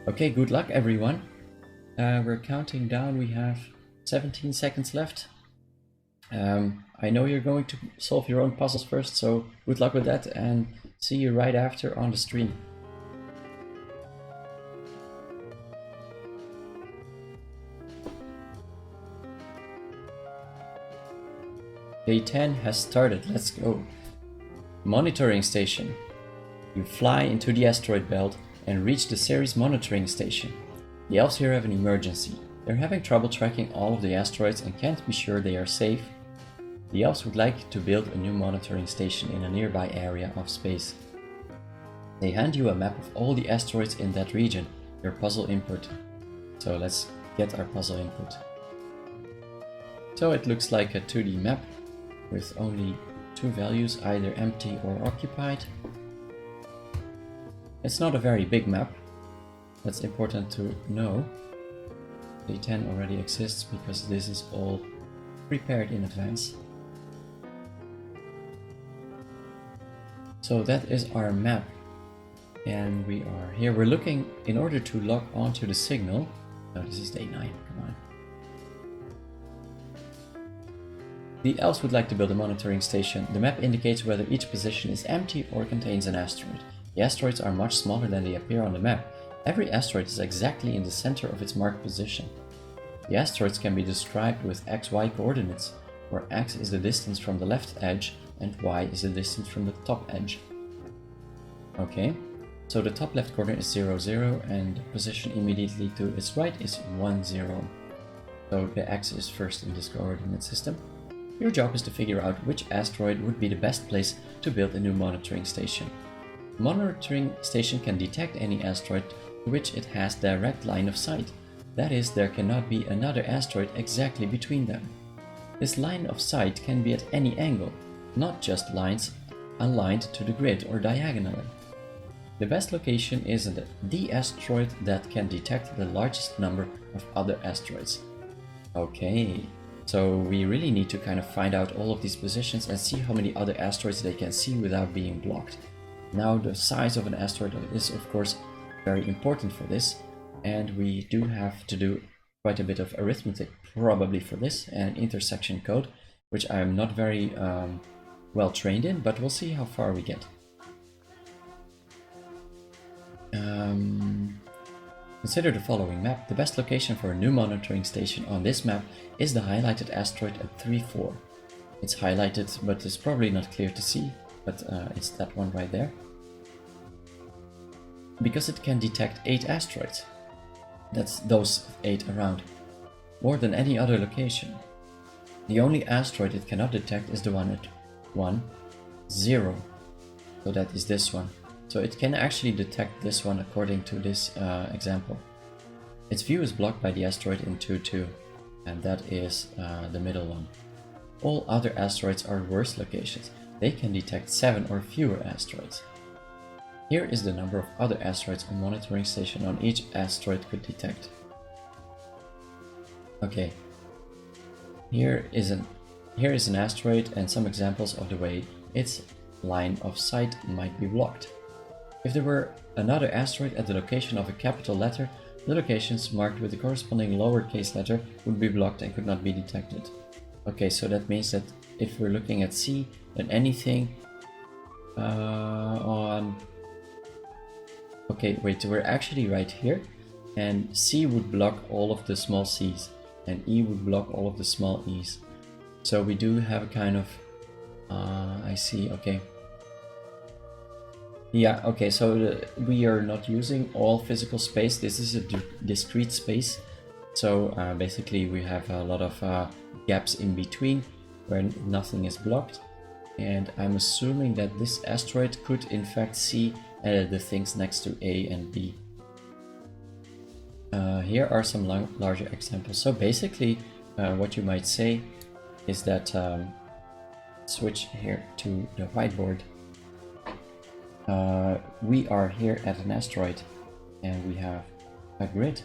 Okay, good luck everyone. We're counting down, we have 17 seconds left. I know you're going to solve your own puzzles first, so good luck with that and see you right after on the stream. Day 10 has started, let's go. Monitoring station. You fly into the asteroid belt and reach the Ceres monitoring station. The elves here have an emergency. They're having trouble tracking all of the asteroids and can't be sure they are safe. The elves would like to build a new monitoring station in a nearby area of space. They hand you a map of all the asteroids in that region, your puzzle input. So let's get our puzzle input. So it looks like a 2D map with only two values, either empty or occupied. It's not a very big map. That's important to know. Day 10 already exists because this is all prepared in advance. So that is our map. And we are here. We're looking in order to log onto the signal. No, this is day 9, come on. The elves would like to build a monitoring station. The map indicates whether each position is empty or contains an asteroid. The asteroids are much smaller than they appear on the map. Every asteroid is exactly in the center of its marked position. The asteroids can be described with XY coordinates, where X is the distance from the left edge and Y is the distance from the top edge. Okay, so the top left corner is 0, 0 and the position immediately to its right is 1, 0. So the X is first in this coordinate system. Your job is to figure out which asteroid would be the best place to build a new monitoring station. The monitoring station can detect any asteroid to which it has direct line of sight. That is, there cannot be another asteroid exactly between them. This line of sight can be at any angle, not just lines aligned to the grid or diagonally. The best location is the asteroid that can detect the largest number of other asteroids. Okay. So we really need to kind of find out all of these positions and see how many other asteroids they can see without being blocked. Now the size of an asteroid is of course very important for this, and we do have to do quite a bit of arithmetic probably for this and intersection code, which I'm not very well trained in, but we'll see how far we get. Consider the following map. The best location for a new monitoring station on this map is the highlighted asteroid at 3-4. It's highlighted, but it's probably not clear to see, but it's that one right there. Because it can detect 8 asteroids. That's those 8 around. More than any other location. The only asteroid it cannot detect is the one at 1, 0. So that is this one. So it can actually detect this one according to this example. Its view is blocked by the asteroid in 2-2, and that is the middle one. All other asteroids are worse locations. They can detect 7 or fewer asteroids. Here is the number of other asteroids a monitoring station on each asteroid could detect. Okay, here is an asteroid and some examples of the way its line of sight might be blocked. If there were another asteroid at the location of a capital letter, the locations marked with the corresponding lowercase letter would be blocked and could not be detected. Okay, so that means that if we're looking at C, then anything on... Okay, wait, we're actually right here, and C would block all of the small c's, and E would block all of the small e's. So we do have a kind of... I see, okay. Yeah, okay, so we are not using all physical space. This is a discrete space. So basically we have a lot of gaps in between where nothing is blocked. And I'm assuming that this asteroid could in fact see the things next to A and B. Here are some larger examples. So basically what you might say is that switch here to the whiteboard. We are here at an asteroid and we have a grid.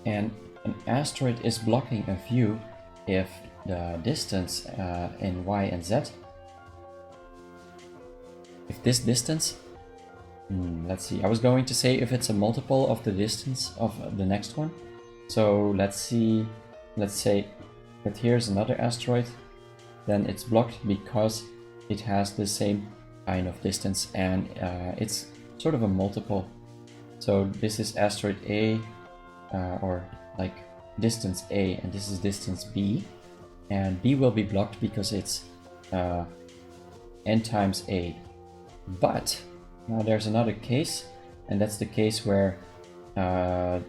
And an asteroid is blocking a view if the distance in y and z, if this distance Let's see. I was going to say if it's a multiple of the distance of the next one. So let's see. Let's say that here's another asteroid. Then it's blocked because it has the same kind of distance, and it's sort of a multiple. So this is asteroid A, or like distance A, and this is distance B. And B will be blocked because it's n times A. But now there's another case, and that's the case where A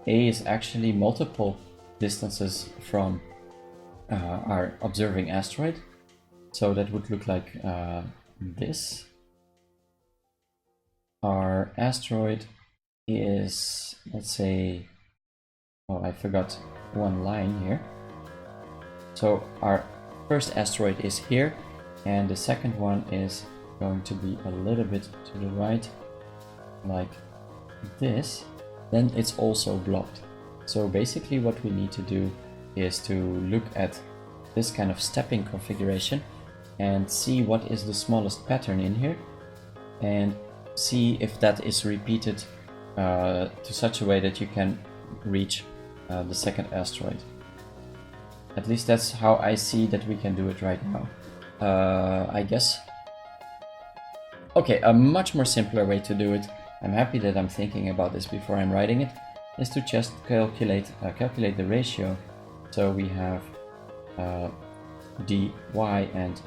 is actually multiple distances from our observing asteroid. So that would look like this. Our asteroid is, let's say, oh, I forgot one line here. So our first asteroid is here, and the second one is going to be a little bit to the right, like this. Then it's also blocked. So basically what we need to do is to look at this kind of stepping configuration and see what is the smallest pattern in here, and see if that is repeated to such a way that you can reach the second asteroid. At least that's how I see that we can do it right now. I guess. Okay, a much more simpler way to do it, I'm happy that I'm thinking about this before I'm writing it, is to just calculate the ratio. So we have dy and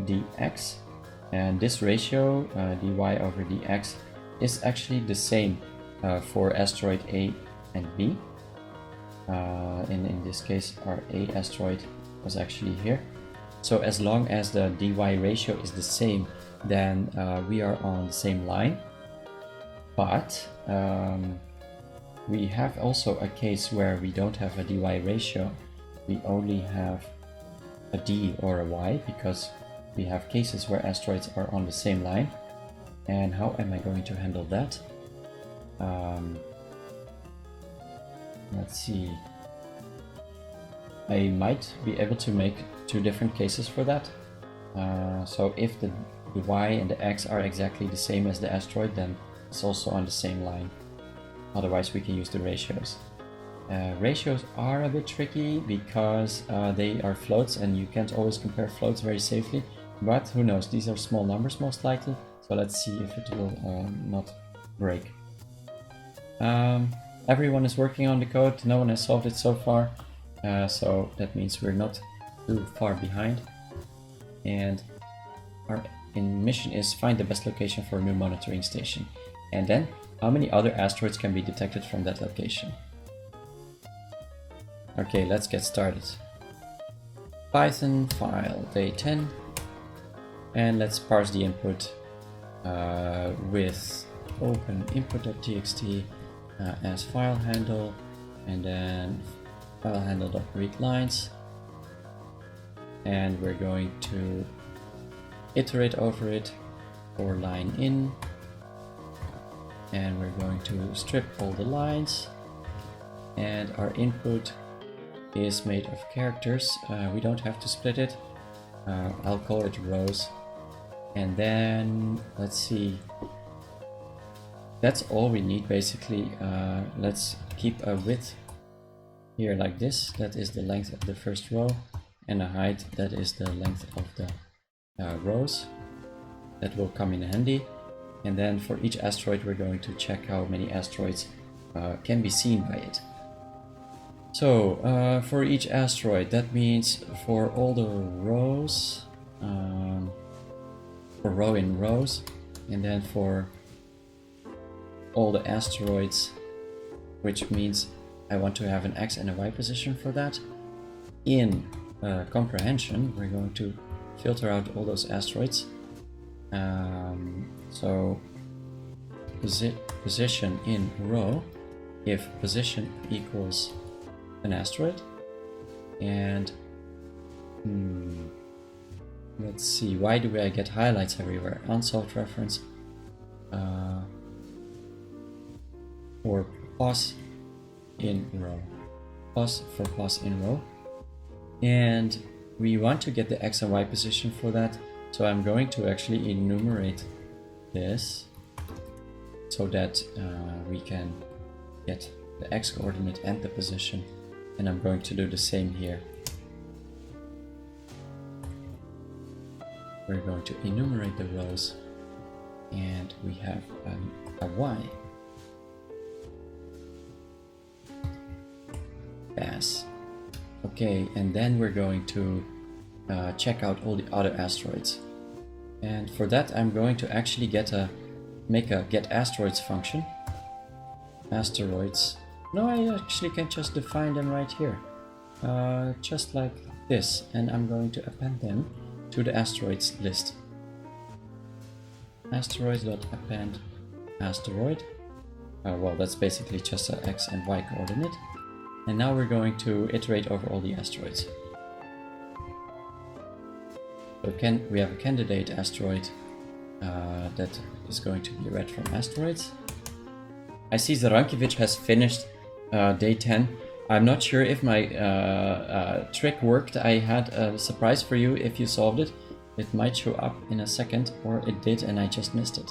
dx, and this ratio, dy over dx, is actually the same for asteroid A and B. In this case, our A asteroid was actually here. So as long as the dy ratio is the same, then we are on the same line. But we have also a case where we don't have a dy ratio. We only have a d or a y, because we have cases where asteroids are on the same line. And how am I going to handle that? Let's see. I might be able to make two different cases for that. So if the y and the x are exactly the same as the asteroid, then it's also on the same line. Otherwise we can use the ratios. Ratios are a bit tricky because they are floats and you can't always compare floats very safely, but who knows, these are small numbers most likely, so let's see if it will not break. Everyone is working on the code, no one has solved it so far, so that means we're not too far behind. And our mission is find the best location for a new monitoring station, and then how many other asteroids can be detected from that location. Okay, let's get started. Python file day 10, and let's parse the input with open input.txt as file handle, and then file handle.read lines, and we're going to iterate over it for line in, and we're going to strip all the lines, and our input is made of characters. We don't have to split it. I'll call it rows, and then let's see, that's all we need basically. Let's keep a width here like this, that is the length of the first row, and a height, that is the length of the rows. That will come in handy. And then for each asteroid we're going to check how many asteroids can be seen by it. So for each asteroid, that means for all the rows, for row in rows, and then for all the asteroids, which means I want to have an X and a Y position for that. In comprehension, we're going to filter out all those asteroids. So position in row, if position equals an asteroid, and let's see, why do I get highlights everywhere? Unsolved reference, or pause in row, pause for pause in row, and we want to get the X and Y position for that. So I'm going to actually enumerate this so that we can get the x coordinate and the position. And I'm going to do the same here. We're going to enumerate the rows, and we have a y. Pass. Okay, and then we're going to check out all the other asteroids. And for that I'm going to actually make a get asteroids function. Asteroids. No, I actually can just define them right here. Just like this, and I'm going to append them to the asteroids list. Asteroids.append asteroid. Well, that's basically just an x and y coordinate. And now we're going to iterate over all the asteroids. So we have a candidate asteroid that is going to be read from asteroids. I see Zarankiewicz has finished day 10. I'm not sure if my trick worked. I had a surprise for you if you solved it. It might show up in a second, or it did and I just missed it.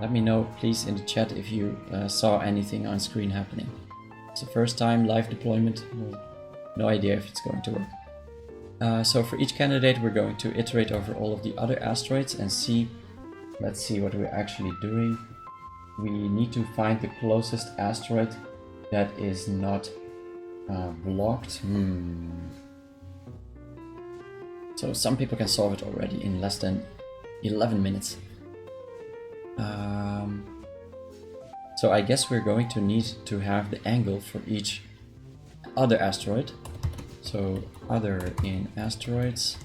Let me know please in the chat if you saw anything on screen happening. It's the first time live deployment, no idea if it's going to work. So for each candidate we're going to iterate over all of the other asteroids and see, let's see what we're actually doing. We need to find the closest asteroid that is not blocked. So some people can solve it already in less than 11 minutes. So I guess we're going to need to have the angle for each other asteroid. So other in asteroids,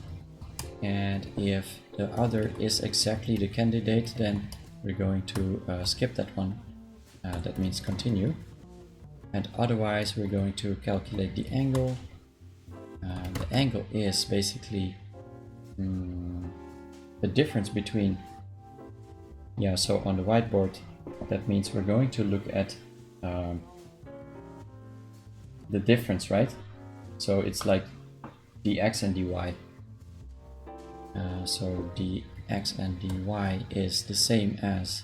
and if the other is exactly the candidate, then we're going to skip that one. That means continue. And otherwise we're going to calculate the angle. The angle is basically the difference between, so on the whiteboard, that means we're going to look at the difference, right? So it's like dx and dy. So dx and dy is the same as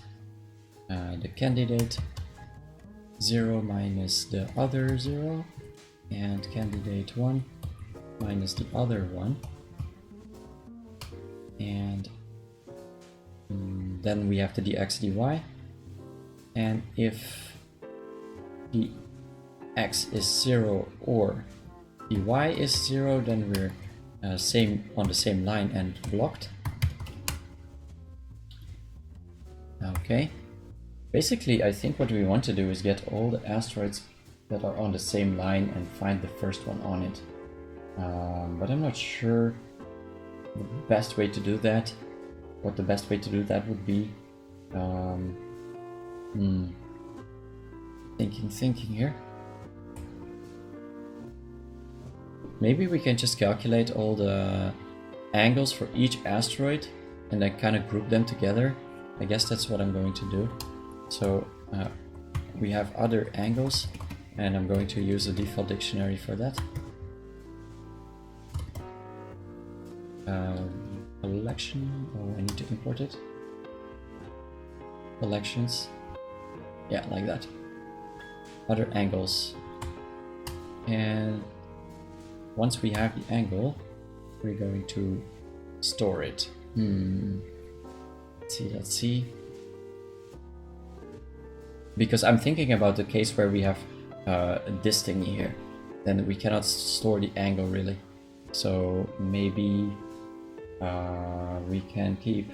the candidate 0 minus the other 0, and candidate 1 minus the other 1. And then we have the dx dy. And if the x is 0 or dy is 0, then we're on the same line and blocked. Okay. Basically, I think what we want to do is get all the asteroids that are on the same line and find the first one on it. But I'm not sure the best way to do that. What the best way to do that would be. Thinking here. Maybe we can just calculate all the angles for each asteroid and then kind of group them together. I guess that's what I'm going to do. So we have other angles, and I'm going to use the default dictionary for that. Collection, I need to import it. Collections. Yeah, like that. Other angles. And once we have the angle, we're going to store it. Let's see. Because I'm thinking about the case where we have this thing here, then we cannot store the angle really. So maybe we can keep.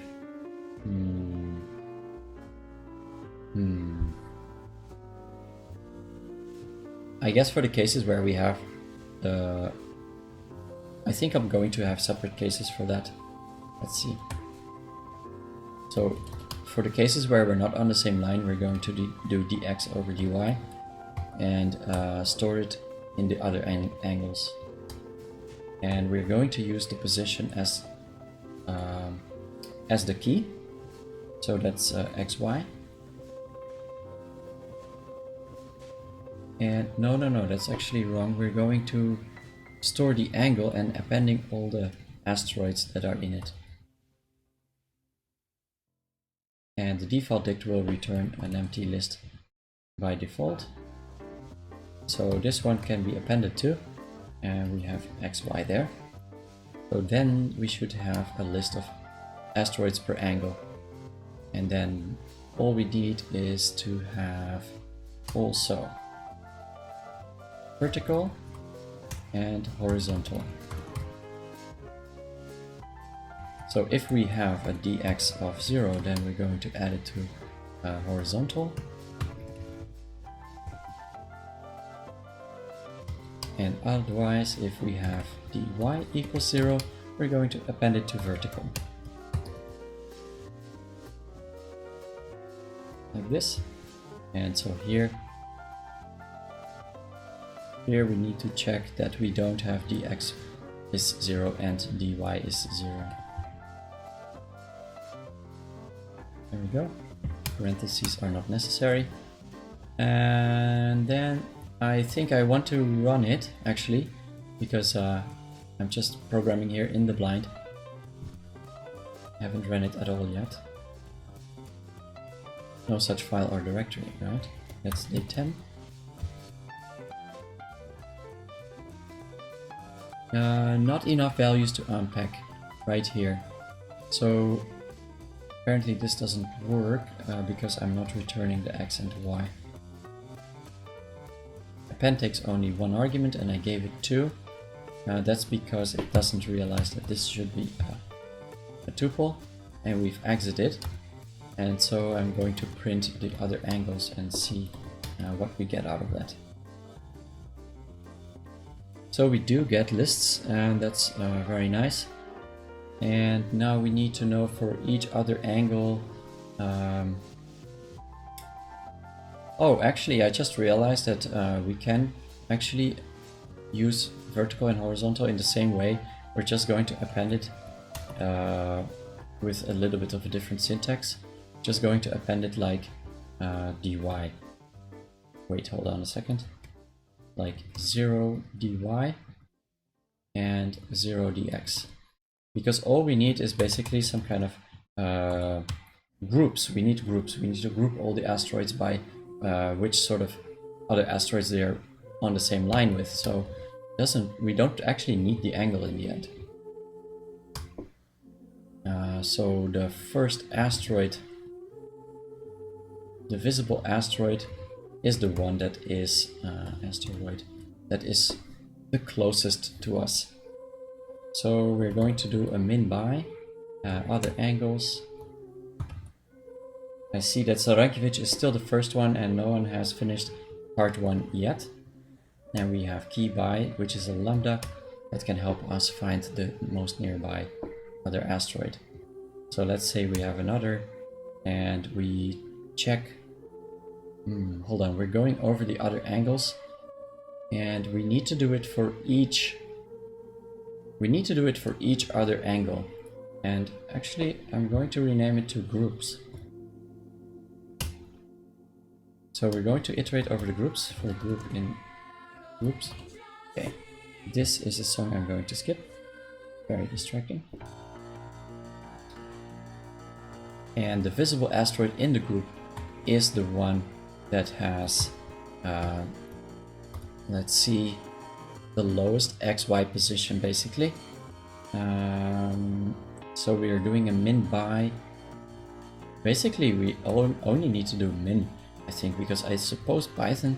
I guess for the cases where we have the, I think I'm going to have separate cases for that. Let's see. So for the cases where we're not on the same line, we're going to do dx over dy and store it in the other angles. And we're going to use the position as the key. So that's xy. And no, that's actually wrong. We're going to store the angle and appending all the asteroids that are in it. and the default dict will return an empty list by default. So this one can be appended to, and we have XY there. So then we should have a list of asteroids per angle, and then all we need is to have also vertical and horizontal. So if we have a dx of 0, then we're going to add it to horizontal. And otherwise, if we have dy equals 0, we're going to append it to vertical. Like this. And so here we need to check that we don't have dx is 0 and dy is 0. There we go. Parentheses are not necessary. And then I think I want to run it actually, because I'm just programming here in the blind. I haven't run it at all yet. No such file or directory, right? That's day 10. Not enough values to unpack right here. So apparently this doesn't work because I'm not returning the x and y. Append takes only one argument and I gave it 2. That's because it doesn't realize that this should be a tuple, and we've exited. And so I'm going to print the other angles and see what we get out of that. So we do get lists, and that's very nice. And now we need to know for each other angle. Oh, actually, I just realized that we can actually use vertical and horizontal in the same way. We're just going to append it with a little bit of a different syntax. Just going to append it like dy. Wait, hold on a second. Like 0 dy and 0 dx. Because all we need is basically some kind of groups. We need groups. We need to group all the asteroids by which sort of other asteroids they are on the same line with. So we don't actually need the angle in the end. So the first asteroid, the visible asteroid, is the one that is the closest to us. So we're going to do a min by other angles. I see that Sarankiewicz is still the first one and no one has finished part 1 yet. And we have key by, which is a lambda that can help us find the most nearby other asteroid. So let's say we have another and we check. Hold on, we're going over the other angles and we need to do it for each. We need to do it for each other angle. And actually, I'm going to rename it to groups. So we're going to iterate over the groups for group in groups. Okay, this is a song I'm going to skip. Very distracting. And the visible asteroid in the group is the one that has, let's see, the lowest XY position basically. So we are doing a min by. Basically, we only need to do min, I think, because I suppose Python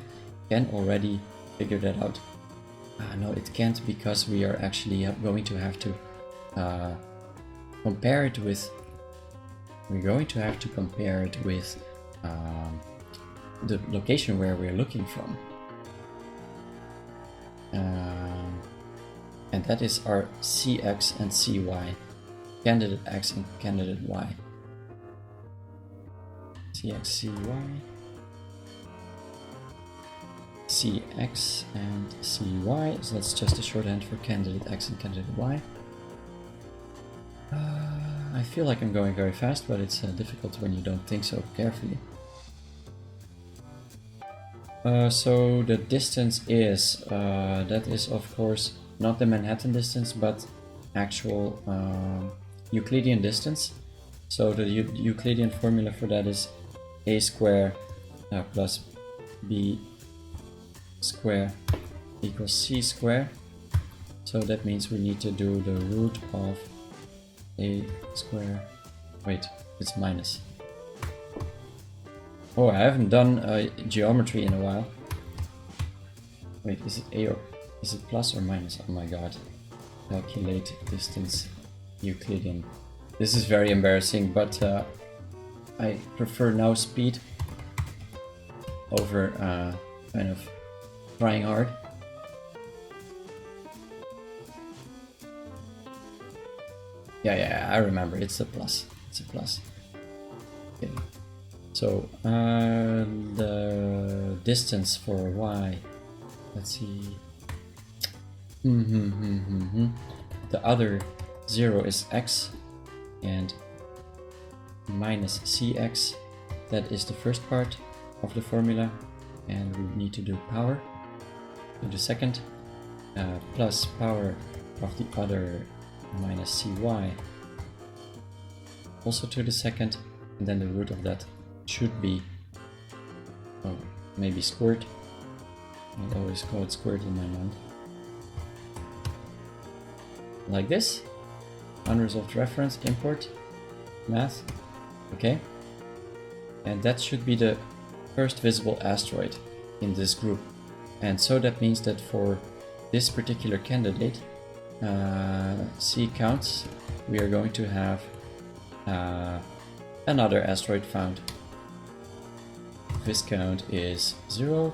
can already figure that out. No, it can't, because we are actually going to have to compare it with. We're going to have to compare it with the location where we're looking from. And that is our CX and CY, candidate X and candidate Y. CX, CY, CX and CY, so that's just a shorthand for candidate X and candidate Y. I feel like I'm going very fast, but it's difficult when you don't think so carefully. So the distance is, that is of course not the Manhattan distance, but actual Euclidean distance. So the Euclidean formula for that is a square plus b square equals c square. So that means we need to do the root of a square. Wait, it's minus. Oh, I haven't done geometry in a while. Wait, is it a or is it plus or minus? Oh my god. Calculate distance Euclidean. This is very embarrassing, but I prefer now speed over kind of trying hard. Yeah, I remember. It's a plus. It's a plus. Okay. So the distance for y. Let's see. The other 0 is x and minus cx. That is the first part of the formula, and we need to do power to the second plus power of the other minus cy also to the second, and then the root of that should be maybe squared. I always call it squared in my mind. Like this. Unresolved reference, import, math. Okay. And that should be the first visible asteroid in this group. And so that means that for this particular candidate, C counts, we are going to have another asteroid found. This count is 0.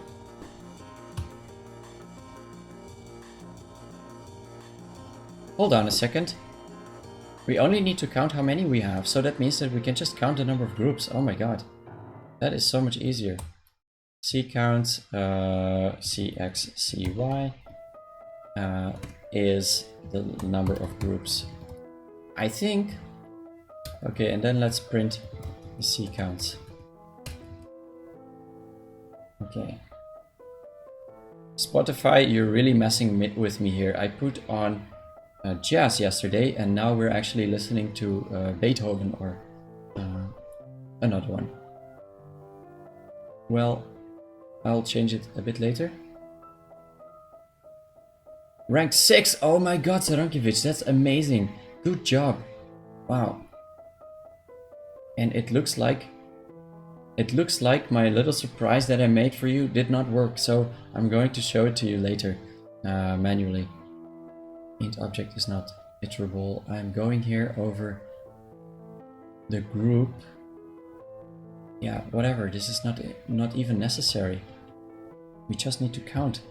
Hold on a second. We only need to count how many we have, so that means that we can just count the number of groups. Oh my god. That is so much easier. C counts Cx, Cy is the number of groups. I think. Okay, and then let's print the C counts. Okay. Spotify, you're really messing with me here. I put on jazz yesterday, and now we're actually listening to Beethoven or another one. Well, I'll change it a bit later. Rank 6! Oh my god, Sarankiewicz, that's amazing! Good job! Wow. And it looks like my little surprise that I made for you did not work, so I'm going to show it to you later, manually. Int object is not iterable. I'm going here over the group. Yeah, whatever, this is not even necessary. We just need to count.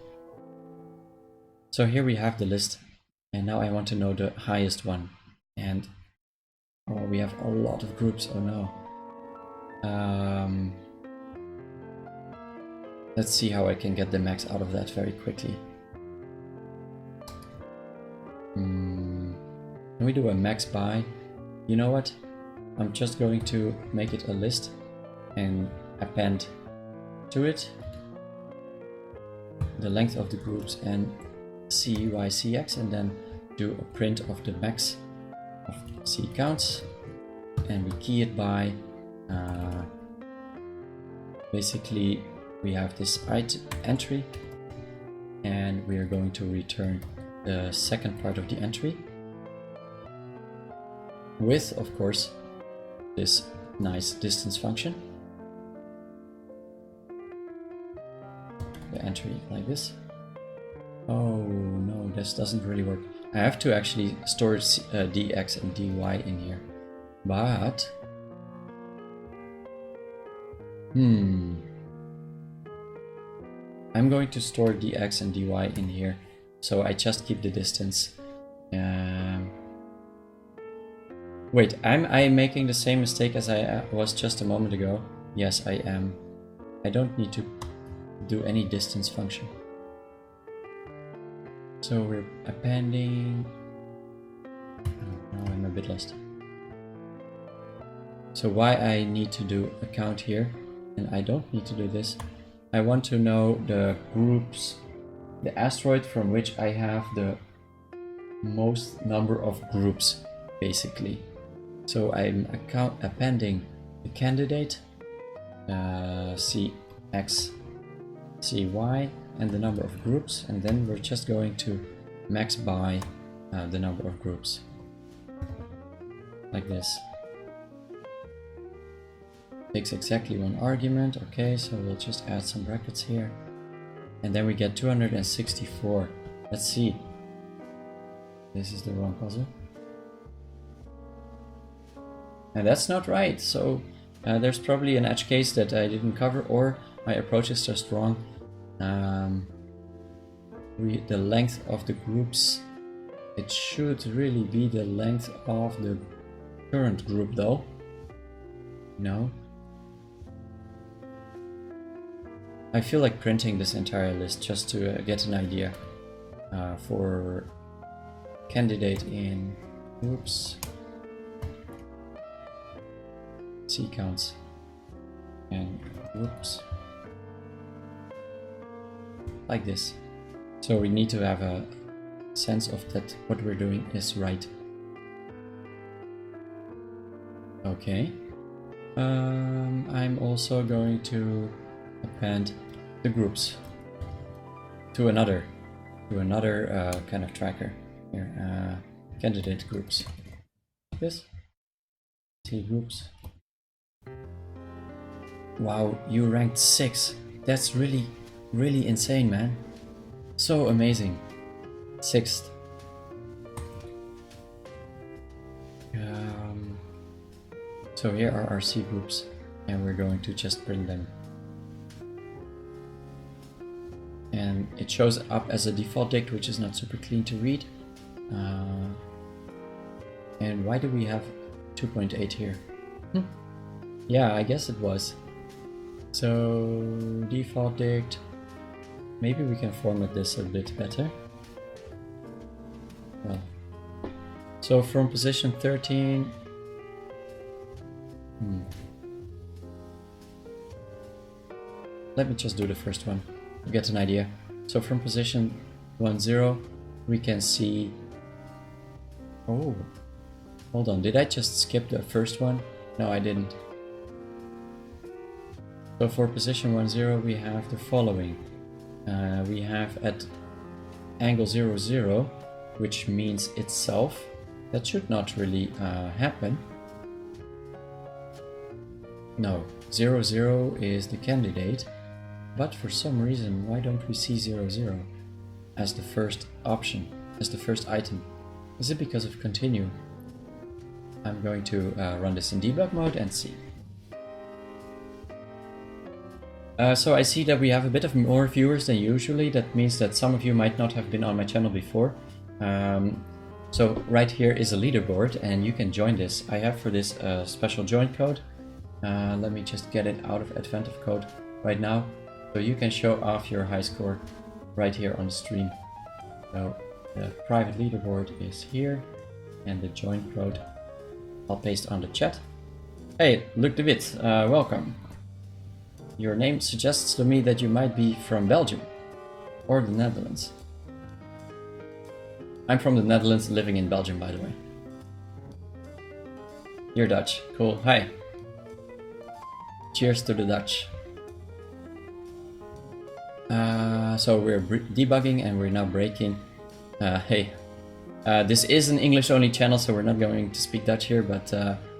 So here we have the list, and now I want to know the highest one. And oh, we have a lot of groups. Oh no. Let's see how I can get the max out of that very quickly. Can we do a max by? You know what? I'm just going to make it a list and append to it the length of the groups and CYCX, and then do a print of the max of C counts, and we key it by basically we have this entry, and we are going to return the second part of the entry with, of course, this nice distance function. The entry like this. Oh no, this doesn't really work. I have to actually store dx and dy in here. But I'm going to store dx and dy in here, so I just keep the distance. Wait, am I making the same mistake as I was just a moment ago? Yes, I am. I don't need to do any distance function. So we're appending. Oh, now I'm a bit lost. So why I need to do a count here, and I don't need to do this. I want to know the groups, the asteroid from which I have the most number of groups, basically. So I'm appending the candidate, CX, CY, and the number of groups, and then we're just going to max by the number of groups, like this. Takes exactly one argument. Okay, so we'll just add some brackets here, and then we get 264. Let's see. This is the wrong puzzle. And that's not right, so there's probably an edge case that I didn't cover, or my approach is just wrong. The length of the groups, it should really be the length of the current group though. No. I feel like printing this entire list just to get an idea for candidate in groups. C counts and groups, like this. So we need to have a sense of that what we're doing is right. Okay. I'm also going to append the groups to another kind of tracker here. Candidate groups. Like this. See groups. Wow, you ranked 6. That's really, really insane, man. So amazing. 6th. So here are our C groups, and we're going to just print them. And it shows up as a default dict, which is not super clean to read. And why do we have 2.8 here? Yeah, I guess it was. So default dict, maybe we can format this a bit better. Well, so from position 13, let me just do the first one to get an idea. So from position 10, we can see, oh, hold on, did I just skip the first one? No, I didn't. So for position 10, we have the following. We have at angle 0, 0, which means itself. That should not really happen. No, 0, 0 is the candidate, but for some reason, why don't we see 0, 0 as the first option, as the first item? Is it because of continue? I'm going to run this in debug mode and see. So I see that we have a bit of more viewers than usually. That means that some of you might not have been on my channel before. So right here is a leaderboard and you can join this. I have for this a special join code. Let me just get it out of Adventive Code right now. So you can show off your high score right here on the stream. So the private leaderboard is here and the join code I'll paste on the chat. Hey, Luc de Wit, welcome. Your name suggests to me that you might be from Belgium or the Netherlands. I'm from the Netherlands, living in Belgium, by the way. You're Dutch. Cool. Hi. Cheers to the Dutch. So we're debugging and we're now breaking. Hey, this is an English-only channel, so we're not going to speak Dutch here, but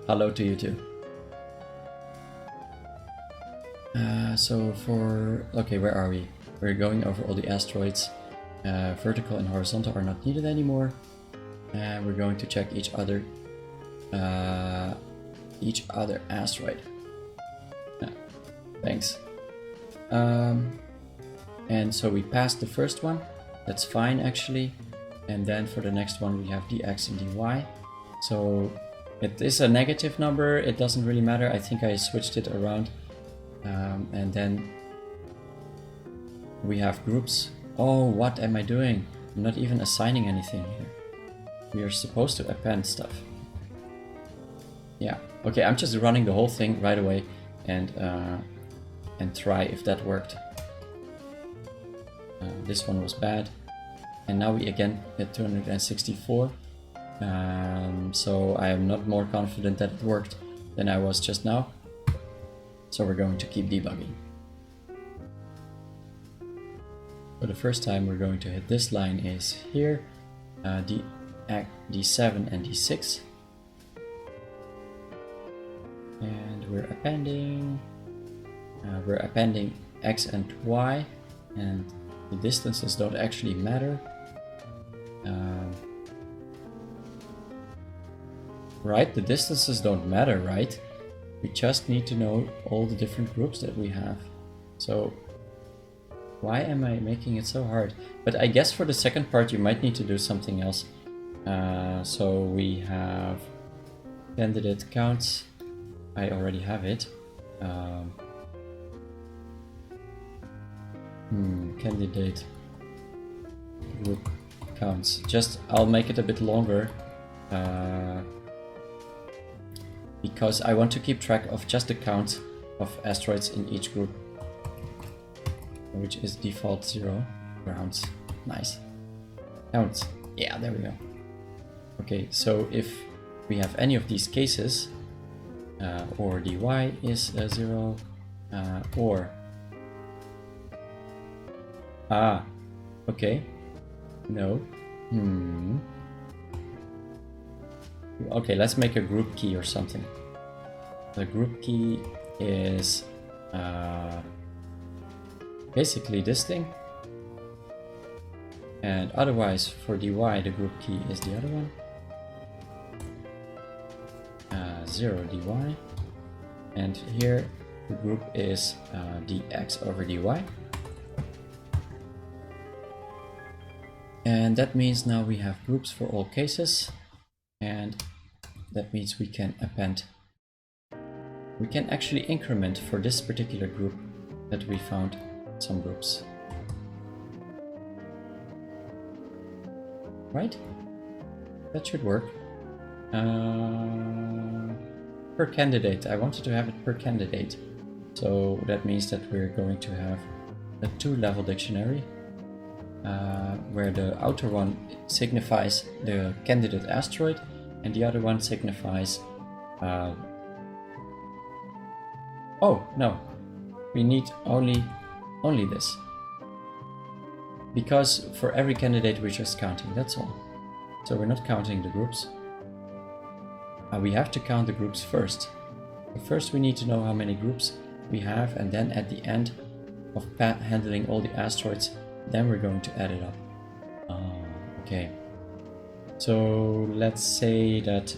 hello to you too. So for, okay, where are we? We're going over all the asteroids. Vertical and horizontal are not needed anymore. And we're going to check each other asteroid. Thanks. And so we passed the first one. That's fine actually. And then for the next one we have dx and dy. So it is a negative number. It doesn't really matter. I think I switched it around. And then we have groups. Oh, what am I doing? I'm not even assigning anything here. We are supposed to append stuff. Yeah, okay, I'm just running the whole thing right away and try if that worked. This one was bad. And now we again get 264. So I am not more confident that it worked than I was just now. So we're going to keep debugging. For the first time we're going to hit this line is here, D7 and D6. And we're appending X and Y, and the distances don't actually matter. Right, the distances don't matter, right? We just need to know all the different groups that we have. So why am I making it so hard? But I guess for the second part you might need to do something else. So we have candidate counts. I already have it. Candidate group counts. I'll make it a bit longer because I want to keep track of just the count of asteroids in each group, which is default 0 rounds. Nice. Counts. Yeah, there we go. Okay, so if we have any of these cases, or dy is 0, or okay, no, okay, let's make a group key or something. The group key is basically this thing, and otherwise for dy the group key is the other one. 0 dy, and here the group is dx over dy, and that means now we have groups for all cases, and that means we can append. We can actually increment for this particular group that we found some groups. Right? That should work. Per candidate. I wanted to have it per candidate. So that means that we're going to have a 2-level dictionary where the outer one signifies the candidate asteroid and the other one signifies oh no, we need only this, because for every candidate we're just counting, that's all. So we're not counting the groups. We have to count the groups first. But first we need to know how many groups we have, and then at the end of handling all the asteroids, then we're going to add it up. Okay. So let's say that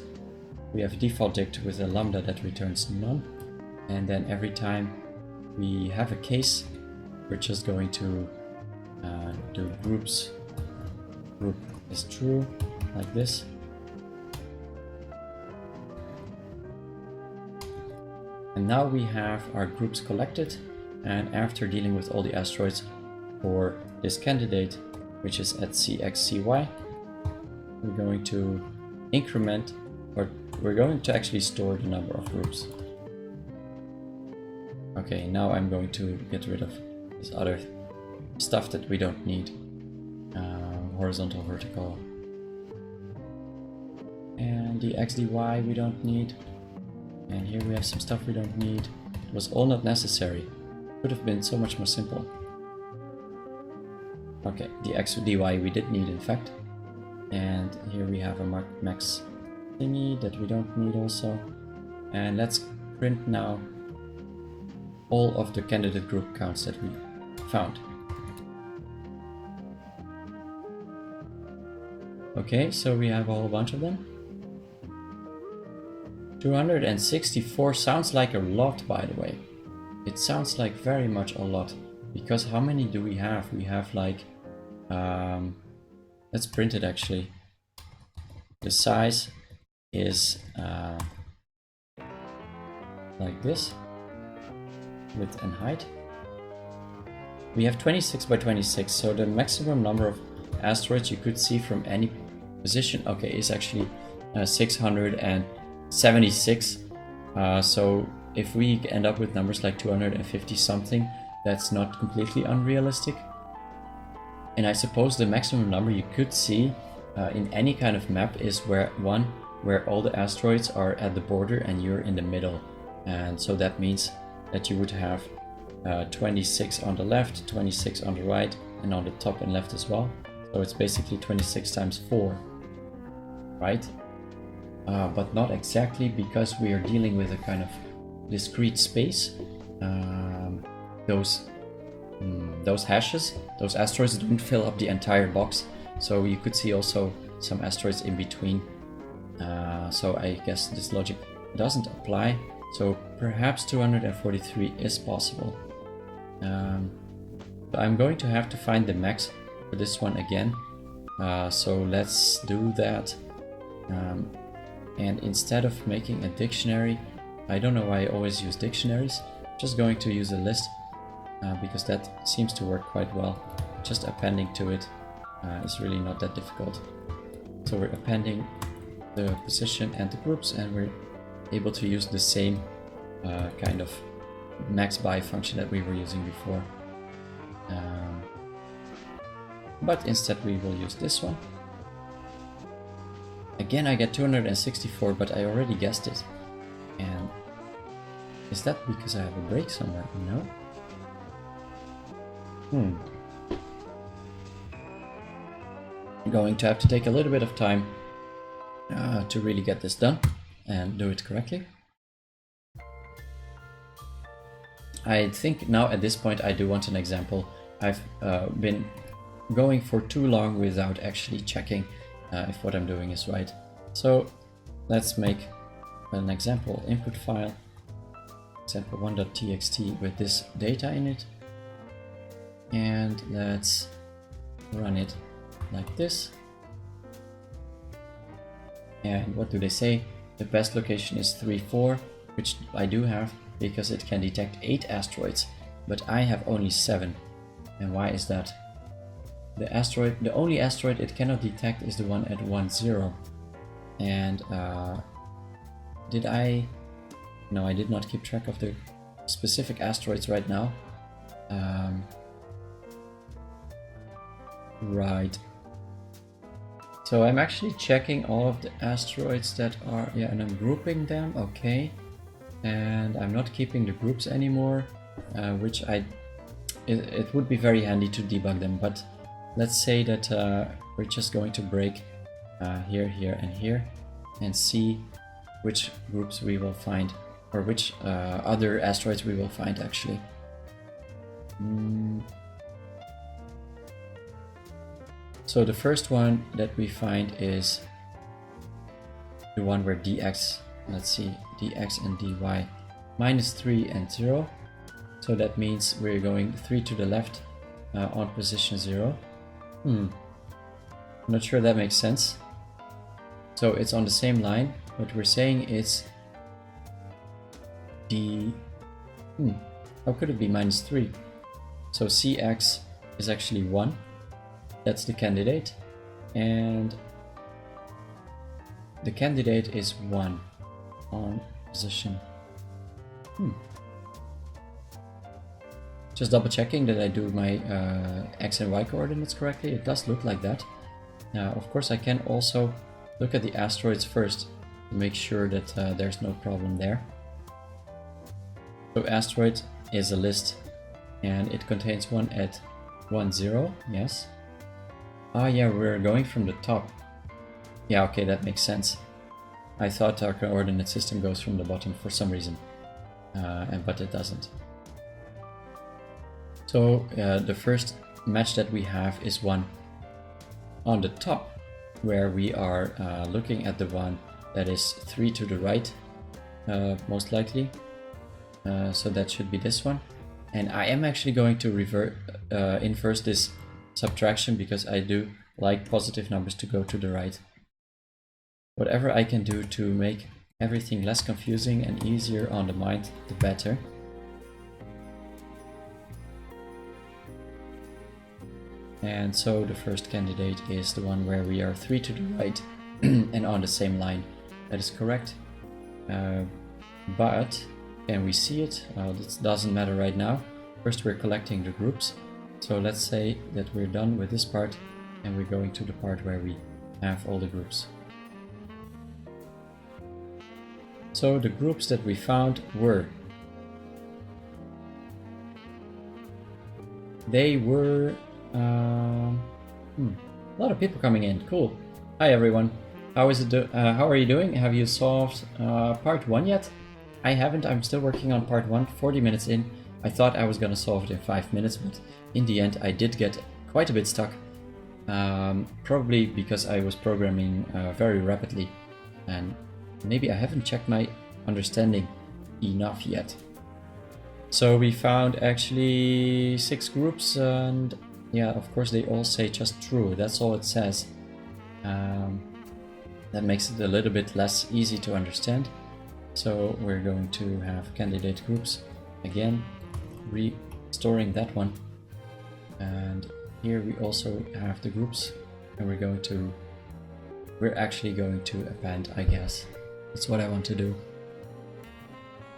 we have a default dict with a lambda that returns none, and then every time we have a case, we're just going to do groups. Group is true, like this. And now we have our groups collected, and after dealing with all the asteroids for this candidate, which is at CXCY, we're going to increment, or we're going to actually store the number of groups. Okay, now I'm going to get rid of this other stuff that we don't need. Horizontal, vertical. And the XDY we don't need. And here we have some stuff we don't need. It was all not necessary. Could have been so much more simple. Okay, the XDY we did need in fact. And here we have a max thingy that we don't need also. And let's print now all of the candidate group counts that we found. Okay, so we have a whole bunch of them. 264 sounds like a lot, by the way. It sounds like very much a lot. Because how many do we have? We have like... let's print it actually. The size is like this. Width and height. We have 26 by 26, so the maximum number of asteroids you could see from any position, okay, is actually 676. So if we end up with numbers like 250 something, that's not completely unrealistic. And I suppose the maximum number you could see in any kind of map is where all the asteroids are at the border and you're in the middle. And so that means that you would have 26 on the left, 26 on the right, and on the top and left as well. So it's basically 26 times 4, right? But not exactly, because we are dealing with a kind of discrete space. Those hashes, those asteroids don't fill up the entire box. So you could see also some asteroids in between. So I guess this logic doesn't apply. So perhaps 243 is possible. So I'm going to have to find the max for this one again. So let's do that. And instead of making a dictionary, I don't know why I always use dictionaries, just going to use a list because that seems to work quite well. Just appending to it is really not that difficult. So we're appending the position and the groups, and we're able to use the same kind of max by function that we were using before. But instead we will use this one. Again, I get 264, but I already guessed it. And is that because I have a break somewhere? No? I'm going to have to take a little bit of time to really get this done and do it correctly. I think now at this point I do want an example. I've been going for too long without actually checking if what I'm doing is right. So let's make an example input file, example1.txt with this data in it, and let's run it like this. And what do they say? The best location is 3, 4, which I do have because it can detect 8 asteroids, but I have only 7. And why is that? The only asteroid it cannot detect is the one at 1, 0. And no, I did not keep track of the specific asteroids right now. Right. So I'm actually checking all of the asteroids that are, yeah, and I'm grouping them, okay. And I'm not keeping the groups anymore, which it would be very handy to debug them, but let's say that we're just going to break here, here, and here, and see which groups we will find, or which other asteroids we will find actually. So the first one that we find is the one where dx, let's see, dx and dy -3 and 0. So that means we're going 3 to the left on position 0. I'm not sure that makes sense. So it's on the same line. What we're saying is how could it be -3? So cx is actually 1. That's the candidate. And the candidate is 1 on position. Just double checking that I do my x and y coordinates correctly. It does look like that. Of course, I can also look at the asteroids first to make sure that there's no problem there. So asteroid is a list, and it contains one at 1, 0, yes. Ah yeah, we're going from the top. Yeah, okay, that makes sense. I thought our coordinate system goes from the bottom for some reason, but it doesn't. So the first match that we have is one on the top, where we are looking at the one that is 3 to the right, most likely. So that should be this one. And I am actually going to inverse this subtraction because I do like positive numbers to go to the right. Whatever I can do to make everything less confusing and easier on the mind, the better. And so the first candidate is the one where we are 3 to the right and on the same line. That is correct. But can we see it? This doesn't matter right now. First we're collecting the groups. So let's say that we're done with this part and we're going to the part where we have all the groups. So the groups that we found were... They were... a lot of people coming in. Cool. Hi everyone. How are you doing? Have you solved part 1 yet? I haven't. I'm still working on part 1. 40 minutes in. I thought I was gonna solve it in 5 minutes, but in the end I did get quite a bit stuck. Probably because I was programming very rapidly, and maybe I haven't checked my understanding enough yet. So we found actually 6 groups, and yeah, of course they all say just true. That's all it says. That makes it a little bit less easy to understand. So we're going to have candidate groups again, restoring that one. And here we also have the groups, and we're actually going to append, I guess. That's what I want to do.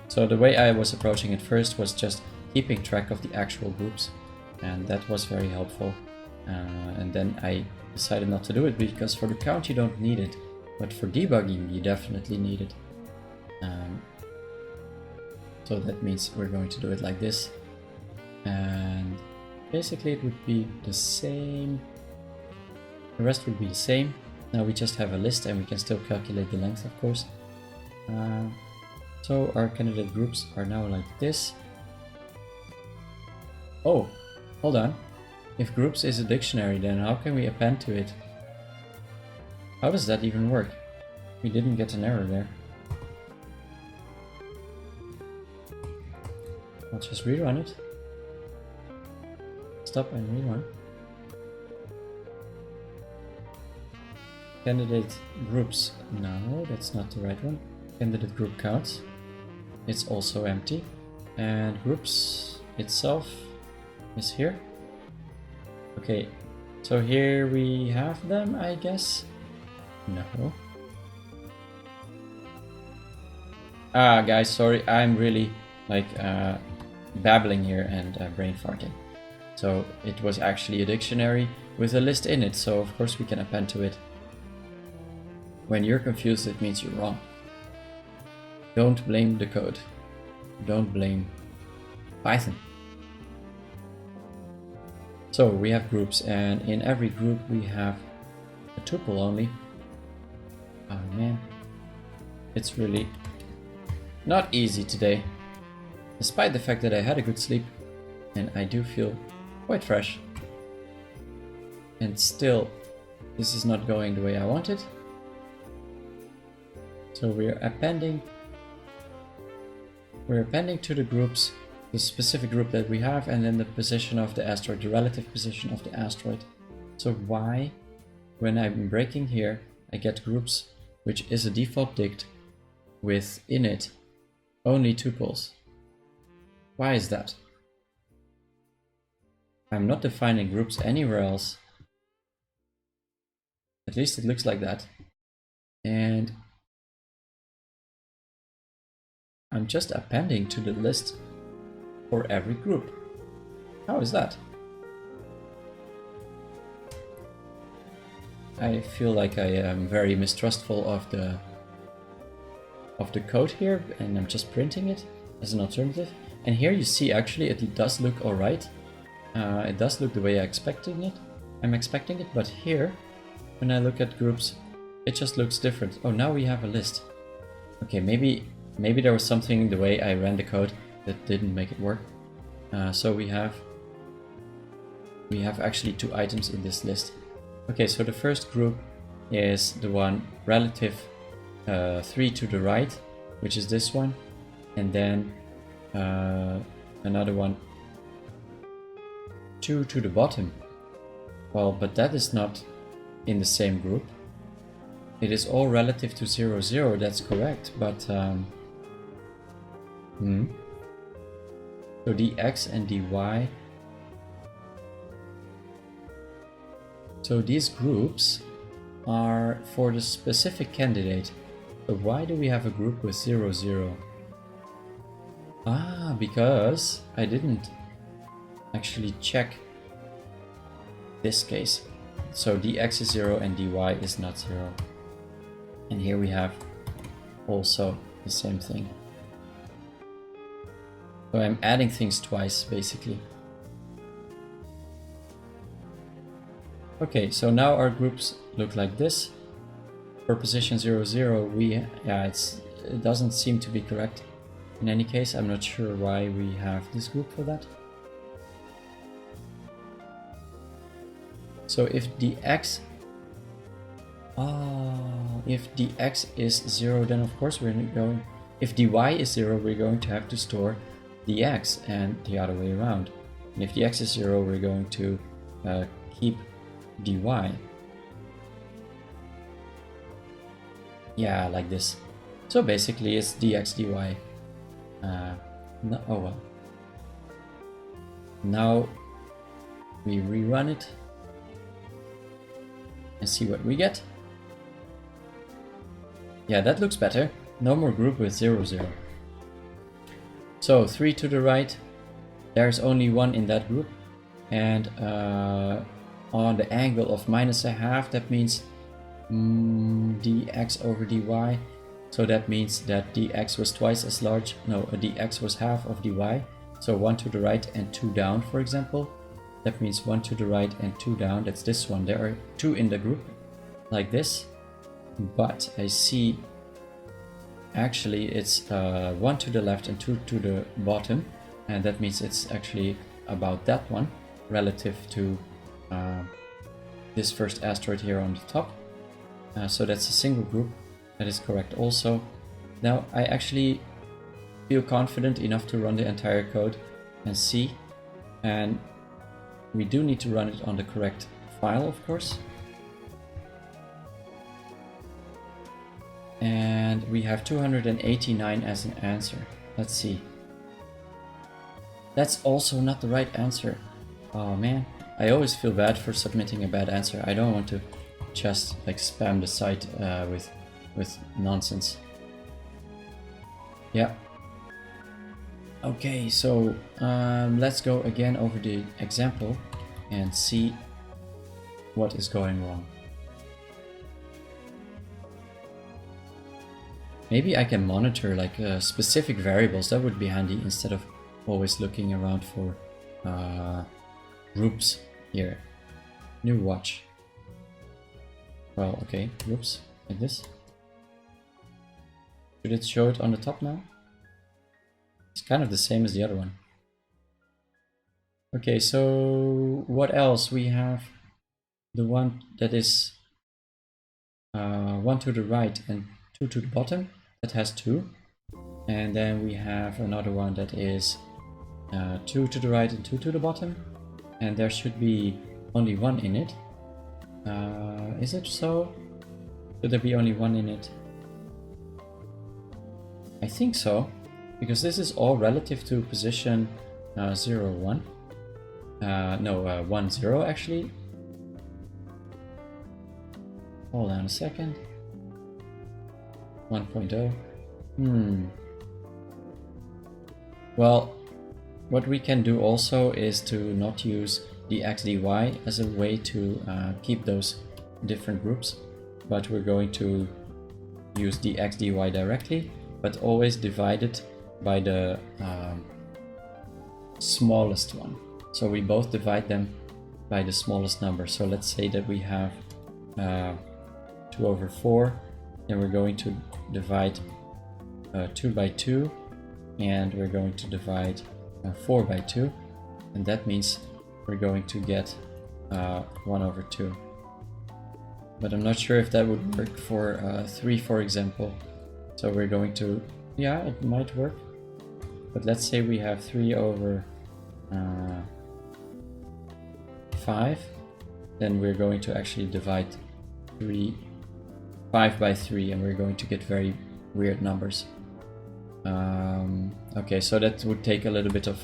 So the way I was approaching it first was just keeping track of the actual groups, and that was very helpful. And then I decided not to do it because for the count you don't need it, but for debugging you definitely need it. So that means we're going to do it like this, and basically it would be the same. The rest would be the same. Now we just have a list and we can still calculate the length, of course. So our candidate groups are now like this. Oh, hold on. If groups is a dictionary, then how can we append to it? How does that even work? We didn't get an error there. I'll just rerun it. Stop and rerun. Candidate groups. No, that's not the right one. Candidate group counts. It's also empty. And groups itself is here. Okay, so here we have them, I guess. No. Guys, sorry, I'm really like babbling here and brain farting. So it was actually a dictionary with a list in it, so of course we can append to it. When you're confused, it means you're wrong. Don't blame the code. Don't blame Python. So we have groups, and in every group we have a tuple only. Oh man, it's really not easy today. Despite the fact that I had a good sleep and I do feel quite fresh. And still, this is not going the way I wanted. So we're appending to the groups the specific group that we have, and then the position of the asteroid, the relative position of the asteroid. So why, when I'm breaking here, I get groups, which is a default dict, with in it only tuples? Why is that? I'm not defining groups anywhere else. At least it looks like that. And I'm just appending to the list for every group. How is that? I feel like I am very mistrustful of the code here, and I'm just printing it as an alternative. And here you see actually it does look alright. It does look the way I'm expecting it, but here, when I look at groups, it just looks different. Oh, now we have a list. Okay, maybe there was something in the way I ran the code that didn't make it work. So we have actually 2 items in this list. Okay, so the first group is the one relative 3 to the right, which is this one, and then another one 2 to the bottom. Well, but that is not in the same group. It is all relative to 0, 0, that's correct, but so dx and dy. So these groups are for the specific candidate. So why do we have a group with 0, 0? Ah, because I didn't actually check this case. So dx is 0 and dy is not 0. And here we have also the same thing. So I'm adding things twice, basically. Okay, so now our groups look like this. For position 0, 0, it doesn't seem to be correct. In any case, I'm not sure why we have this group for that. So if dx is 0, then of course we're going, if dy is 0, we're going to have to store dx and the other way around. And if dx is 0, we're going to keep dy. Yeah, like this. So basically it's dx dy. No, oh well. Now we rerun it and see what we get. Yeah, that looks better. No more group with 0, 0. So 3 to the right, there's only 1 in that group. And on the angle of -1/2, that means dx over dy. So that means that dx was twice as large. No, dx was half of dy. So 1 to the right and 2 down, for example. That means 1 to the right and 2 down. That's this one. There are 2 in the group, like this. But I see actually it's 1 to the left and 2 to the bottom. And that means it's actually about that one relative to this first asteroid here on the top. So that's a single group. That is correct also. Now I actually feel confident enough to run the entire code and see. And we do need to run it on the correct file, of course. And we have 289 as an answer. Let's see. That's also not the right answer. Oh man, I always feel bad for submitting a bad answer. I don't want to just like spam the site with nonsense. Yeah. Okay, so let's go again over the example and see what is going wrong. Maybe I can monitor like specific variables. That would be handy instead of always looking around for groups here. New watch. Well, okay, groups like this. Should it show it on the top now? It's kind of the same as the other one. Okay, so what else? We have the one that is 1 to the right and 2 to the bottom. That has 2. And then we have another one that is 2 to the right and 2 to the bottom. And there should be only 1 in it. Is it so? Should there be only 1 in it? I think so, because this is all relative to position 0, 1. No, 1, 0 actually. Hold on a second. 1.0. Well, what we can do also is to not use dx dy as a way to keep those different groups, but we're going to use dx dy directly, but always divide it by the smallest one. So we both divide them by the smallest number. So let's say that we have 2 over 4, then we're going to divide 2 by 2, and we're going to divide 4 by 2, and that means we're going to get 1 over 2. But I'm not sure if that would work for 3, for example. So we're going to, yeah, it might work. But let's say we have 3 over 5, then we're going to actually divide 5 by 3, and we're going to get very weird numbers. Okay, so that would take a little bit of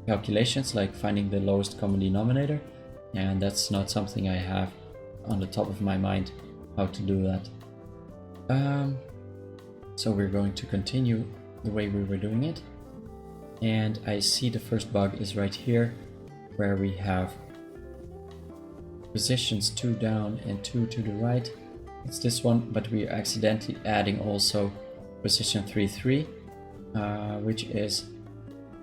calculations, like finding the lowest common denominator, and that's not something I have on the top of my mind how to do that. So we're going to continue the way we were doing it, and I see the first bug is right here, where we have positions 2 down and 2 to the right. It's this one, but we are accidentally adding also position 3, 3, which is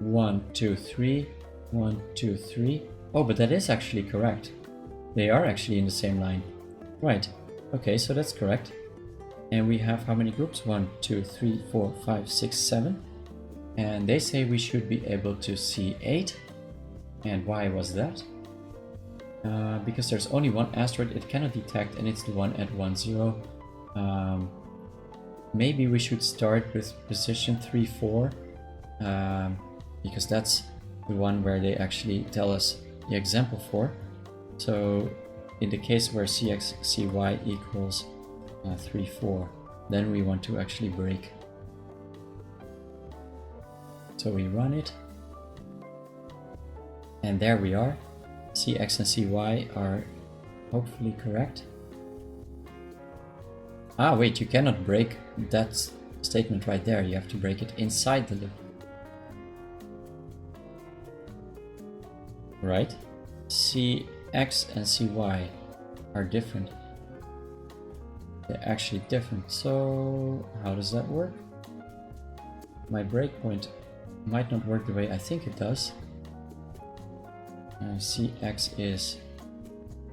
1, 2, 3, 1, 2, 3. Oh, but that is actually correct. They are actually in the same line. Right. Okay, so that's correct. And we have how many groups? 1, 2, 3, 4, 5, 6, 7. And they say we should be able to see 8. And why was that? Because there's only one asteroid it cannot detect, and it's the one at 1, 0. Maybe we should start with position 3, 4. Because that's the one where they actually tell us the example for. So in the case where Cx Cy equals 3, 4, then we want to actually break. So we run it, and there we are. Cx and Cy are hopefully correct. Ah, wait, you cannot break that statement right there. You have to break it inside the loop. Right? Cx and Cy are different. They're actually different. So how does that work? My breakpoint might not work the way I think it does. Cx is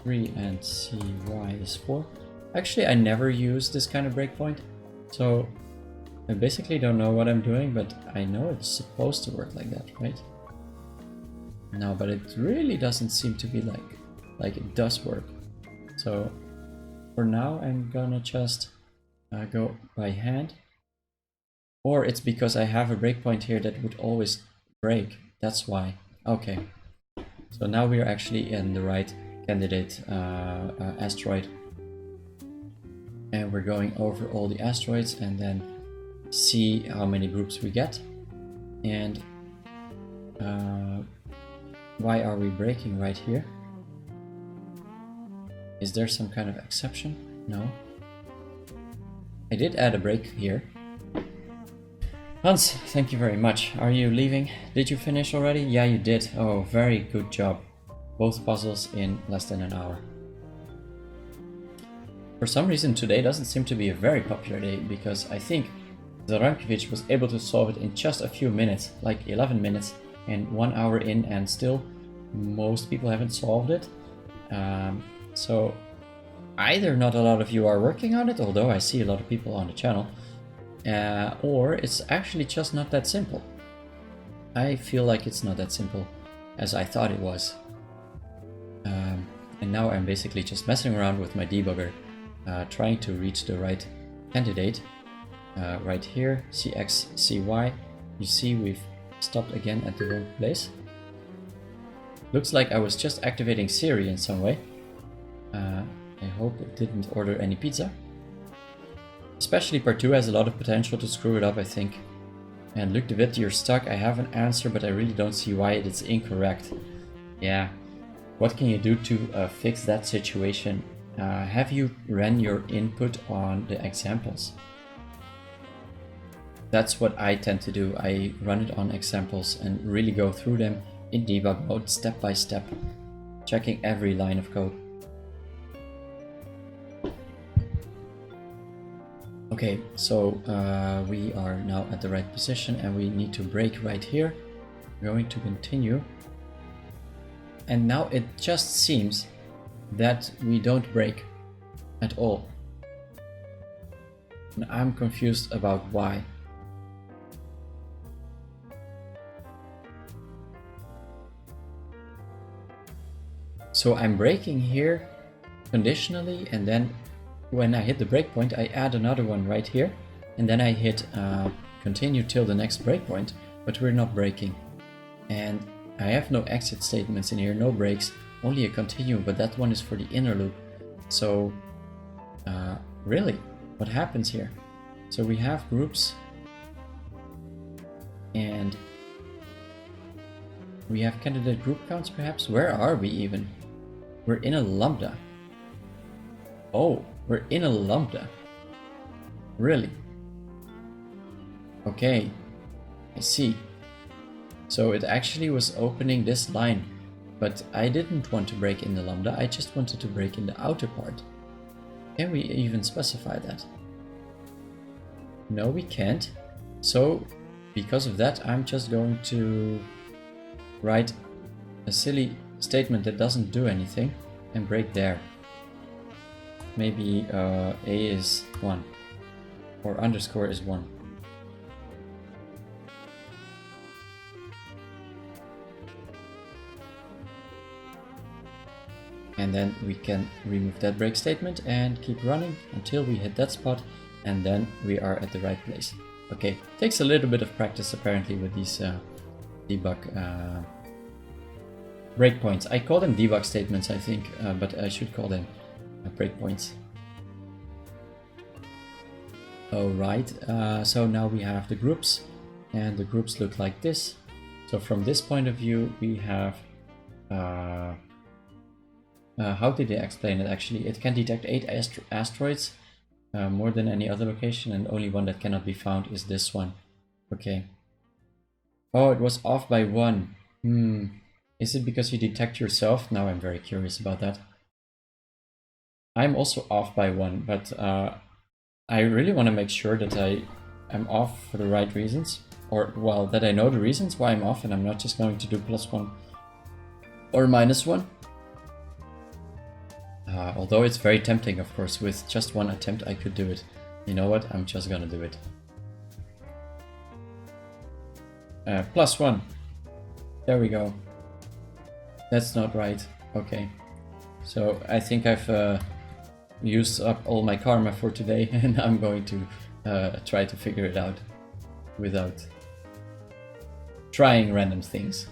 3 and Cy is 4. Actually, I never use this kind of breakpoint, so I basically don't know what I'm doing, but I know it's supposed to work like that, right? No, but it really doesn't seem to be like it does work. So for now, I'm gonna just go by hand. Or it's because I have a breakpoint here that would always break. That's why. Okay. So now we are actually in the right candidate asteroid. And we're going over all the asteroids and then see how many groups we get. And why are we breaking right here? Is there some kind of exception? No. I did add a break here. Hans, thank you very much. Are you leaving? Did you finish already? Yeah, you did. Oh, very good job. Both puzzles in less than an hour. For some reason today doesn't seem to be a very popular day, because I think Zarankiewicz was able to solve it in just a few minutes, like 11 minutes and 1 hour in, and still most people haven't solved it. So either not a lot of you are working on it, although I see a lot of people on the channel, or it's actually just not that simple. I feel like it's not that simple as I thought it was. And now I'm basically just messing around with my debugger, trying to reach the right candidate. Right here, Cx, Cy. You see we've stopped again at the wrong place. Looks like I was just activating Siri in some way. I hope it didn't order any pizza. Especially part 2 has a lot of potential to screw it up, I think. And look, David, you're stuck. I have an answer, but I really don't see why it is incorrect. Yeah. What can you do to fix that situation? Have you ran your input on the examples? That's what I tend to do. I run it on examples and really go through them in debug mode, step by step, checking every line of code. Okay, so we are now at the right position and we need to break right here. We're going to continue. And now it just seems that we don't break at all. And I'm confused about why. So I'm breaking here conditionally, and then when I hit the breakpoint, I add another one right here, and then I hit continue till the next breakpoint, but we're not breaking. And I have no exit statements in here, no breaks, only a continue, but that one is for the inner loop. So really, what happens here? So we have groups, and we have candidate group counts perhaps. Where are we even? We're in a lambda. Oh, we're in a lambda. Really? Okay, I see. So it actually was opening this line But I didn't want to break in the lambda, I just wanted to break in the outer part. Can we even specify that? No, we can't. So, because of that, I'm just going to write a silly statement that doesn't do anything and break there. Maybe A is 1 or underscore is 1. And then we can remove that break statement and keep running until we hit that spot, and then we are at the right place. Okay, takes a little bit of practice apparently with these debug breakpoints. I call them debug statements, I think, but I should call them breakpoints. Alright, so now we have the groups, and the groups look like this. So from this point of view, we have how did they explain it actually? It can detect 8 asteroids, more than any other location, and only one that cannot be found is this one. Okay. Oh, it was off by 1. Is it because you detect yourself? Now I'm very curious about that. I'm also off by 1, but I really want to make sure that I am off for the right reasons. Or, well, that I know the reasons why I'm off and I'm not just going to do +1 or -1. Although it's very tempting, of course, with just one attempt I could do it. You know what? I'm just gonna do it. +1. There we go. That's not right. Okay. So I think I've used up all my karma for today, and I'm going to try to figure it out without trying random things.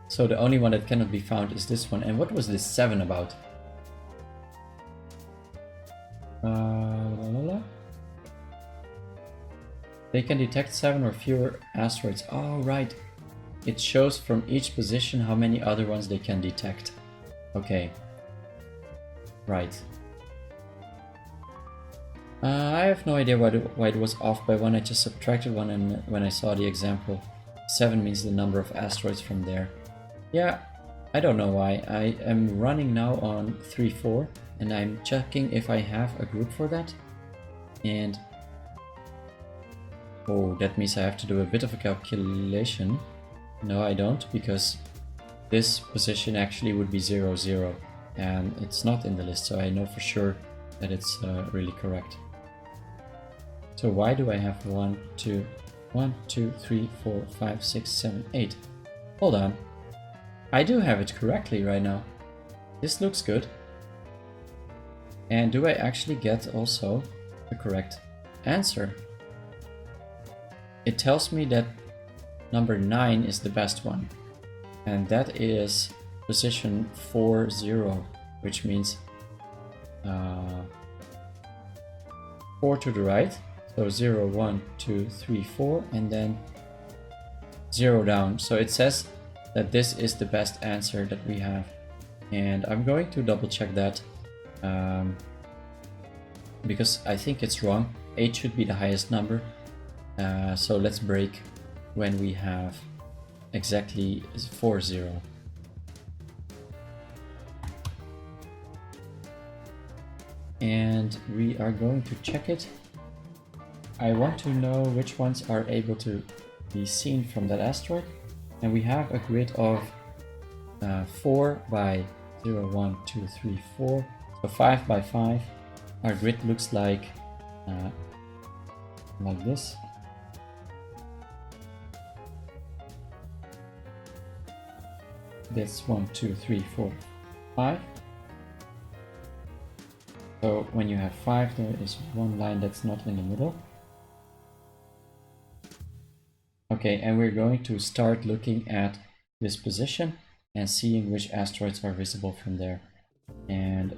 So the only one that cannot be found is this one. And what was this 7 about? They can detect 7 or fewer asteroids. Oh, right. It shows from each position how many other ones they can detect. Okay. Right. I have no idea why it was off by 1. I just subtracted 1, and when I saw the example, 7 means the number of asteroids from there. Yeah, I don't know why. I am running now on 3.4 and I'm checking if I have a group for that. And oh, that means I have to do a bit of a calculation. No, I don't, because this position actually would be 0, 0, and it's not in the list, so I know for sure that it's really correct. So why do I have 1, 2, 3, 4, 5, 6, 7, 8? Hold on. I do have it correctly right now. This looks good. And do I actually get also the correct answer? It tells me that number 9 is the best one. And that is position 4, 0, which means 4 to the right. So 0, 1, 2, 3, 4, and then 0 down. So it says that this is the best answer that we have. And I'm going to double check that because I think it's wrong. 8 should be the highest number. So let's break when we have exactly 4, 0. And we are going to check it. I want to know which ones are able to be seen from that asteroid. And we have a grid of 4 by 0, 1, 2, 3, 4. So 5 by 5. Our grid looks like this. That's 1, 2, 3, 4, 5. So when you have 5, there is one line that's not in the middle. Okay, and we're going to start looking at this position and seeing which asteroids are visible from there. And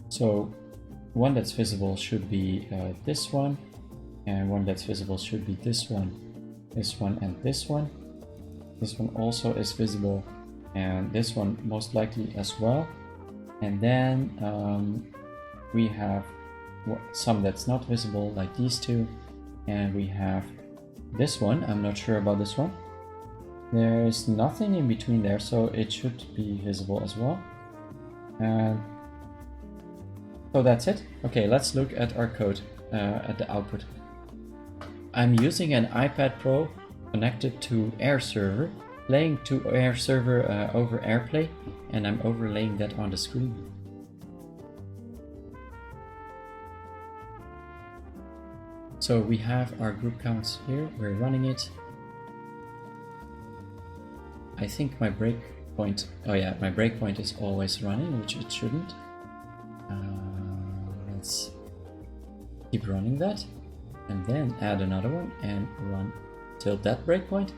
so one that's visible should be this one, and one that's visible should be this one, and this one. This one also is visible, and this one most likely as well. And then we have some that's not visible, like these two, and we have This one, I'm not sure about this one. There's nothing in between there, so it should be visible as well. And so that's it. Okay, let's look at our code at the output. I'm using an iPad Pro connected to Air Server, playing to Air Server over AirPlay, and I'm overlaying that on the screen. So we have our group counts here, we're running it. I think my breakpoint, oh yeah, my breakpoint is always running, which it shouldn't. Let's keep running that, and then add another one and run till that breakpoint.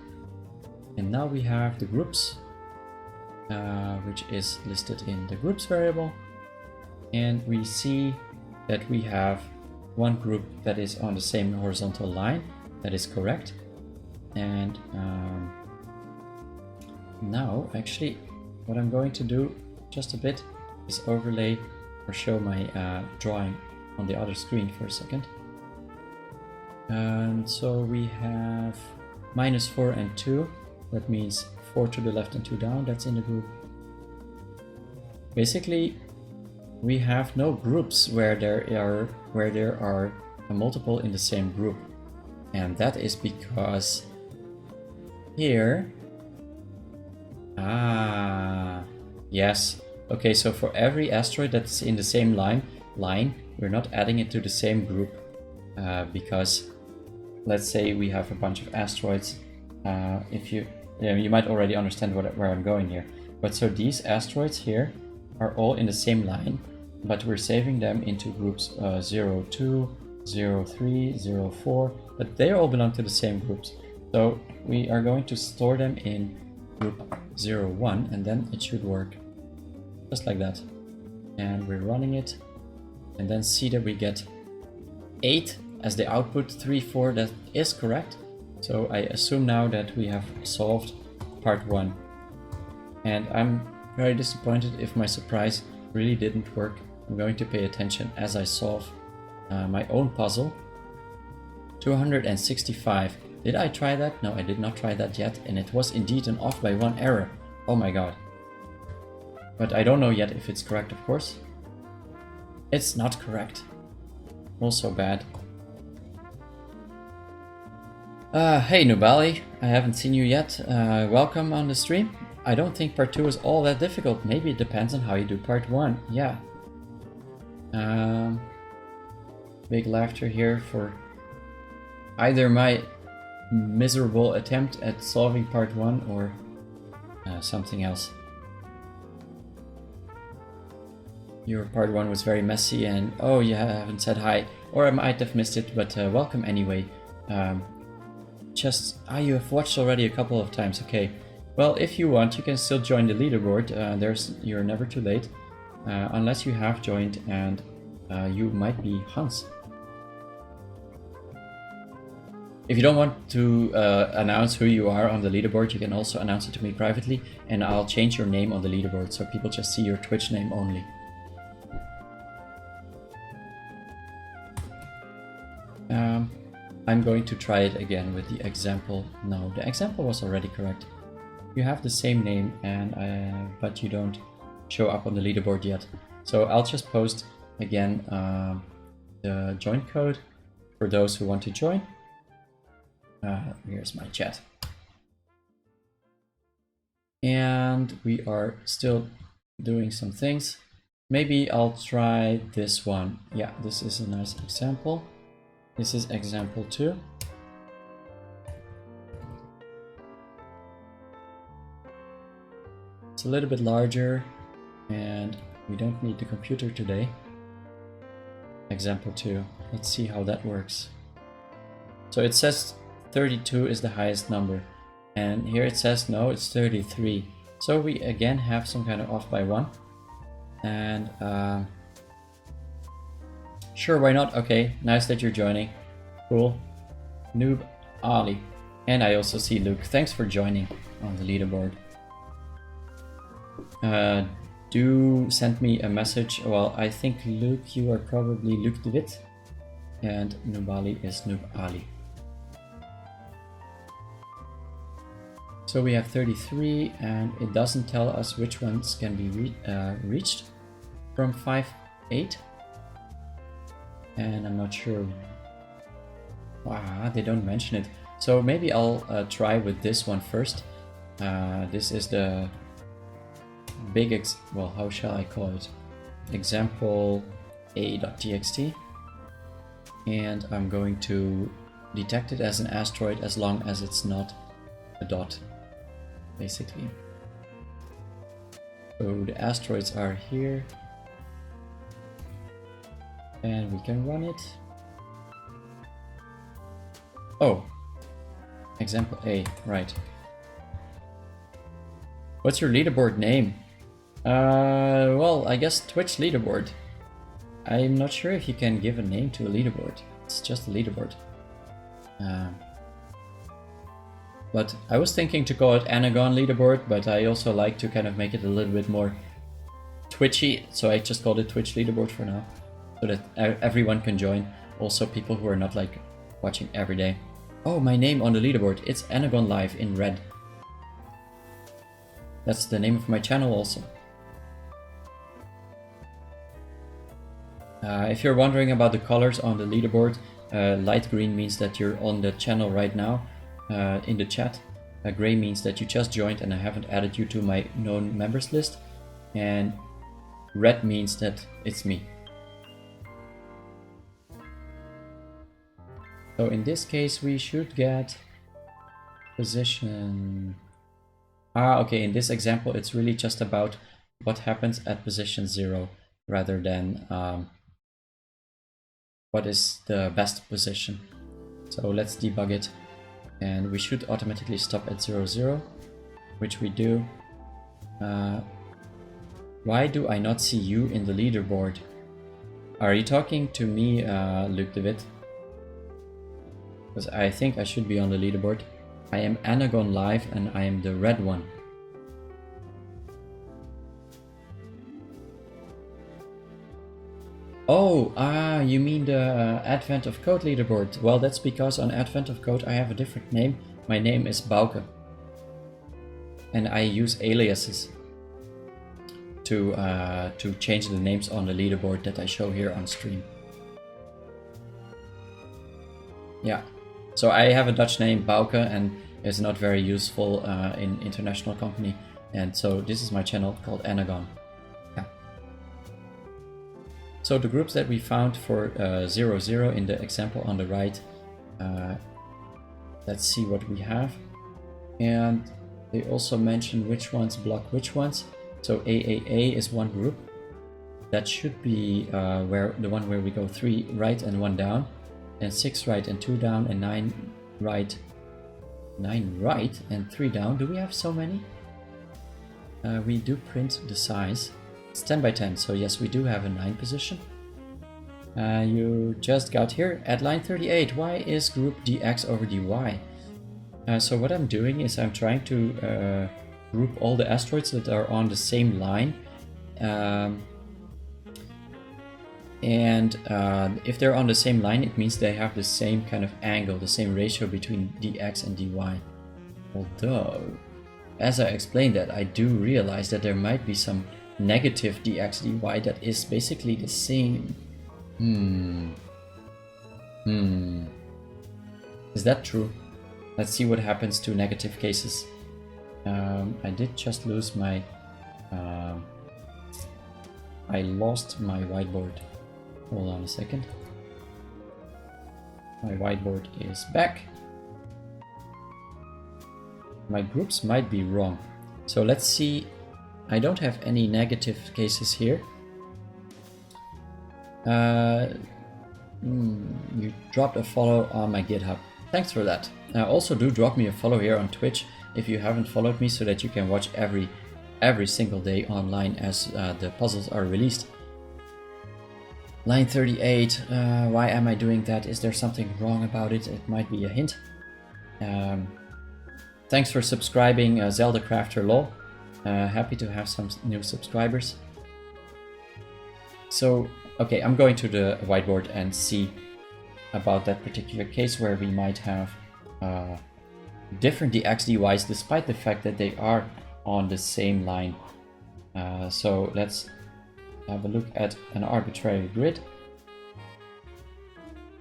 And now we have the groups, which is listed in the groups variable. And we see that we have one group that is on the same horizontal line. That is correct. And now actually what I'm going to do just a bit is overlay or show my drawing on the other screen for a second. And so we have -4 and 2. That means 4 to the left and 2 down. That's in the group. Basically, we have no groups where there are a multiple in the same group, and that is because here. Yes. Okay, so for every asteroid that's in the same line, we're not adding it to the same group because let's say we have a bunch of asteroids. If you might already understand where I'm going here. But so these asteroids here are all in the same line, but we're saving them into groups 0, 2, 0, 3, 0, 4, but they all belong to the same groups. So we are going to store them in group 0, 1, and then it should work just like that. And we're running it, and then see that we get 8 as the output, 3, 4, that is correct. So I assume now that we have solved part 1. And I'm very disappointed if my surprise really didn't work. I'm going to pay attention as I solve my own puzzle. 265. Did I try that? No, I did not try that yet, and it was indeed an off by 1 error. Oh my god. But I don't know yet if it's correct, of course. It's not correct. Also bad. Hey Nubali, I haven't seen you yet. Welcome on the stream. I don't think part 2 is all that difficult. Maybe it depends on how you do part 1. Yeah. Big laughter here for either my miserable attempt at solving part 1 or something else. Your part 1 was very messy and oh, you haven't said hi, or I might have missed it, but welcome anyway. You have watched already a couple of times. Okay, well, if you want, you can still join the leaderboard. You're never too late, unless you have joined and you might be Hans. If you don't want to announce who you are on the leaderboard, you can also announce it to me privately, and I'll change your name on the leaderboard so people just see your Twitch name only. I'm going to try it again with the example. No, the example was already correct. You have the same name, but you don't show up on the leaderboard yet. So I'll just post again the join code for those who want to join. Here's my chat. And we are still doing some things. Maybe I'll try this one. Yeah, this is a nice example. This is example 2. It's a little bit larger and we don't need the computer today. Example 2. Let's see how that works. So it says 32 is the highest number, and here it says no, it's 33. So we again have some kind of off by 1. And sure, why not? Okay, nice that you're joining. Cool. Noob Ali. And I also see Luke. Thanks for joining on the leaderboard. Do send me a message. Well, I think Luke, you are probably Luke de Wit, and Noob Ali is Noob Ali. So we have 33, and it doesn't tell us which ones can be reached from 5-8. And I'm not sure. Wow, they don't mention it. So maybe I'll try with this one first. This is the big, well, how shall I call it? Example a.txt. And I'm going to detect it as an asteroid as long as it's not a dot, basically. So the asteroids are here. And we can run it. Oh, example A, right. What's your leaderboard name? Well, I guess Twitch leaderboard. I'm not sure if you can give a name to a leaderboard. It's just a leaderboard. But I was thinking to call it Anagon leaderboard, but I also like to kind of make it a little bit more twitchy, so I just called it Twitch leaderboard for now, so that everyone can join. Also people who are not like watching every day. Oh, my name on the leaderboard, it's Anagon Live in red. That's the name of my channel also. If you're wondering about the colors on the leaderboard, light green means that you're on the channel right now in the chat. Gray means that you just joined and I haven't added you to my known members list. And red means that it's me. So in this case we should get position... okay, in this example it's really just about what happens at position 0 rather than what is the best position. So let's debug it, and we should automatically stop at 0, 0, which we do. Why do I not see you in the leaderboard? Are you talking to me, Luke David? Because I think I should be on the leaderboard. I am Anagon Live and I am the red one. Oh, you mean the Advent of Code leaderboard. Well, that's because on Advent of Code I have a different name. My name is Bauke. And I use aliases to change the names on the leaderboard that I show here on stream. Yeah, so I have a Dutch name, Bauke, and it's not very useful in international company. And so this is my channel called Anagon. Yeah. So the groups that we found for 0, 0 in the example on the right, let's see what we have. And they also mention which ones block which ones. So AAA is one group. That should be where the one where we go 3 right and 1 down, and 6 right and 2 down, and 9 right and 3 down. Do we have so many? We do print the size. It's 10 by 10, so yes, we do have a 9 position. You just got here at line 38. Why is group dx over dy? So what I'm doing is I'm trying to group all the asteroids that are on the same line. If they're on the same line, it means they have the same kind of angle, the same ratio between dx and dy. Although, as I explained that, I do realize that there might be some negative dx dy that is basically the same. Is that true? Let's see what happens to negative cases. I did just lose my... I lost my whiteboard. Hold on a second. My whiteboard is back. My groups might be wrong. So let's see. I don't have any negative cases here. You dropped a follow on my GitHub. Thanks for that. Also do drop me a follow here on Twitch if you haven't followed me, so that you can watch every single day online as the puzzles are released. Line 38, why am I doing that? Is there something wrong about it? It might be a hint. Thanks for subscribing, Zelda Crafter LOL. Happy to have some new subscribers. So, okay, I'm going to the whiteboard and see about that particular case where we might have different dx dy's despite the fact that they are on the same line. So let's have a look at an arbitrary grid.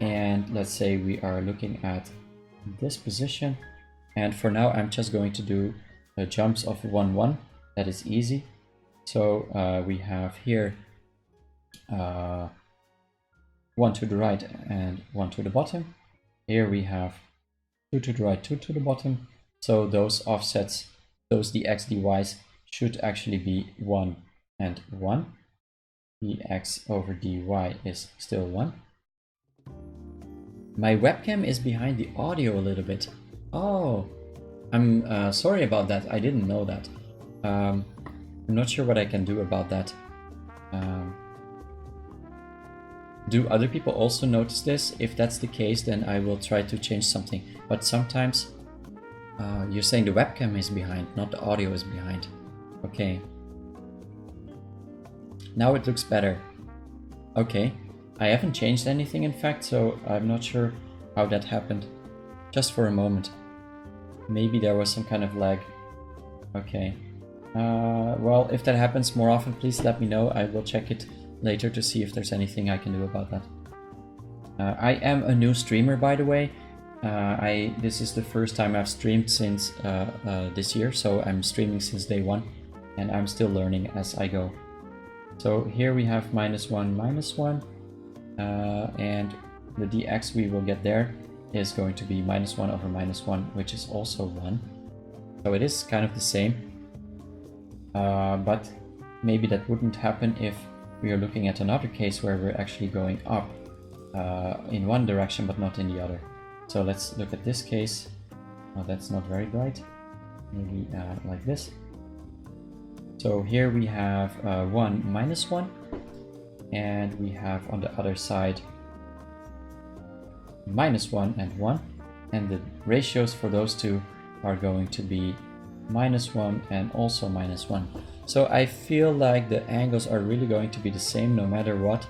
And let's say we are looking at this position. And for now, I'm just going to do jumps of 1, 1. That is easy. So we have here 1 to the right and 1 to the bottom. Here we have 2 to the right, 2 to the bottom. So those offsets, those dx dy's should actually be 1 and 1. dx over dy is still 1. My webcam is behind the audio a little bit. Oh, I'm sorry about that. I didn't know that. I'm not sure what I can do about that. Do other people also notice this? If that's the case, then I will try to change something. But sometimes you're saying the webcam is behind, not the audio is behind. Okay. Now it looks better. Okay. I haven't changed anything, in fact, so I'm not sure how that happened. Just for a moment. Maybe there was some kind of lag. Okay. Well, if that happens more often, please let me know. I will check it later to see if there's anything I can do about that. I am a new streamer, by the way. This is the first time I've streamed since this year, so I'm streaming since day 1, and I'm still learning as I go. So here we have -1, -1. And the dx we will get there is going to be -1 over -1, which is also 1. So it is kind of the same. But maybe that wouldn't happen if we are looking at another case where we're actually going up in one direction but not in the other. So let's look at this case. Oh, that's not very bright. Maybe like this. So here we have 1, -1. And we have on the other side -1 and 1, and the ratios for those two are going to be -1 and also -1. So I feel like the angles are really going to be the same no matter what,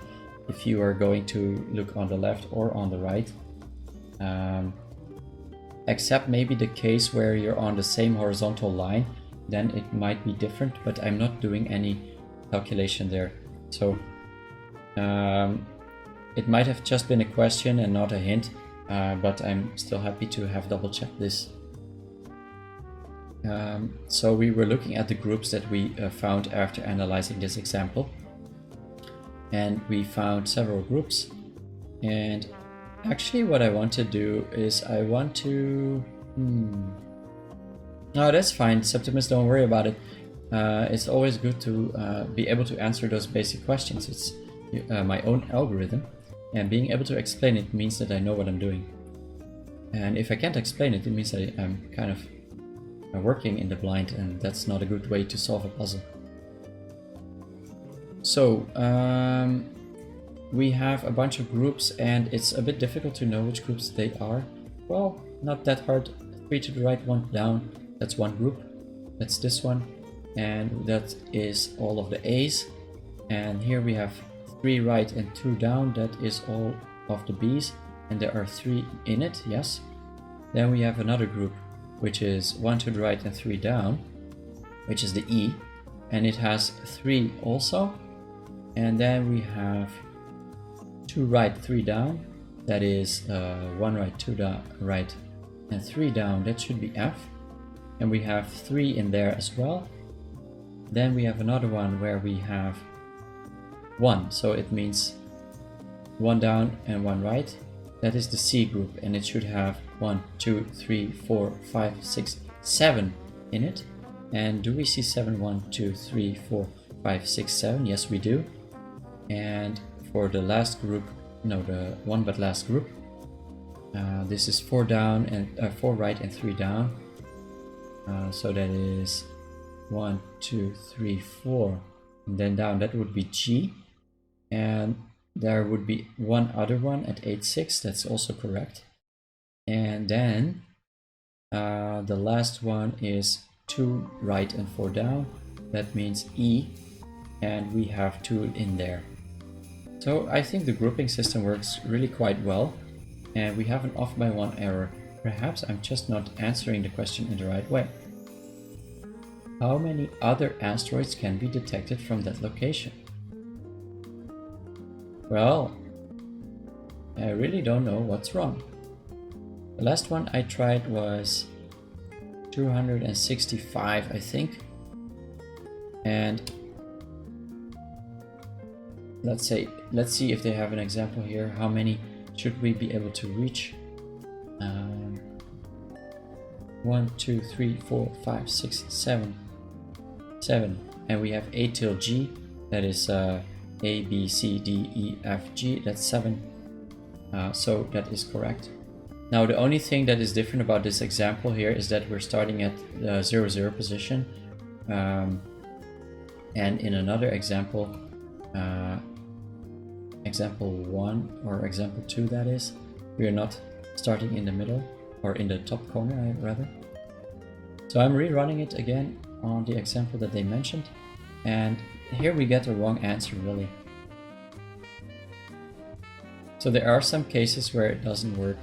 if you are going to look on the left or on the right. Except maybe the case where you're on the same horizontal line, then it might be different, but I'm not doing any calculation there. So it might have just been a question and not a hint, but I'm still happy to have double checked this. So we were looking at the groups that we found after analyzing this example. And we found several groups. And actually what I want to do is I want to... No, that's fine, Septimus, don't worry about it. It's always good to be able to answer those basic questions. It's my own algorithm, and being able to explain it means that I know what I'm doing. And if I can't explain it, it means I'm kind of working in the blind, and that's not a good way to solve a puzzle. So we have a bunch of groups, and it's a bit difficult to know which groups they are. Well, not that hard. 3 to the right, 1 down, that's one group. That's this one, and that is all of the A's. And here we have 3 right and 2 down, that is all of the B's, and there are 3 in it, yes. Then we have another group, which is 1 to the right and 3 down, which is the E, and it has 3 also. And then we have 2 right, 3 down, that is 1 right, 2 down, right, and 3 down, that should be F. And we have 3 in there as well. Then we have another one where we have 1, so it means 1 down and 1 right. That is the C group, and it should have 1, 2, 3, 4, 5, 6, 7 in it. And do we see 7? 1, 2, 3, 4, 5, 6, 7? Yes, we do. And for the last group, no, the one but last group, this is 4 down and 4 right and 3 down. So that is 1, 2, 3, 4, and then down. That would be G. And there would be one other one at 8, 6. That's also correct. And then the last one is 2 right and 4 down. That means E, and we have 2 in there. So I think the grouping system works really quite well, and we have an off by 1 error. perhaps I'm just not answering the question in the right way. How many other asteroids can be detected from that location? Well, I really don't know what's wrong. The last one I tried was 265, I think. And let's see if they have an example here. How many should we be able to reach? 1, 2, 3, 4, 5, 6, 7. And we have A till G. That is A, B, C, D, E, F, G. That's 7. So that is correct. Now the only thing that is different about this example here is that we're starting at the 0, 0 position. And in another example, example 1 or example 2 that is, we are not starting in the middle or in the top corner rather. So I'm rerunning it again on the example that they mentioned, and here we get a wrong answer really. So there are some cases where it doesn't work.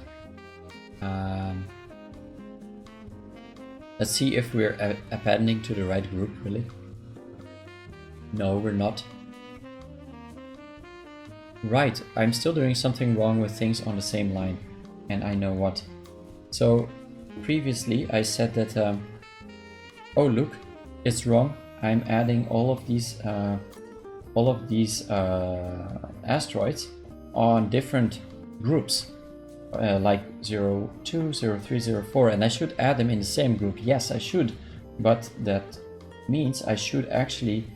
Let's see if we're appending to the right group really. No, we're not. Right, I'm still doing something wrong with things on the same line, and I know what. So previously I said that, oh look, it's wrong. I'm adding all of these asteroids on different groups, like 0, 2, 0, 3, 0, 4, and I should add them in the same group. Yes, I should, but that means I should actually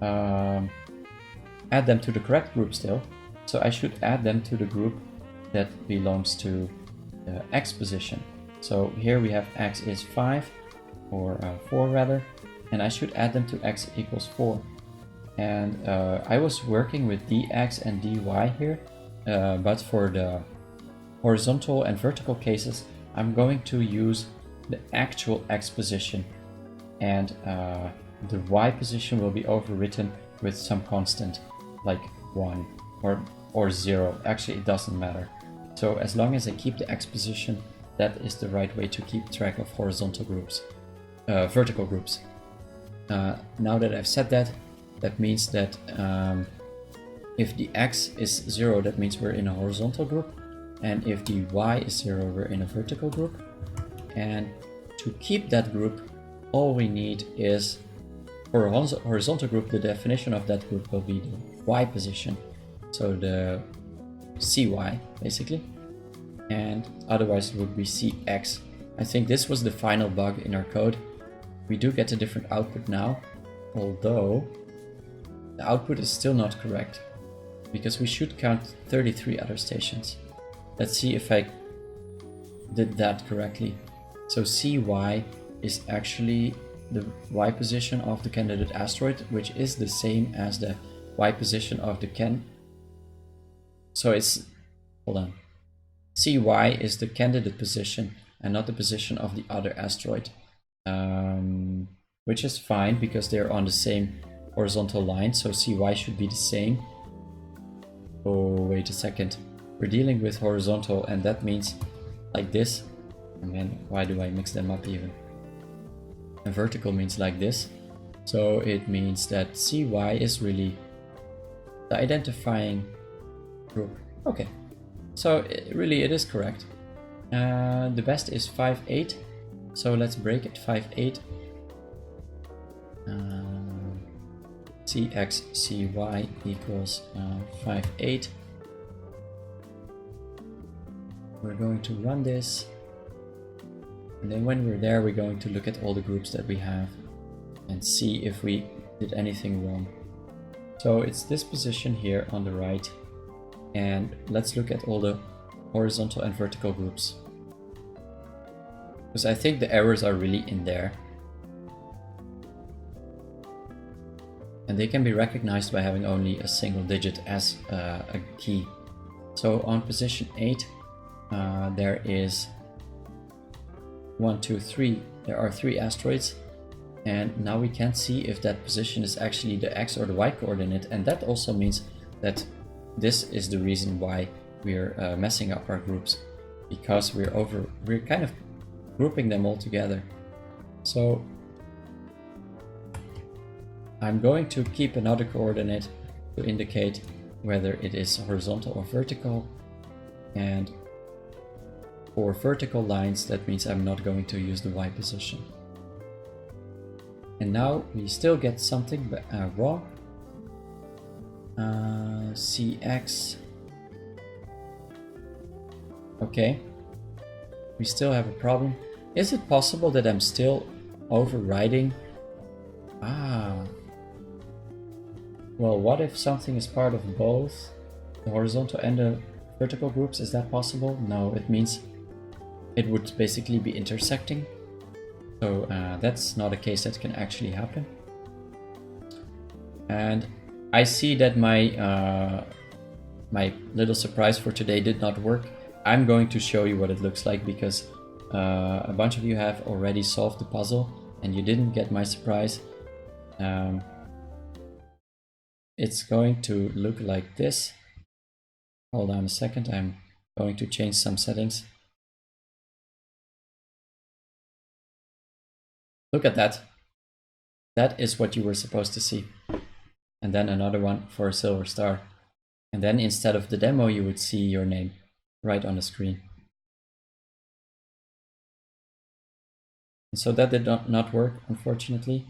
add them to the correct group still. So I should add them to the group that belongs to the X position. So here we have X is 5, or 4 rather, and I should add them to X equals 4. And I was working with dx and dy here, but for the horizontal and vertical cases, I'm going to use the actual X position, and the Y position will be overwritten with some constant, like 1 or 0. Actually, it doesn't matter. So as long as I keep the X position, that is the right way to keep track of horizontal groups, vertical groups. Now that I've said that, that means that if the X is 0, that means we're in a horizontal group, and if the Y is 0, we're in a vertical group. And to keep that group, all we need is, for a horizontal group, the definition of that group will be the Y position, so the CY basically, and otherwise it would be CX. I think this was the final bug in our code. We do get a different output now, although the output is still not correct, because we should count 33 other stations. Let's see if I did that correctly. So CY is actually the Y position of the candidate asteroid, which is the same as the Y position of the So it's, hold on. CY is the candidate position and not the position of the other asteroid. Which is fine because they're on the same horizontal line, so CY should be the same. Oh, wait a second. We're dealing with horizontal, and that means like this. And then why do I mix them up even? And vertical means like this. So it means that CY is really the identifying group. Okay, so it is correct. The best is 5, 8. So let's break it. 5, 8. CXCY equals 5, 8. We're going to run this, and then when we're there, we're going to look at all the groups that we have and see if we did anything wrong. So it's this position here on the right, and let's look at all the horizontal and vertical groups, because I think the errors are really in there. And they can be recognized by having only a single digit as a key. So on position 8, there is 1, 2, 3. There are 3 asteroids, and now we can see if that position is actually the X or the Y coordinate, and that also means that this is the reason why we're messing up our groups, because we're kind of grouping them all together. So I'm going to keep another coordinate to indicate whether it is horizontal or vertical, and for vertical lines that means I'm not going to use the Y position. And now we still get something wrong. CX. Okay, we still have a problem. Is it possible that I'm still overriding? Well, what if something is part of both the horizontal and the vertical groups? Is that possible? No, it means it would basically be intersecting. So that's not a case that can actually happen. And I see that my little surprise for today did not work. I'm going to show you what it looks like because a bunch of you have already solved the puzzle and you didn't get my surprise. It's going to look like this. Hold on a second, I'm going to change some settings. Look at that. That is what you were supposed to see. And then another one for a silver star. And then instead of the demo, you would see your name right on the screen. And so that did not work, unfortunately.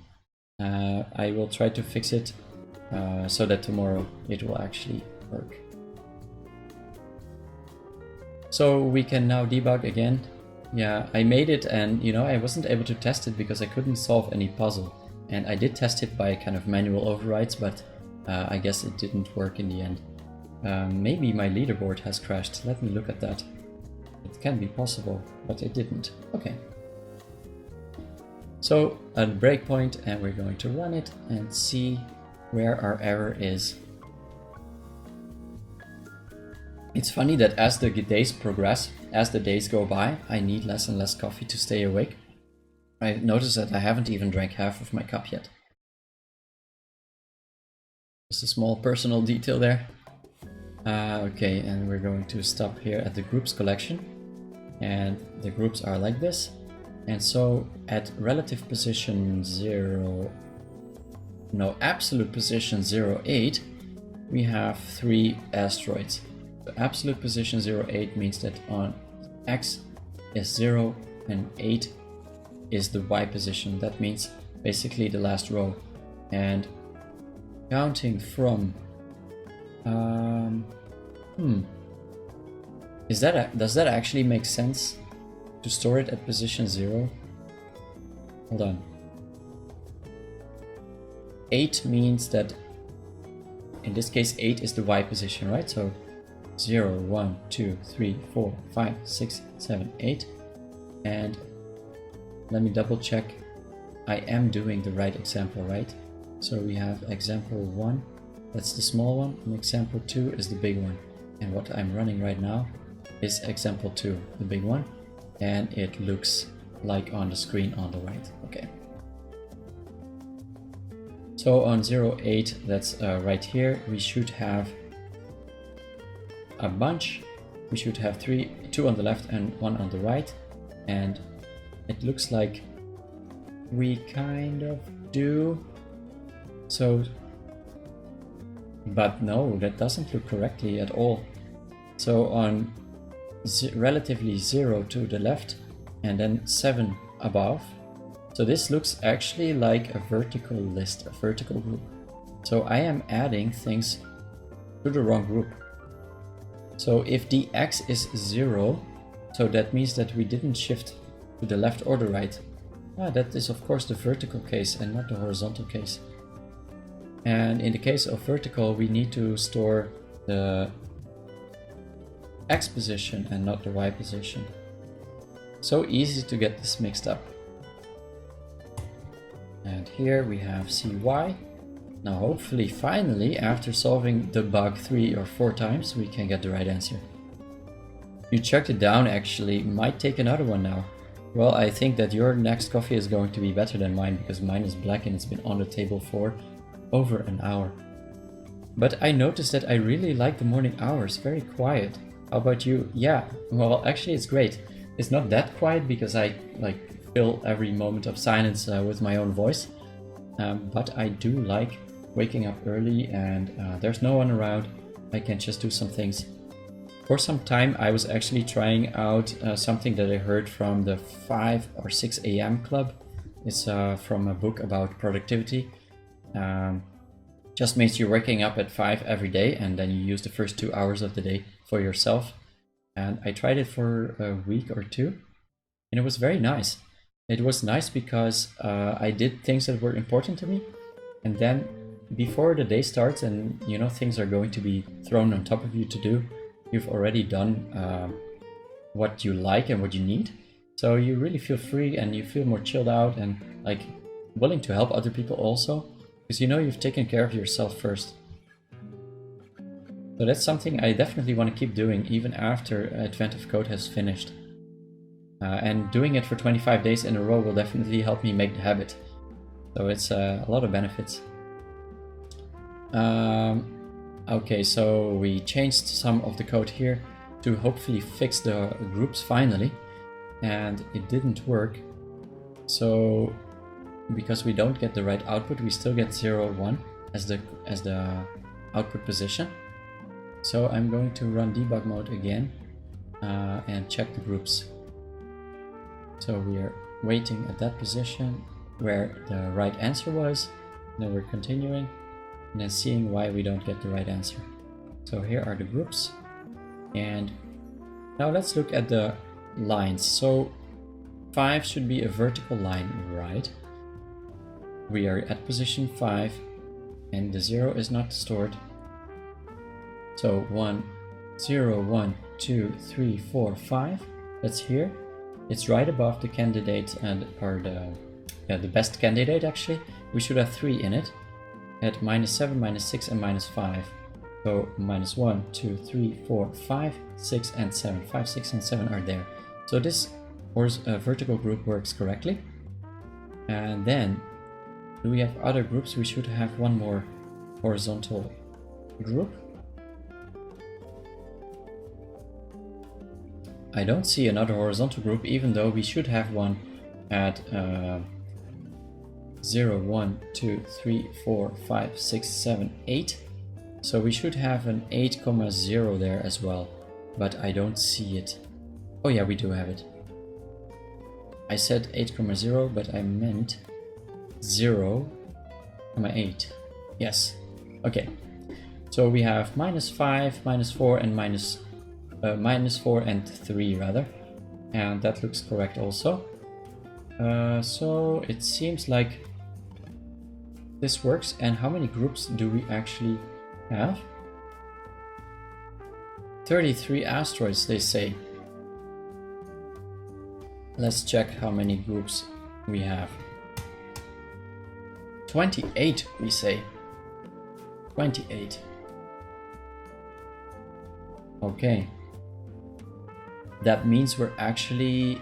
I will try to fix it so that tomorrow it will actually work. So we can now debug again. Yeah, I made it and I wasn't able to test it because I couldn't solve any puzzle. And I did test it by kind of manual overrides, but I guess it didn't work in the end. Maybe my leaderboard has crashed. Let me look at that. It can be possible, but it didn't. Okay. So at a breakpoint, and we're going to run it and see where our error is. It's funny that as the days progress, as the days go by, I need less and less coffee to stay awake. I noticed that I haven't even drank half of my cup yet. Just a small personal detail there. Okay, and we're going to stop here at the groups collection. And the groups are like this. And so at relative position absolute position 0,8, we have 3 asteroids. So absolute position 0,8 means that on X is 0 and 8 is the Y position. That means basically the last row. And counting from does that actually make sense to store it at position 0? Hold on. 8 means that in this case 8 is the Y position, right? So 0, 1, 2, 3, 4, 5, 6, 7, 8. And let me double check. I am doing the right example, right? So we have example 1, that's the small one, and example 2 is the big one. And what I'm running right now is example 2, the big one. And it looks like on the screen on the right. Okay. So on 0,8, that's right here, we should have a bunch. We should have 2 on the left and 1 on the right. And it looks like we kind of do. So, but no, that doesn't look correctly at all. So on relatively 0 to the left and then 7 above. So this looks actually like a vertical list, a vertical group. So I am adding things to the wrong group. So if the X is 0, so that means that we didn't shift to the left or the right. That is of course the vertical case and not the horizontal case. And in the case of vertical, we need to store the X position and not the Y position. So easy to get this mixed up. And here we have CY. Now hopefully finally, after solving the bug 3 or 4 times, we can get the right answer. You checked it down actually, might take another one now. Well, I think that your next coffee is going to be better than mine because mine is black and it's been on the table for over an hour. But I noticed that I really like the morning hours, very quiet. How about you? Yeah, well, actually it's great. It's not that quiet because I like fill every moment of silence with my own voice. But I do like waking up early and there's no one around. I can just do some things. For some time I was actually trying out something that I heard from the 5 or 6 a.m. club. It's from a book about productivity. Just means you're waking up at 5 every day and then you use the first 2 hours of the day for yourself. And I tried it for a week or two and it was very nice. It was nice because I did things that were important to me, and then before the day starts and you know things are going to be thrown on top of you to do, you've already done what you like and what you need. So you really feel free and you feel more chilled out and like willing to help other people also, because you know you've taken care of yourself first. So that's something I definitely want to keep doing even after Advent of Code has finished. And doing it for 25 days in a row will definitely help me make the habit. So it's a lot of benefits. Okay, so we changed some of the code here to hopefully fix the groups finally. And it didn't work. So because we don't get the right output, we still get 0, 1 as the output position. So I'm going to run debug mode again and check the groups. So we are waiting at that position where the right answer was, then we're continuing and then seeing why we don't get the right answer. So here are the groups, and now let's look at the lines. So 5 should be a vertical line, right? We are at position 5 and the 0 is not stored. So 1, 0, 1, 2, 3, 4, 5, that's here. It's right above the candidate or the best candidate actually. We should have 3 in it at -7, -6 and -5. So -1, 2, 3, 4, 5, 6 and 7. 5, 6 and 7 are there. So this vertical group works correctly. And then do we have other groups? We should have one more horizontal group. I don't see another horizontal group, even though we should have one at 0, 1, 2, 3, 4, 5, 6, 7, 8. So we should have an 8, 0 there as well, but I don't see it. Oh yeah, we do have it. I said 8, 0, but I meant 0, 8. Yes. Okay. So we have -5, -4, and -4 and 3 rather, and that looks correct also. So it seems like this works. And how many groups do we actually have? 33 asteroids, they say. Let's check how many groups we have. 28, we say. 28. Okay. That means we're actually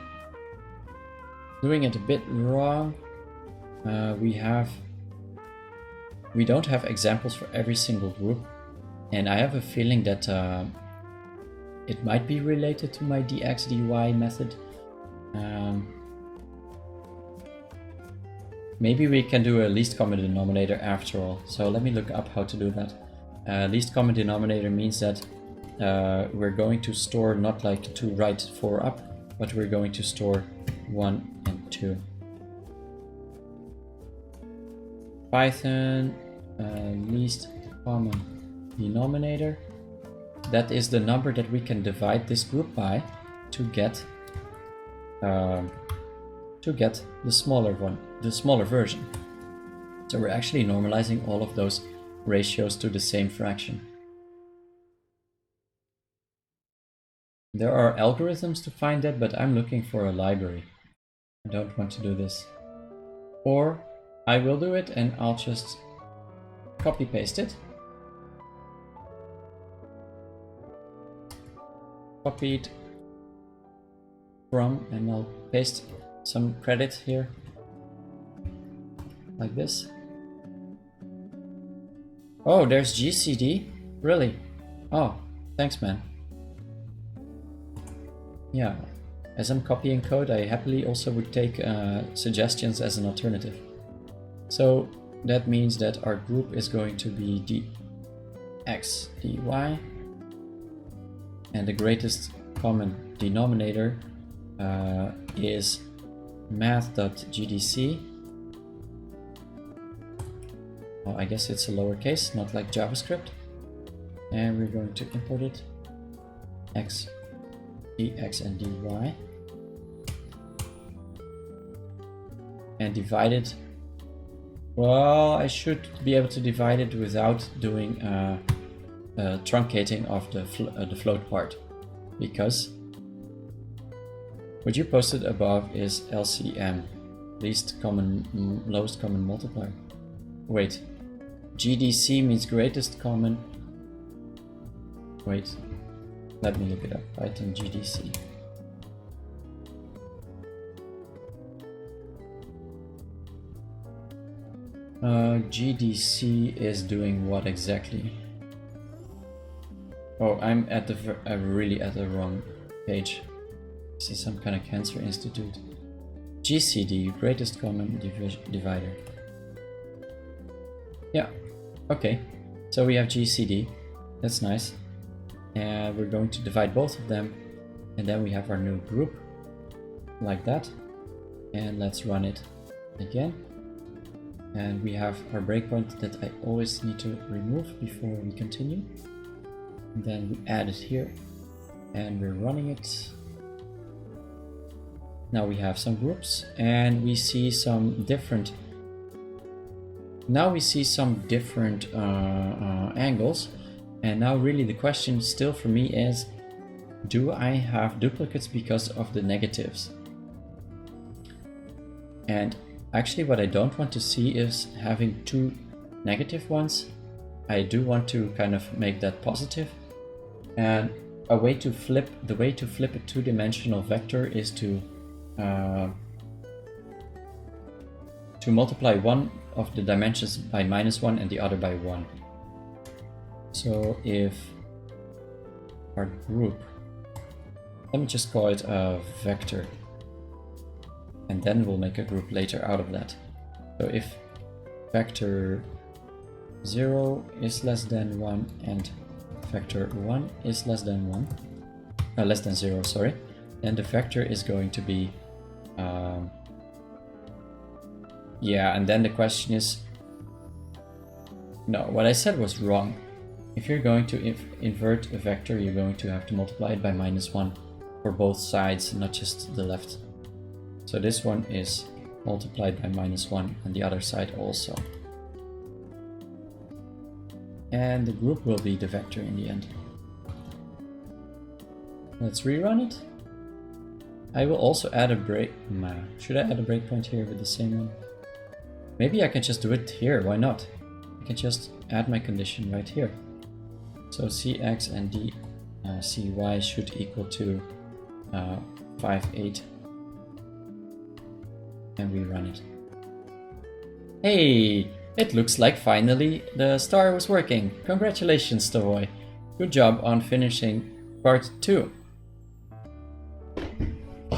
doing it a bit wrong. We don't have examples for every single group, and I have a feeling that it might be related to my dx/dy method. Maybe we can do a least common denominator after all. So let me look up how to do that. Least common denominator means that we're going to store not like 2 right, 4 up, but we're going to store 1 and 2. Python least common denominator. That is the number that we can divide this group by to get the smaller one, the smaller version. So we're actually normalizing all of those ratios to the same fraction. There are algorithms to find that, but I'm looking for a library. I don't want to do this. Or I will do it and I'll just copy paste it. Copied from, and I'll paste some credit here. Like this. Oh, there's GCD? Really? Oh, thanks man. yeah, as I'm copying code, I happily also would take suggestions as an alternative. So that means that our group is going to be dx dy, and the greatest common denominator is math.gdc. Well, I guess it's a lowercase, not like JavaScript. And we're going to import it, x, dx and dy, and divide it. Well, I should be able to divide it without doing truncating of the float part, because what you posted above is LCM, lowest common multiplier. Wait, GDC means greatest common. Wait, let me look it up. Python GDC. GDC is doing what exactly? Oh, I'm really at the wrong page. This is some kind of cancer institute. GCD, greatest common divider. Yeah, okay. So we have GCD. That's nice. And we're going to divide both of them. And then we have our new group. Like that. And let's run it again. And we have our breakpoint that I always need to remove before we continue. And then we add it here. And we're running it. Now we have some groups. And we see some different... Now we see some different angles. And now really the question still for me is, do I have duplicates because of the negatives? And actually what I don't want to see is having two negative ones. I do want to kind of make that positive. And the way to flip a two-dimensional vector is to multiply one of the dimensions by -1 and the other by 1. So if our group, let me just call it a vector, and then we'll make a group later out of that. So if vector 0 is less than 1 and vector 1 is less than 0, sorry, then the vector is going to be yeah, and then the question is, no, what I said was wrong. If you're going to invert a vector, you're going to have to multiply it by -1 for both sides, not just the left. So this one is multiplied by -1 and the other side also. And the group will be the vector in the end. Let's rerun it. I will also add a break. Should I add a breakpoint here with the same one? Maybe I can just do it here, why not? I can just add my condition right here. So Cx and Cy should equal to 5, 8. And we run it. Hey! It looks like finally the star was working. Congratulations, Stovoy. Good job on finishing part 2.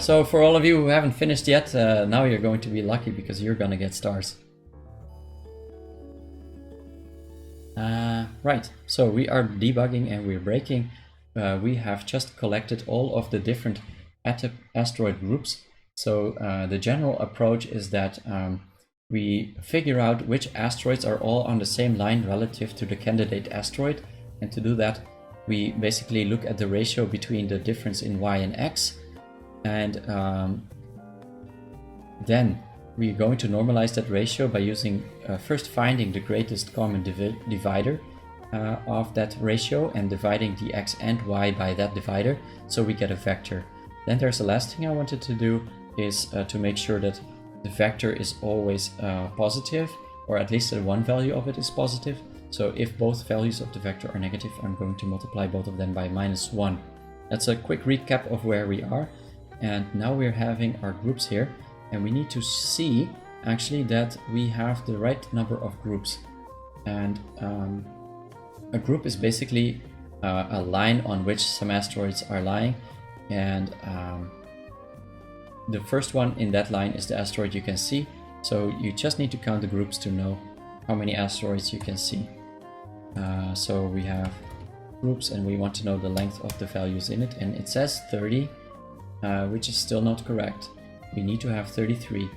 So for all of you who haven't finished yet, now you're going to be lucky because you're gonna get stars. Right, so we are debugging and we're breaking. We have just collected all of the different asteroid groups. So the general approach is that we figure out which asteroids are all on the same line relative to the candidate asteroid. And to do that, we basically look at the ratio between the difference in y and x. And then we're going to normalize that ratio by using first finding the greatest common divider of that ratio and dividing the x and y by that divider, so we get a vector. Then there's the last thing I wanted to do is to make sure that the vector is always positive, or at least that one value of it is positive. So if both values of the vector are negative, I'm going to multiply both of them by -1. That's a quick recap of where we are. And now we're having our groups here, and we need to see actually that we have the right number of groups. And a group is basically a line on which some asteroids are lying. And the first one in that line is the asteroid you can see. So you just need to count the groups to know how many asteroids you can see. So we have groups and we want to know the length of the values in it, and it says 30, which is still not correct. We need to have 33,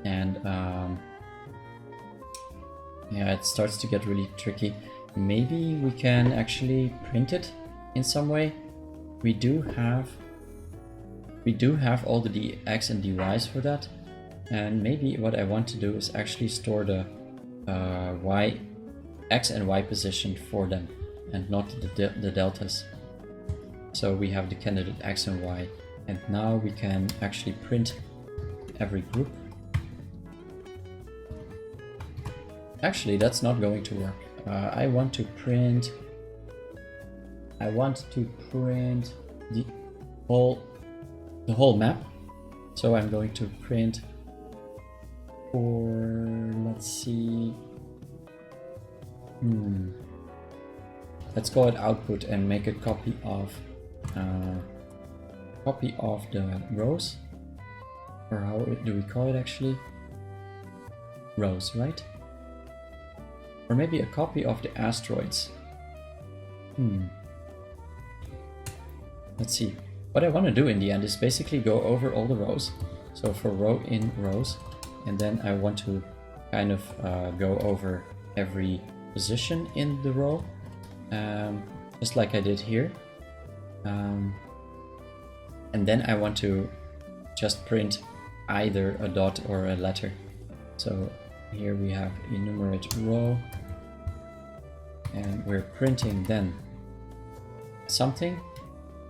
and yeah, it starts to get really tricky. Maybe we can actually print it in some way. We do have all the dx and dys for that, and maybe what I want to do is actually store the x and y position for them and not the deltas. So we have the candidate x and y, and now we can actually print every group. Actually, that's not going to work. I want to print the whole map. So I'm going to print for, let's see, let's call it output and make a copy of the rows, or how do we call it actually? Rows, right? Or maybe a copy of the asteroids. Let's see. What I want to do in the end is basically go over all the rows. So for row in rows, and then I want to kind of go over every position in the row, just like I did here. And then I want to just print either a dot or a letter. So here we have enumerate row, and we're printing then something,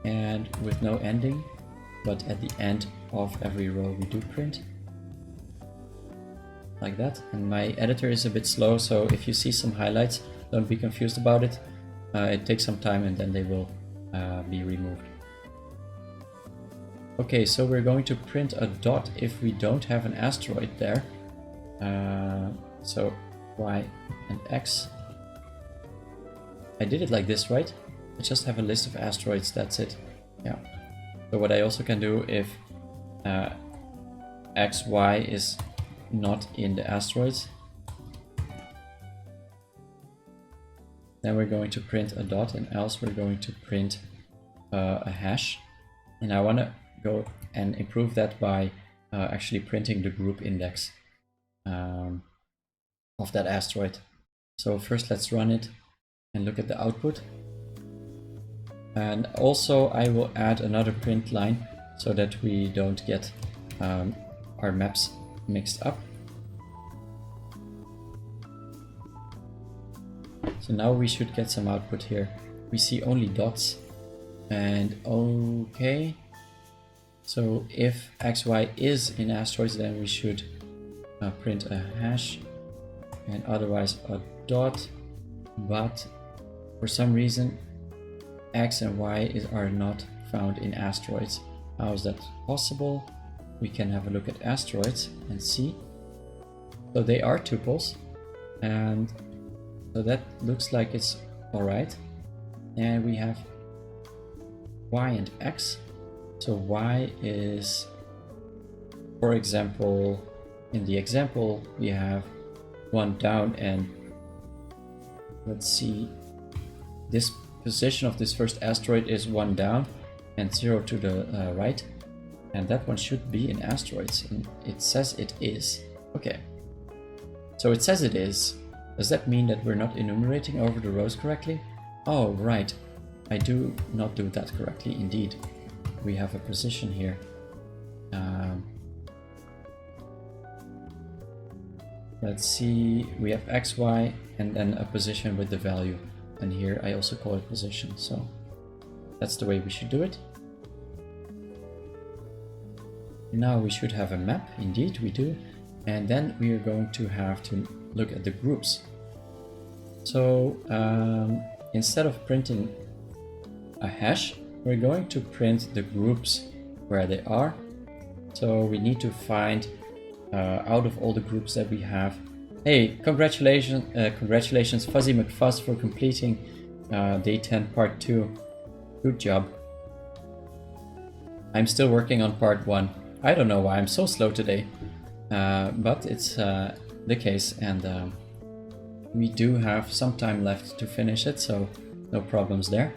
and with no ending, but at the end of every row we do print like that. And my editor is a bit slow, so if you see some highlights, don't be confused about it. It takes some time and then they will be removed. Okay, so we're going to print a dot if we don't have an asteroid there. So y and x. I did it like this, right? I just have a list of asteroids, that's it. Yeah. So what I also can do, if x, y is not in the asteroids, then we're going to print a dot, and else we're going to print a hash. And I want to go and improve that by actually printing the group index of that asteroid. So first let's run it and look at the output. And also I will add another print line so that we don't get our maps mixed up. So now we should get some output here. We see only dots, and okay. So if XY is in asteroids, then we should print a hash, and otherwise a dot. But for some reason X and Y are not found in asteroids. How is that possible? We can have a look at asteroids and see. So they are tuples, and so that looks like it's alright. And we have Y and X. So Y is, for example, in the example we have one down, and let's see, this position of this first asteroid is one down and 0 to the right, and that one should be in asteroids, and it says it is. Okay, so it says it is. Does that mean that we're not enumerating over the rows correctly? Oh, right, I do not do that correctly indeed. We have a position here. Let's see, we have X, Y, and then a position with the value. And here I also call it position, so that's the way we should do it. Now we should have a map, indeed we do. And then we are going to have to look at the groups. So instead of printing a hash, we're going to print the groups where they are. So we need to find out of all the groups that we have. Hey, congratulations Fuzzy McFuzz for completing day 10 part 2. Good job. I'm still working on part 1. I don't know why I'm so slow today, but it's the case, and we do have some time left to finish it, so no problems there.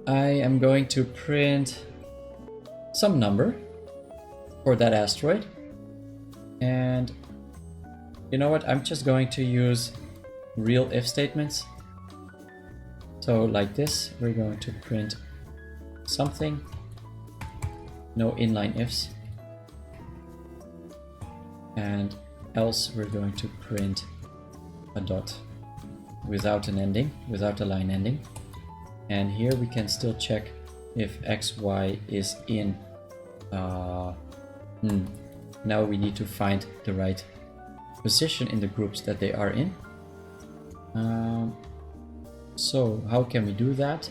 I am going to print some number for that asteroid, and you know what, I'm just going to use real if statements. So like this, we're going to print something, no inline ifs, and else we're going to print a dot without an ending, without a line ending. And here we can still check if x, y is in. Now we need to find the right position in the groups that they are in. So how can we do that?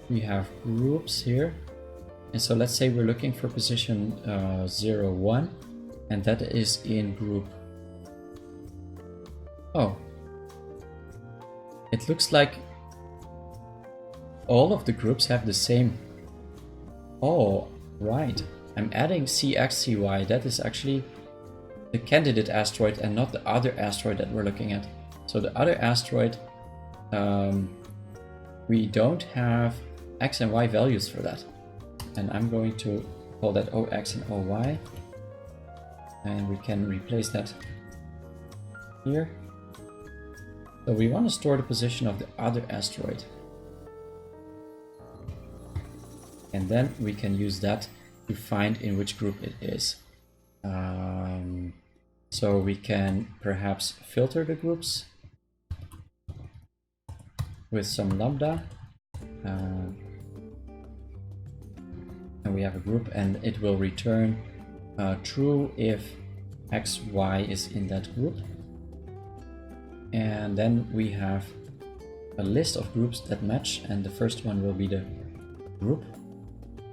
We have groups here, and so let's say we're looking for position 0, 1, and that is in group. Oh, it looks like all of the groups have the same. Oh, right. I'm adding CX, CY. That is actually the candidate asteroid and not the other asteroid that we're looking at. So the other asteroid, we don't have X and Y values for that. And I'm going to call that OX and OY. And we can replace that here. So we want to store the position of the other asteroid. And then we can use that to find in which group it is. So we can perhaps filter the groups with some lambda. And we have a group, and it will return true if x, y is in that group. And then we have a list of groups that match, and the first one will be the group.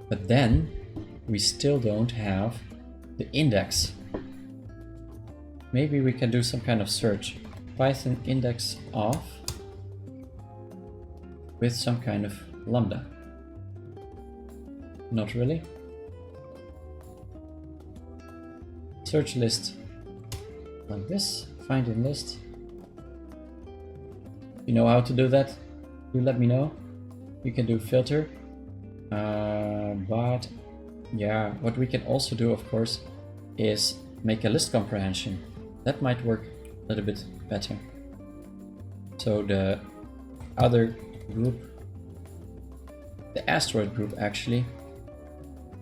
But then we still don't have the index. Maybe we can do some kind of search. Python index of with some kind of lambda. Not really. Search list like this. Find in list. You know how to do that? You let me know. You can do filter. But yeah, what we can also do, of course, is make a list comprehension. That might work a little bit better. So the other group, the asteroid group actually,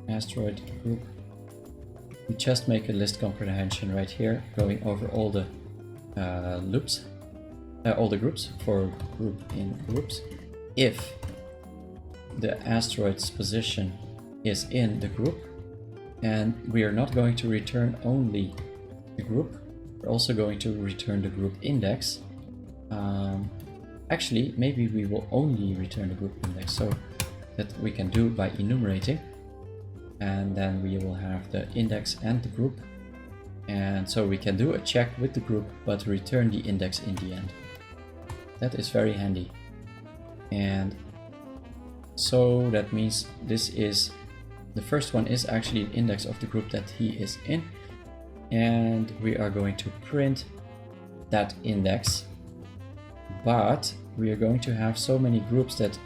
asteroid group, we just make a list comprehension right here, going over all the loops, all the groups for group in groups. If the asteroid's position is in the group, and we are not going to return only the group, we're also going to return the group index. Actually, maybe we will only return the group index, so that we can do by enumerating, and then we will have the index and the group, and so we can do a check with the group but return the index in the end. That is very handy. And so that means this is the first one is actually the index of the group that he is in, and we are going to print that index, but we are going to have so many groups that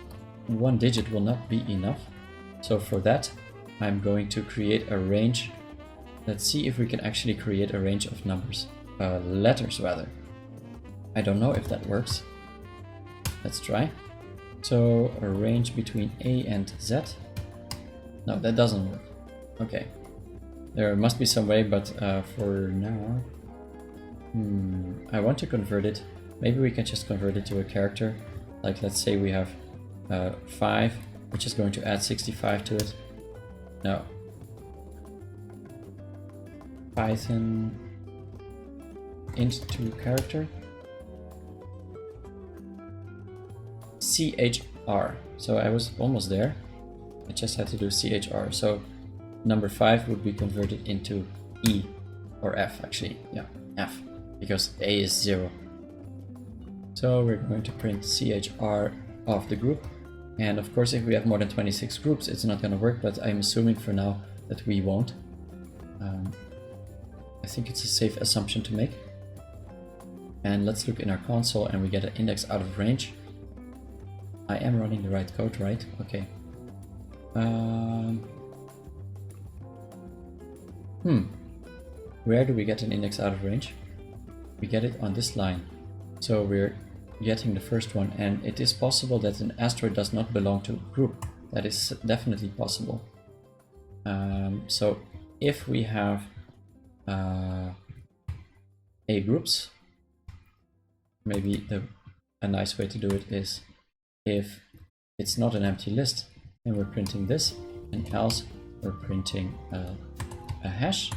one digit will not be enough. So for that I'm going to create a range. Let's see if we can actually create a range of numbers, letters rather. I don't know if that works. Let's try. So a range between A and Z. No, that doesn't work. Okay. There must be some way, but for now... I want to convert it. Maybe we can just convert it to a character. Like, let's say we have 5, which is going to add 65 to it. No. Python int to character. CHR. So I was almost there. I just had to do CHR. So number 5 would be converted into E or F actually. Yeah, F, because A is 0. So we're going to print CHR of the group. And of course, if we have more than 26 groups, it's not going to work, but I'm assuming for now that we won't. I think it's a safe assumption to make. And let's look in our console and we get an index out of range. I am running the right code, right? Okay. Where do we get an index out of range? We get it on this line. So we're getting the first one, and it is possible that an asteroid does not belong to a group. That is definitely possible. So if we have A groups, maybe a nice way to do it is if it's not an empty list, then we're printing this, and else we're printing a hash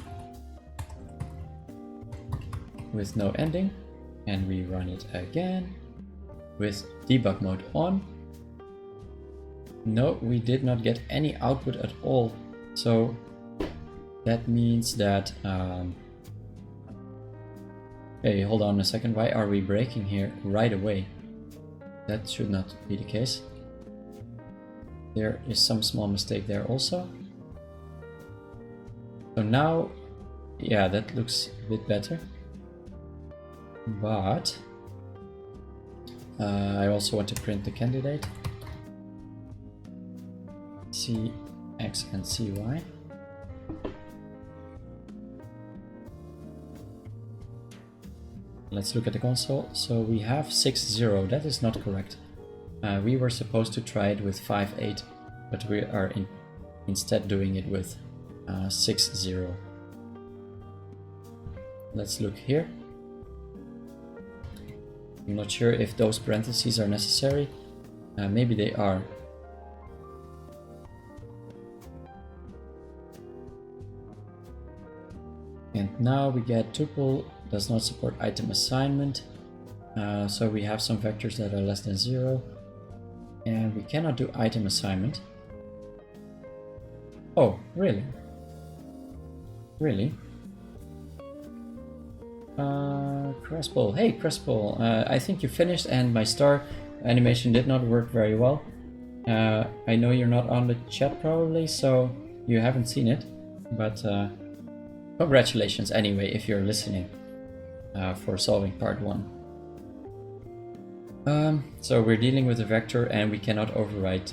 with no ending, and we run it again with debug mode on. No, we did not get any output at all. So that means that hey, hold on a second, why are we breaking here right away? That should not be the case. There is some small mistake there also. So now, yeah, that looks a bit better. But I also want to print the candidate. CX and CY. Let's look at the console. So we have 6-0. That is not correct. We were supposed to try it with 5-8, but we are instead doing it with 6-0. Let's look here. I'm not sure if those parentheses are necessary. Maybe they are. And now we get tuple does not support item assignment. So we have some vectors that are less than 0. And we cannot do item assignment. Oh, really? Really? Crespel. Hey, Crespel. I think you finished and my star animation did not work very well. I know you're not on the chat probably, so you haven't seen it. But congratulations anyway if you're listening for solving part 1. So we're dealing with a vector and we cannot overwrite.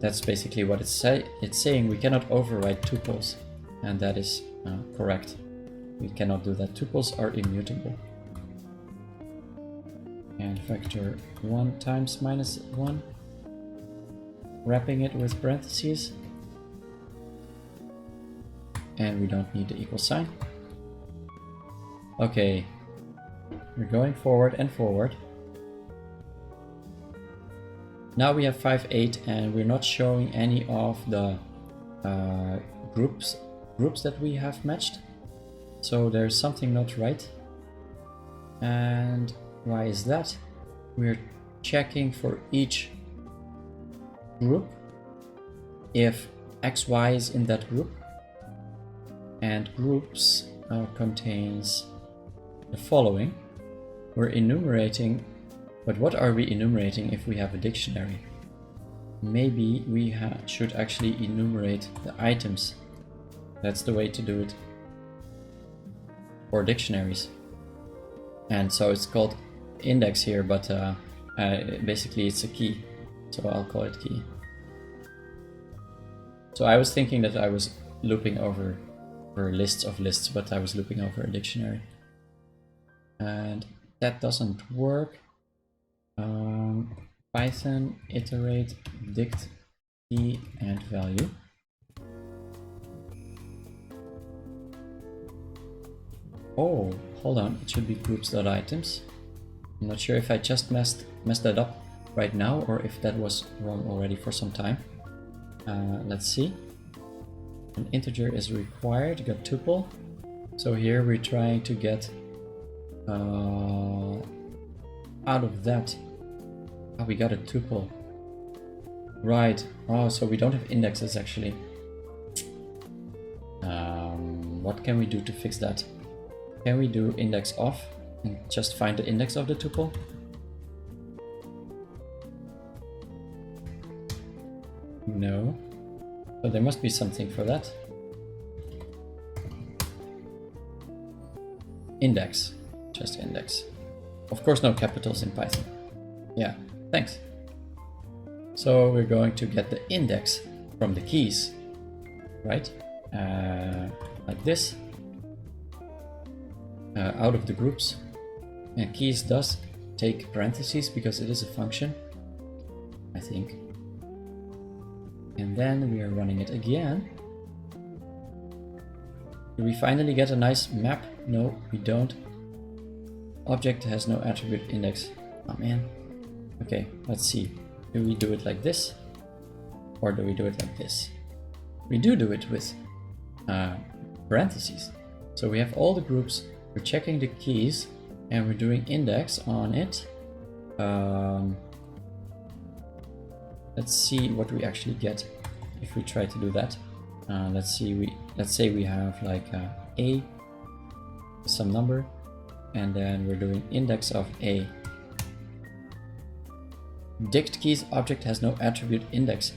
That's basically what it's saying. We cannot overwrite tuples, and that is correct. We cannot do that. Tuples are immutable. And vector 1 times minus 1. Wrapping it with parentheses. And we don't need the equal sign. Okay. We're going forward and forward. Now we have 5-8 and we're not showing any of the groups that we have matched. So there's something not right. And why is that? We're checking for each group if XY is in that group. And groups contains the following. We're enumerating, but what are we enumerating if we have a dictionary? Maybe we should actually enumerate the items. That's the way to do it. Or dictionaries. And so it's called index here, but basically it's a key. So I'll call it key. So I was thinking that I was looping over lists of lists, but I was looping over a dictionary. And that doesn't work. Python iterate dict key and value. Oh, hold on, it should be groups.items. I'm not sure if I just messed that up right now or if that was wrong already for some time. Let's see. An integer is required, got tuple. So here we're trying to get out of that. Oh, we got a tuple. Right. Oh, so we don't have indexes actually. What can we do to fix that? Can we do index off and just find the index of the tuple? No. So there must be something for that. Index. Just index. Of course no capitals in Python. Yeah, thanks. So we're going to get the index from the keys, right? Like this. Out of the groups. And keys does take parentheses because it is a function, I think. And then we are running it again. Do we finally get a nice map? No, we don't. Object has no attribute index. Oh man. Okay, let's see. Do we do it like this? Or do we do it like this? We do it with parentheses. So we have all the groups, we're checking the keys, and we're doing index on it. Let's see what we actually get if we try to do that. Let's say we have like a some number, and then we're doing index of a. Dict keys object has no attribute index,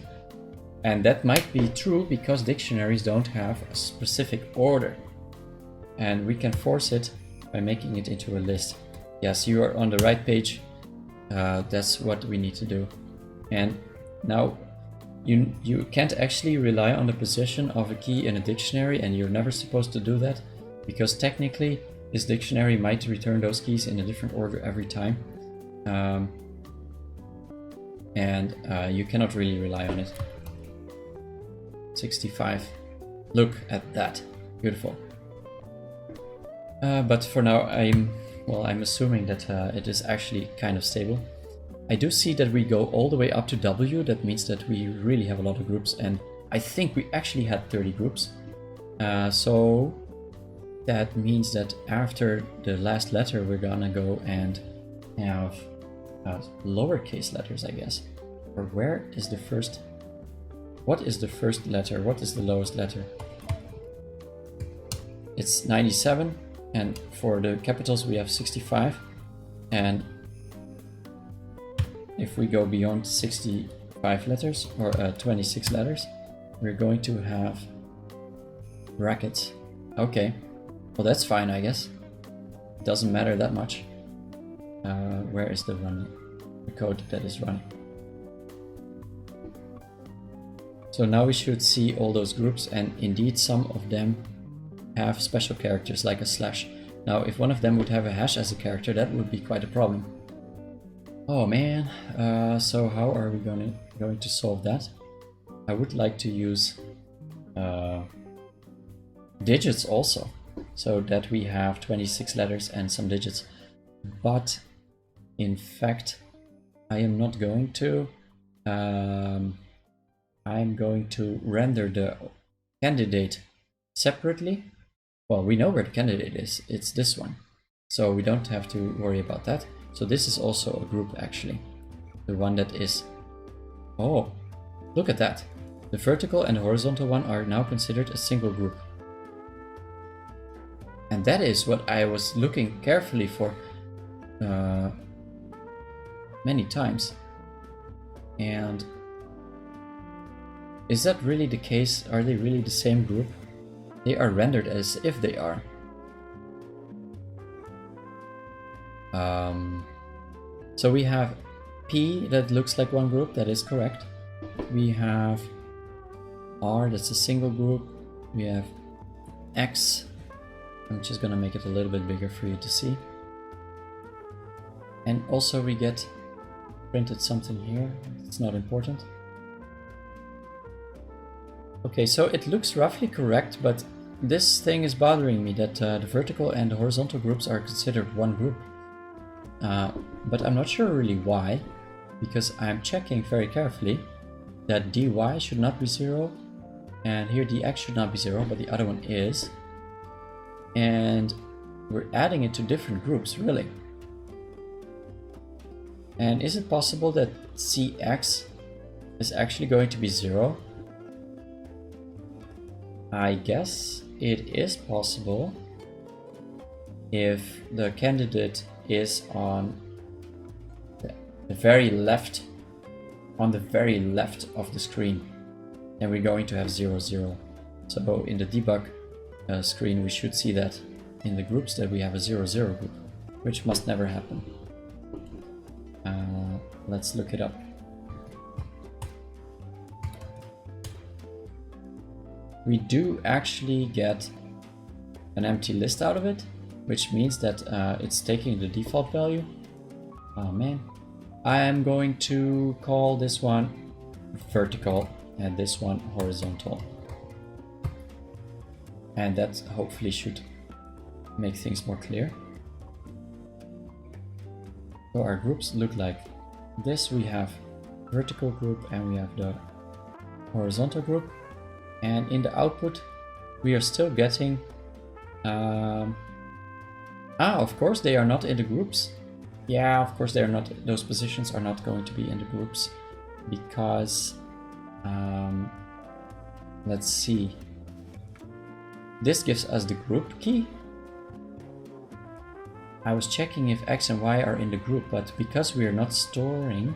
and that might be true because dictionaries don't have a specific order, and we can force it by making it into a list. Yes, you are on the right page. That's what we need to do. And now you can't actually rely on the position of a key in a dictionary, and you're never supposed to do that, because technically this dictionary might return those keys in a different order every time. And you cannot really rely on it. 65. Look at that. Beautiful. But for now, I'm assuming that it is actually kind of stable. I do see that we go all the way up to W. That means that we really have a lot of groups, and I think we actually had 30 groups. So that means that after the last letter, we're gonna go and have lowercase letters, I guess. Or where is the first? What is the first letter? What is the lowest letter? It's 97, and for the capitals we have 65. And if we go beyond 65 letters or 26 letters, we're going to have brackets. Okay, well that's fine, I guess. It doesn't matter that much. Where is the code that is running? So now we should see all those groups, and indeed some of them have special characters like a slash. Now if one of them would have a hash as a character, that would be quite a problem. Oh man, so how are we going to solve that? I would like to use digits also, so that we have 26 letters and some digits. But in fact, I am not going to. I'm going to render the candidate separately. Well, we know where the candidate is. It's this one. So we don't have to worry about that. So this is also a group actually. The one that is... Oh, look at that. The vertical and the horizontal one are now considered a single group. And that is what I was looking carefully for many times. And is that really the case? Are they really the same group? They are rendered as if they are. So we have P that looks like one group, that is correct. We have R, that's a single group. We have X. I'm just gonna make it a little bit bigger for you to see. And also we get printed something here. It's not important. Okay, so it looks roughly correct, but this thing is bothering me that the vertical and the horizontal groups are considered one group. But I'm not sure really why, because I'm checking very carefully that dy should not be 0, and here dx should not be 0, but the other one is. And we're adding it to different groups, really. And is it possible that cx is actually going to be 0? I guess it is possible if the candidate is on the very left, of the screen. and we're going to have 0, 0. So in the debug screen we should see that in the groups that we have a 0, 0 group, which must never happen. Let's look it up. We do actually get an empty list out of it, which means that it's taking the default value. Oh man. I am going to call this one vertical and this one horizontal. And that hopefully should make things more clear. So our groups look like this. We have vertical group and we have the horizontal group. And in the output, we are still getting... of course they are not in the groups. Yeah, of course they are not. Those positions are not going to be in the groups because... let's see. This gives us the group key. I was checking if X and Y are in the group, but because we are not storing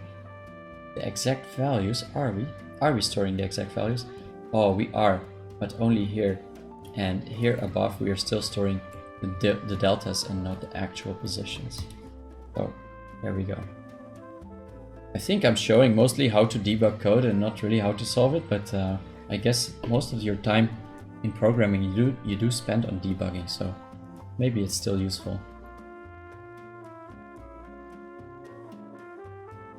the exact values, are we? Are we storing the exact values? Oh, we are, but only here. And here above we are still storing the deltas and not the actual positions. So, there we go. I think I'm showing mostly how to debug code and not really how to solve it, but I guess most of your time in programming you do spend on debugging, so maybe it's still useful.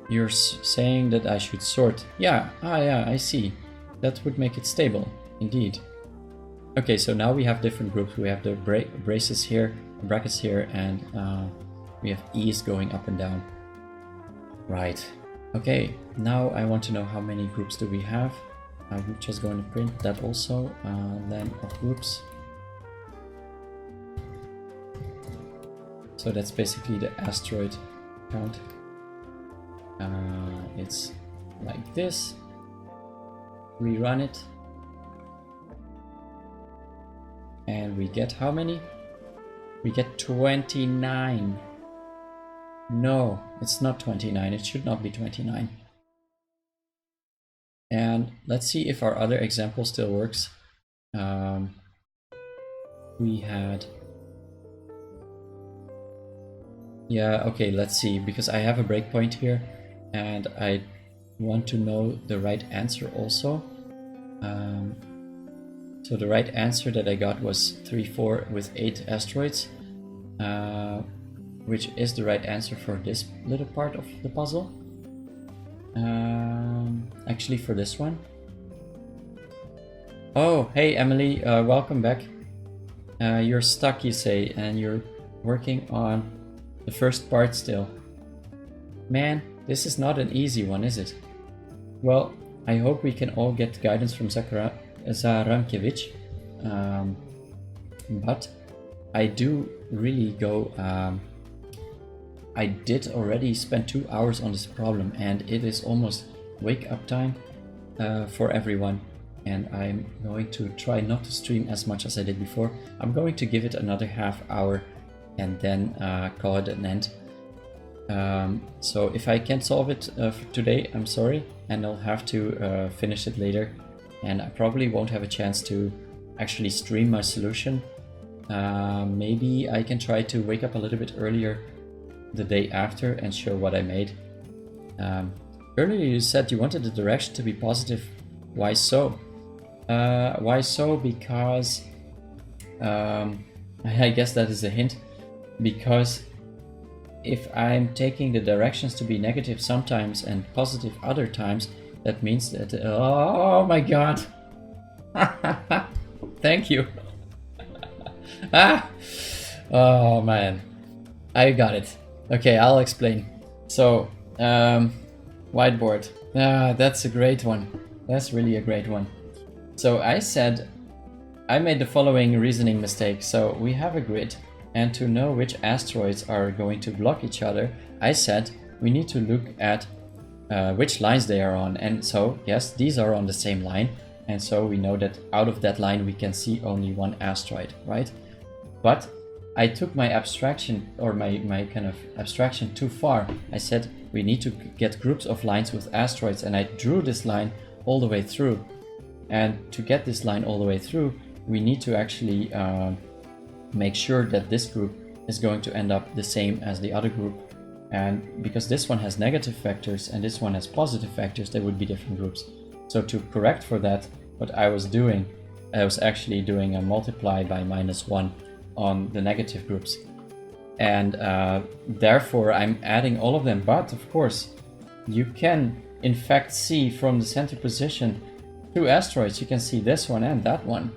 You're saying that I should sort. Yeah, yeah, I see. That would make it stable, indeed. Okay, so now we have different groups. We have the braces here, brackets here, and we have E's going up and down. Right. Okay, now I want to know how many groups do we have. I'm just going to print that also, then of groups. So that's basically the asteroid count. It's like this. Rerun it. And we get how many? We get 29. No, it's not 29. It should not be 29. And let's see if our other example still works. We had... Yeah, okay, let's see, because I have a breakpoint here and I want to know the right answer also. So the right answer that I got was 3, 4 with 8 asteroids, which is the right answer for this little part of the puzzle. Actually for this one. Oh, hey Emily, welcome back. You're stuck, you say, and you're working on the first part still. Man, this is not an easy one, is it? Well, I hope we can all get guidance from Zarankiewicz. But I do really go... I did already spend 2 hours on this problem and it is almost wake up time for everyone. And I'm going to try not to stream as much as I did before. I'm going to give it another half hour and then call it an end. So if I can't solve it for today, I'm sorry, and I'll have to finish it later. And I probably won't have a chance to actually stream my solution. Maybe I can try to wake up a little bit earlier the day after and show what I made. Earlier you said you wanted the direction to be positive. Why so? Why so? Because I guess that is a hint. Because if I'm taking the directions to be negative sometimes and positive other times, that means that... oh my god! Thank you! Oh man, I got it. Okay, I'll explain. So, whiteboard. That's a great one. That's really a great one. So I said, I made the following reasoning mistake. So we have a grid, and to know which asteroids are going to block each other, I said we need to look at which lines they are on. And so, yes, these are on the same line. And so we know that out of that line we can see only one asteroid, right? But I took my abstraction, or my kind of abstraction too far. I said we need to get groups of lines with asteroids, and I drew this line all the way through. And to get this line all the way through, we need to actually make sure that this group is going to end up the same as the other group. And because this one has negative vectors and this one has positive vectors, they would be different groups. So to correct for that, what I was doing, I was actually doing a multiply by -1 on the negative groups. And therefore I'm adding all of them. But of course, you can in fact see from the center position 2 asteroids. You can see this one and that one.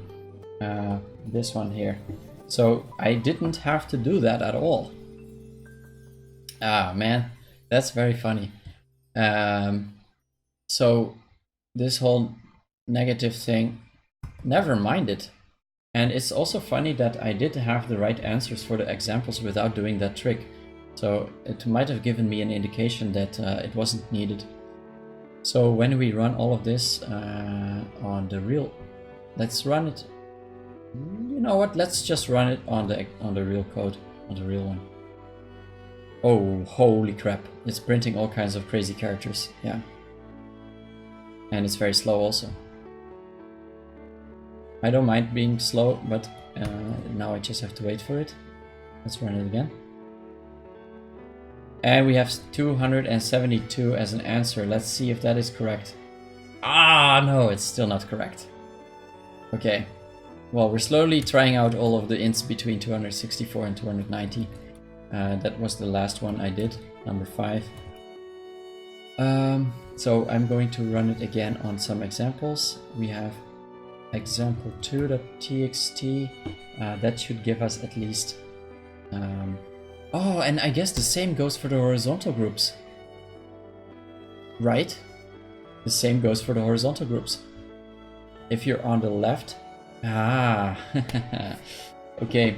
This one here. So I didn't have to do that at all. Ah man, that's very funny. So this whole negative thing, never mind it. And it's also funny that I did have the right answers for the examples without doing that trick. So it might have given me an indication that it wasn't needed. So when we run all of this on the real, let's run it. You know what? Let's just run it on the real code, on the real one. Oh, holy crap! It's printing all kinds of crazy characters. Yeah, and it's very slow also. I don't mind being slow, but now I just have to wait for it. Let's run it again. And we have 272 as an answer. Let's see if that is correct. Ah, no, it's still not correct. Okay. Well, we're slowly trying out all of the ints between 264 and 290. That was the last one I did, number 5. So I'm going to run it again on some examples. We have example2.txt. That should give us at least... oh, and I guess the same goes for the horizontal groups. Right? The same goes for the horizontal groups. If you're on the left... Ah! Okay,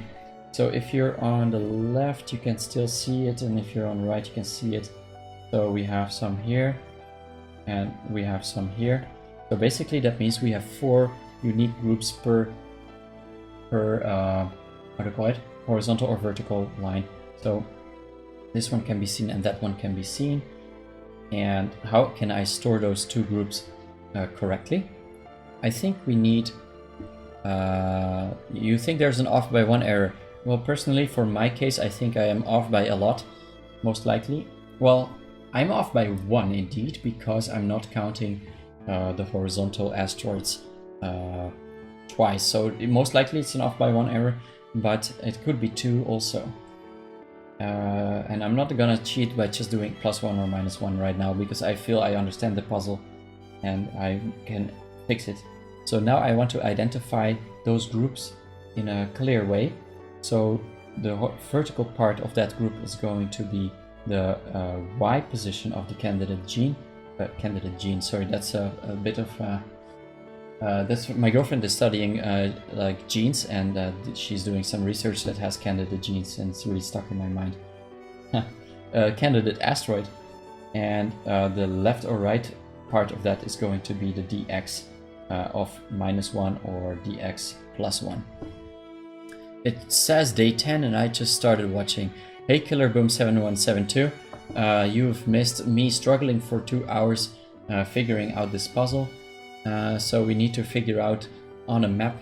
so if you're on the left, you can still see it, and if you're on the right, you can see it. So we have some here, and we have some here. So basically that means we have 4 unique groups per how do you call it? Horizontal or vertical line. So this one can be seen and that one can be seen. And how can I store those 2 groups correctly? I think we need... you think there's an off by 1 error. Well, personally, for my case, I think I am off by a lot, most likely. Well, I'm off by 1 indeed, because I'm not counting the horizontal asteroids twice. So most likely it's an off by 1 error, but it could be 2 also. And I'm not gonna cheat by just doing +1 or -1 right now, because I feel I understand the puzzle and I can fix it. So now I want to identify those groups in a clear way. So the vertical part of that group is going to be the Y position of the candidate gene. Sorry, that's a bit of... that's my girlfriend is studying like genes, and she's doing some research that has candidate genes, and it's really stuck in my mind. Candidate asteroid, and the left or right part of that is going to be the dx of -1 or dx +1. It says day 10 and I just started watching. Hey KillerBoom7172, you've missed me struggling for 2 hours figuring out this puzzle. So we need to figure out on a map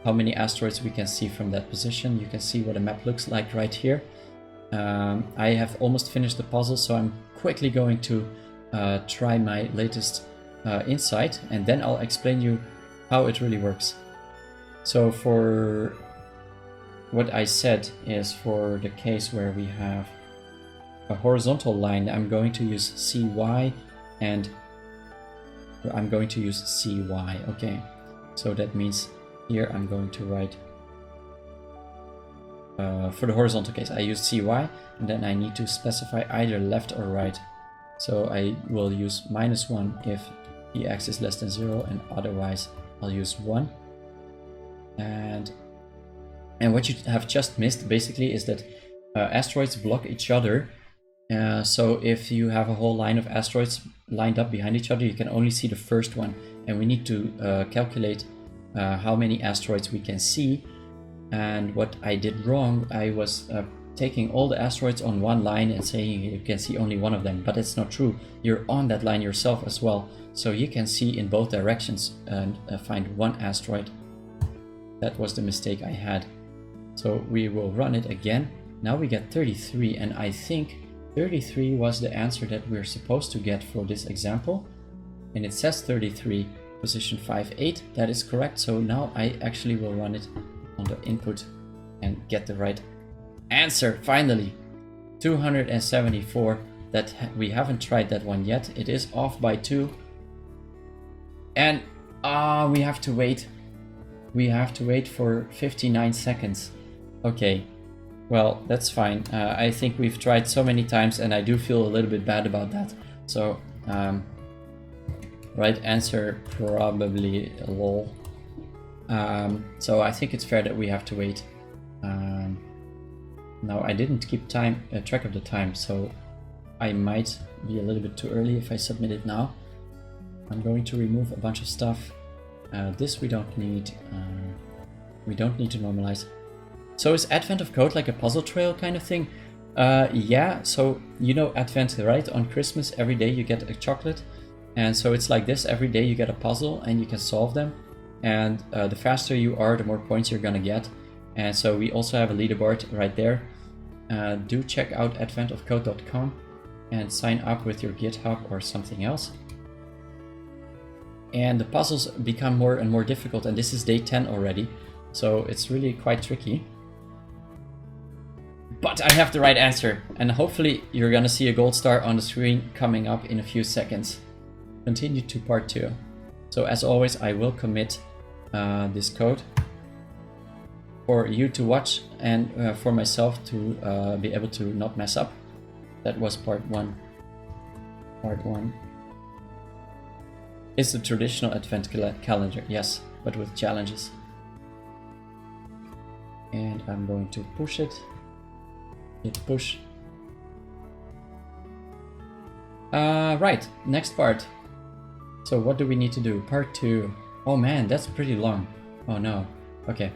how many asteroids we can see from that position. You can see what a map looks like right here. I have almost finished the puzzle, so I'm quickly going to try my latest insight, and then I'll explain you how it really works. So for what I said is for the case where we have a horizontal line, I'm going to use CY, and I'm going to use CY. Okay, so that means here I'm going to write for the horizontal case I use CY, and then I need to specify either left or right. So I will use -1 if dx is less than 0, and otherwise I'll use 1. And what you have just missed basically is that asteroids block each other. So if you have a whole line of asteroids lined up behind each other, you can only see the first one, and we need to calculate how many asteroids we can see. And what I did wrong, I was taking all the asteroids on one line and saying you can see only one of them, but it's not true. You're on that line yourself as well, so you can see in both directions and find one asteroid. That was the mistake I had. So we will run it again. Now we get 33, and I think 33 was the answer that we're supposed to get for this example. And it says 33, position 5-8. That is correct. So now I actually will run it on the input and get the right answer. Finally, 274. That we haven't tried that one yet. It is off by 2. And we have to wait. We have to wait for 59 seconds. Okay. Well, that's fine. I think we've tried so many times and I do feel a little bit bad about that. So, right answer, probably lol. So I think it's fair that we have to wait. Now I didn't keep track of the time, so I might be a little bit too early if I submit it now. I'm going to remove a bunch of stuff. This we don't need. We don't need to normalize. So is Advent of Code like a puzzle trail kind of thing? Yeah, so you know Advent, right? On Christmas, every day you get a chocolate. And so it's like this, every day you get a puzzle and you can solve them. And the faster you are, the more points you're gonna get. And so we also have a leaderboard right there. Do check out adventofcode.com and sign up with your GitHub or something else. And the puzzles become more and more difficult, and this is day 10 already. So it's really quite tricky. But I have the right answer, and hopefully you're gonna see a gold star on the screen coming up in a few seconds. Continue to part 2. So as always, I will commit this code for you to watch and for myself to be able to not mess up. That was part 1. Part 1. It's the traditional advent calendar, yes, but with challenges. And I'm going to push it. Hit push. Right, next part. So what do we need to do? Part 2. Oh man, that's pretty long. Oh no. Okay.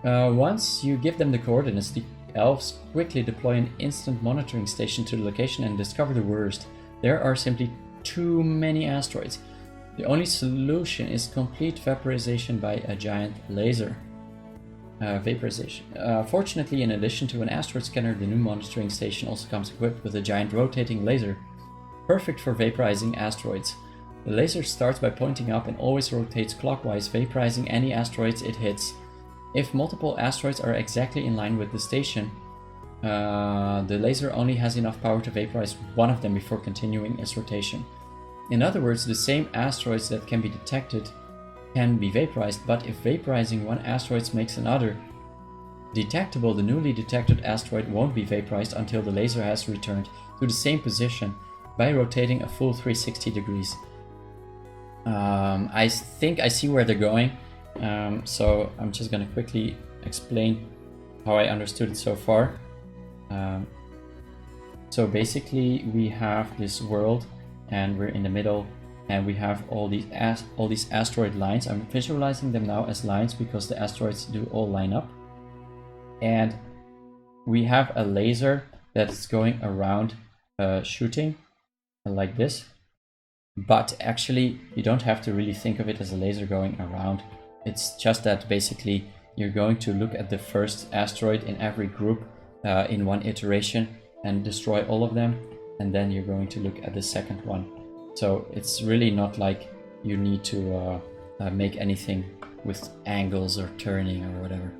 Once you give them the coordinates, the elves quickly deploy an instant monitoring station to the location and discover the worst. There are simply too many asteroids. The only solution is complete vaporization by a giant laser. Vaporization. Fortunately, in addition to an asteroid scanner, the new monitoring station also comes equipped with a giant rotating laser, perfect for vaporizing asteroids. The laser starts by pointing up and always rotates clockwise, vaporizing any asteroids it hits. If multiple asteroids are exactly in line with the station, the laser only has enough power to vaporize one of them before continuing its rotation. In other words, the same asteroids that can be detected can be vaporized, but if vaporizing one asteroid makes another detectable, the newly detected asteroid won't be vaporized until the laser has returned to the same position by rotating a full 360 degrees. I think I see where they're going, so I'm just going to quickly explain how I understood it so far. So basically we have this world and we're in the middle and we have all these asteroid lines. I'm visualizing them now as lines because the asteroids do all line up. And we have a laser that's going around shooting like this. But actually you don't have to really think of it as a laser going around. It's just that basically you're going to look at the first asteroid in every group in one iteration and destroy all of them, and then you're going to look at the second one. So it's really not like you need to make anything with angles or turning or whatever.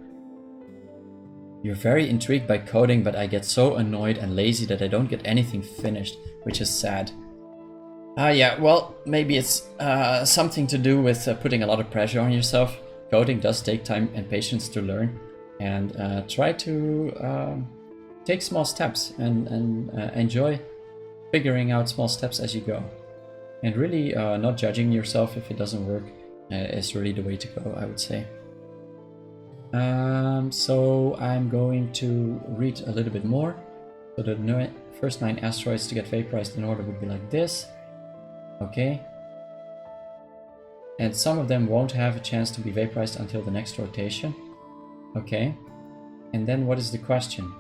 You're very intrigued by coding, but I get so annoyed and lazy that I don't get anything finished, which is sad. Yeah, well, maybe it's something to do with putting a lot of pressure on yourself. Coding does take time and patience to learn, and try to take small steps and enjoy figuring out small steps as you go. And really not judging yourself if it doesn't work is really the way to go, I would say. So I'm going to read a little bit more. So the first 9 asteroids to get vaporized in order would be like this. Okay. And some of them won't have a chance to be vaporized until the next rotation. Okay. And then what is the question?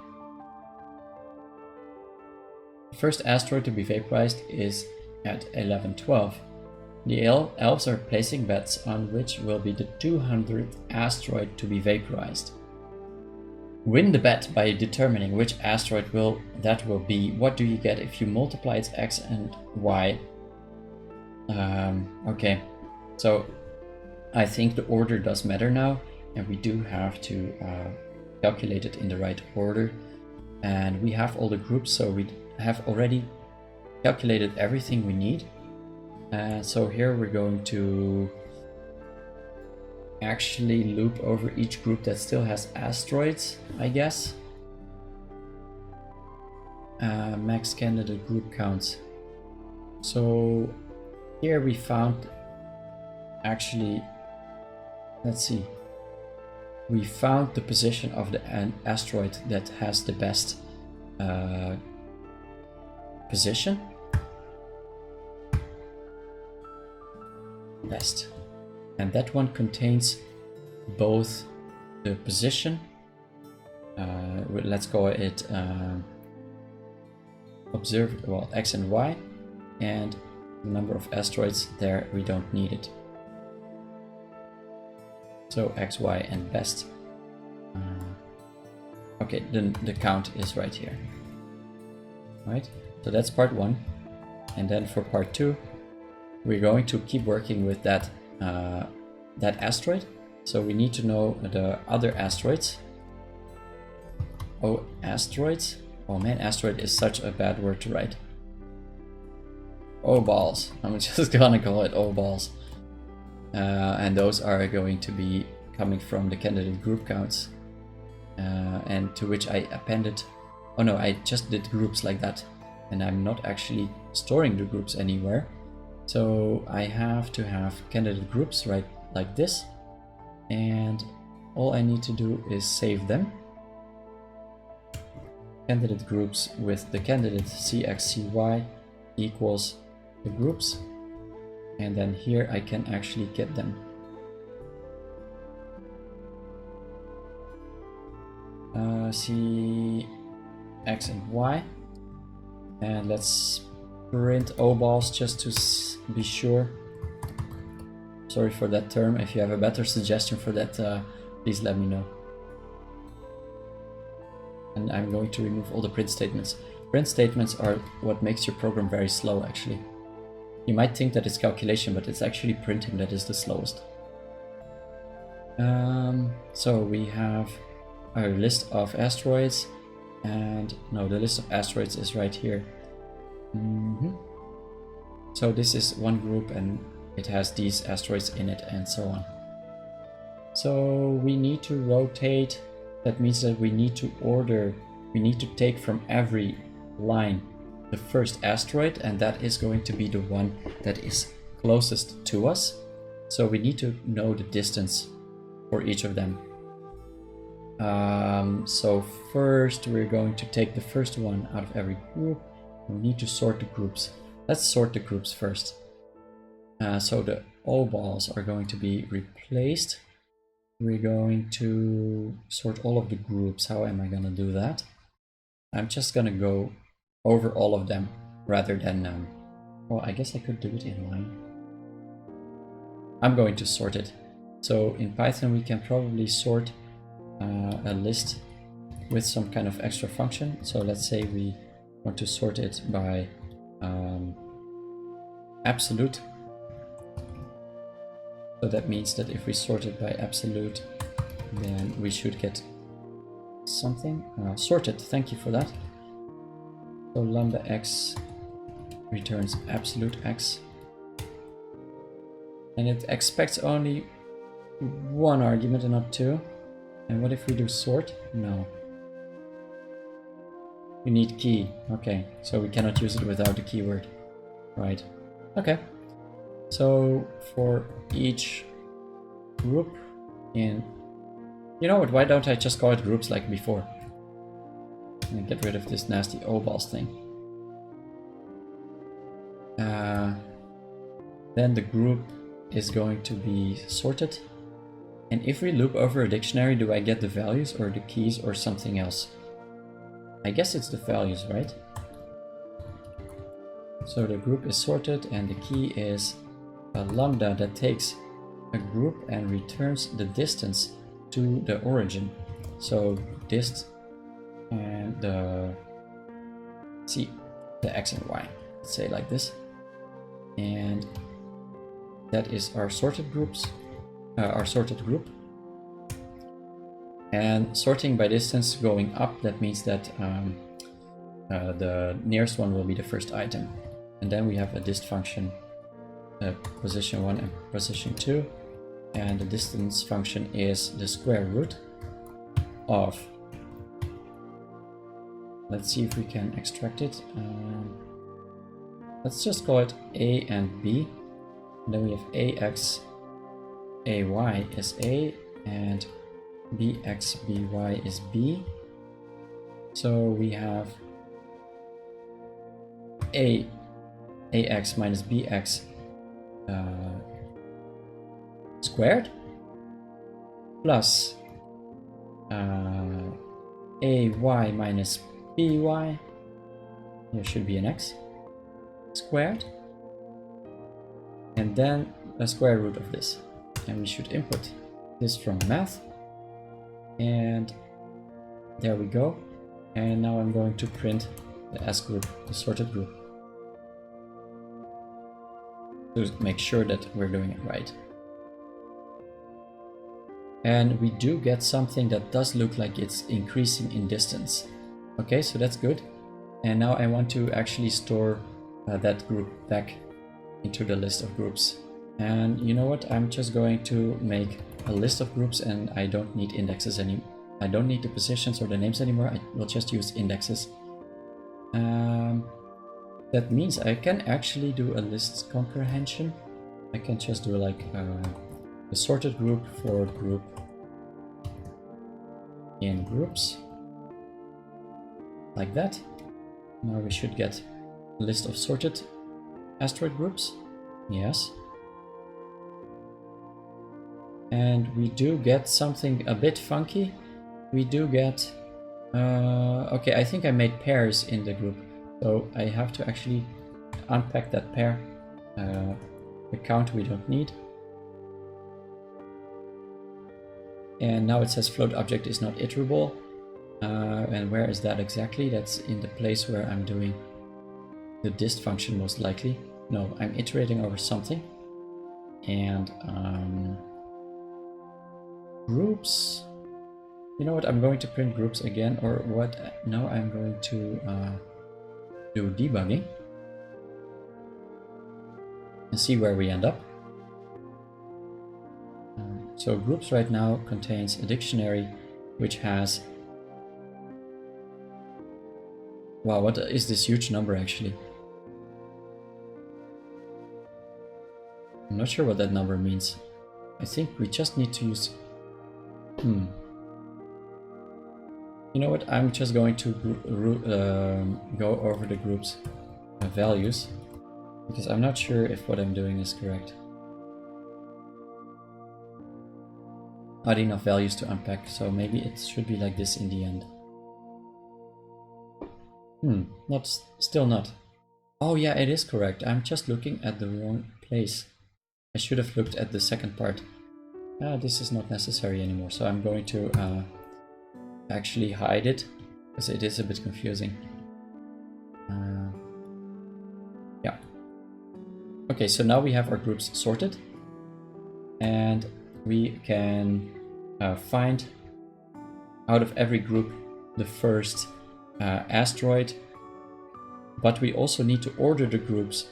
The first asteroid to be vaporized is at 1112. The elves are placing bets on which will be the 200th asteroid to be vaporized. Win the bet by determining which asteroid that will be. What do you get if you multiply its x and y? Okay, so I think the order does matter now, and we do have to calculate it in the right order. And we have all the groups, so we have already calculated everything we need. So here we're going to actually loop over each group that still has asteroids, I guess. Max candidate group counts. So here we found, actually, let's see. We found the position of the asteroid that has the best position. Best. And that one contains both the position, let's call it observed, well, x and y, and the number of asteroids. There we don't need it. So x, y, and best. Okay, then the count is right here. Right, so that's part 1. And then for part 2, we're going to keep working with that asteroid. So we need to know the other asteroids. Oh, asteroids. Oh man, asteroid is such a bad word to write. Oh balls. I'm just gonna call it oh balls. And those are going to be coming from the candidate group counts. And to which I appended. Oh no, I just did groups like that. And I'm not actually storing the groups anywhere. So I have to have candidate groups right like this, and all I need to do is save them. Candidate groups with the candidate CXCY equals the groups, and then here I can actually get them. C, X and Y, and let's print O balls just to be sure. Sorry for that term. If you have a better suggestion for that, please let me know. And I'm going to remove all the print statements. Print statements are what makes your program very slow, actually. You might think that it's calculation, but it's actually printing that is the slowest. So we have our list of asteroids, and no, the list of asteroids is right here. So this is one group and it has these asteroids in it and so on. So we need to rotate. That means that we need to order, we need to take from every line the first asteroid, and that is going to be the one that is closest to us. So we need to know the distance for each of them. So first we're going to take the first one out of every group. We need to sort the groups. Let's sort the groups first. So the O balls are going to be replaced. We're going to sort all of the groups. How am I going to do that? I'm just going to go over all of them rather than... well, I guess I could do it in line. I'm going to sort it. So in Python we can probably sort a list with some kind of extra function. So let's say we want to sort it by absolute. So that means that if we sort it by absolute, then we should get something sorted. Thank you for that. So lambda x returns absolute x, and it expects only one argument and not two. And what if we do sort? No. We need key. Okay, so we cannot use it without the keyword. Right. Okay. So for each group in... You know what, why don't I just call it groups like before? And get rid of this nasty O-balls thing. Then the group is going to be sorted. And if we loop over a dictionary, do I get the values or the keys or something else? I guess it's the values, right? So the group is sorted and the key is a lambda that takes a group and returns the distance to the origin. So dist and the x and y, let's say like this. And that is our sorted groups, our sorted group. And sorting by distance going up, that means that the nearest one will be the first item. And then we have a dist function, position 1 and position 2. And the distance function is the square root of, let's see if we can extract it. Let's just call it a and b. And then we have ax, ay is a, and bx, by is b. So we have ax minus bx squared plus ay minus by, there should be an x, squared, and then a square root of this. And we should input this from math, and there we go. And now I'm going to print the S group, the sorted group, to make sure that we're doing it right. And we do get something that does look like it's increasing in distance. Okay, so that's good. And now I want to actually store that group back into the list of groups. And you know what? I'm just going to make a list of groups, and I don't need indexes anymore. I don't need the positions or the names anymore. I will just use indexes. That means I can actually do a list comprehension. I can just do like a sorted group for group in groups, like that. Now we should get a list of sorted asteroid groups. Yes. And we do get something a bit funky. We do get, okay, I think I made pairs in the group. So I have to actually unpack that pair. The count we don't need. And now it says float object is not iterable. And where is that exactly? That's in the place where I'm doing the dist function most likely. No, I'm iterating over something. And groups. You know what? I'm going to print groups again, or what? No, I'm going to do debugging and see where we end up. So groups right now contains a dictionary which has, wow, what is this huge number actually? I'm not sure what that number means. I think we just need to use, you know what, I'm just going to go over the group's values, because I'm not sure if what I'm doing is correct. Not enough values to unpack, so maybe it should be like this in the end. Still not. Oh yeah, it is correct. I'm just looking at the wrong place. I should have looked at the second part. This is not necessary anymore, so I'm going to actually hide it, because it is a bit confusing. Yeah. Okay, so now we have our groups sorted, and we can find out of every group the first asteroid, but we also need to order the groups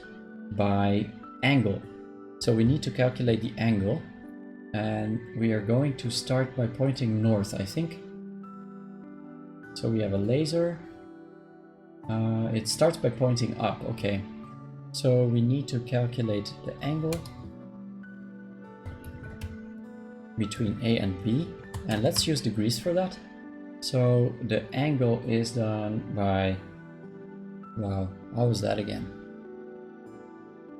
by angle. So we need to calculate the angle, and we are going to start by pointing north, I think. So we have a laser. It starts by pointing up, okay. So we need to calculate the angle between A and B, and let's use degrees for that. So the angle is done by, wow, how was that again?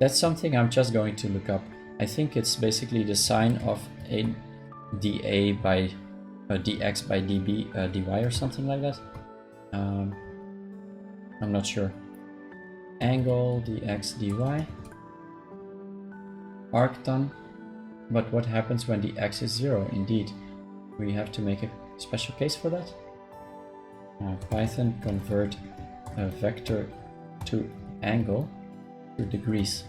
That's something I'm just going to look up. I think it's basically the sine of a dA by dx by dy or something like that. I'm not sure. Angle dx dy. Arctan. But what happens when the x is 0? Indeed, we have to make a special case for that. Python convert a vector to angle to degrees.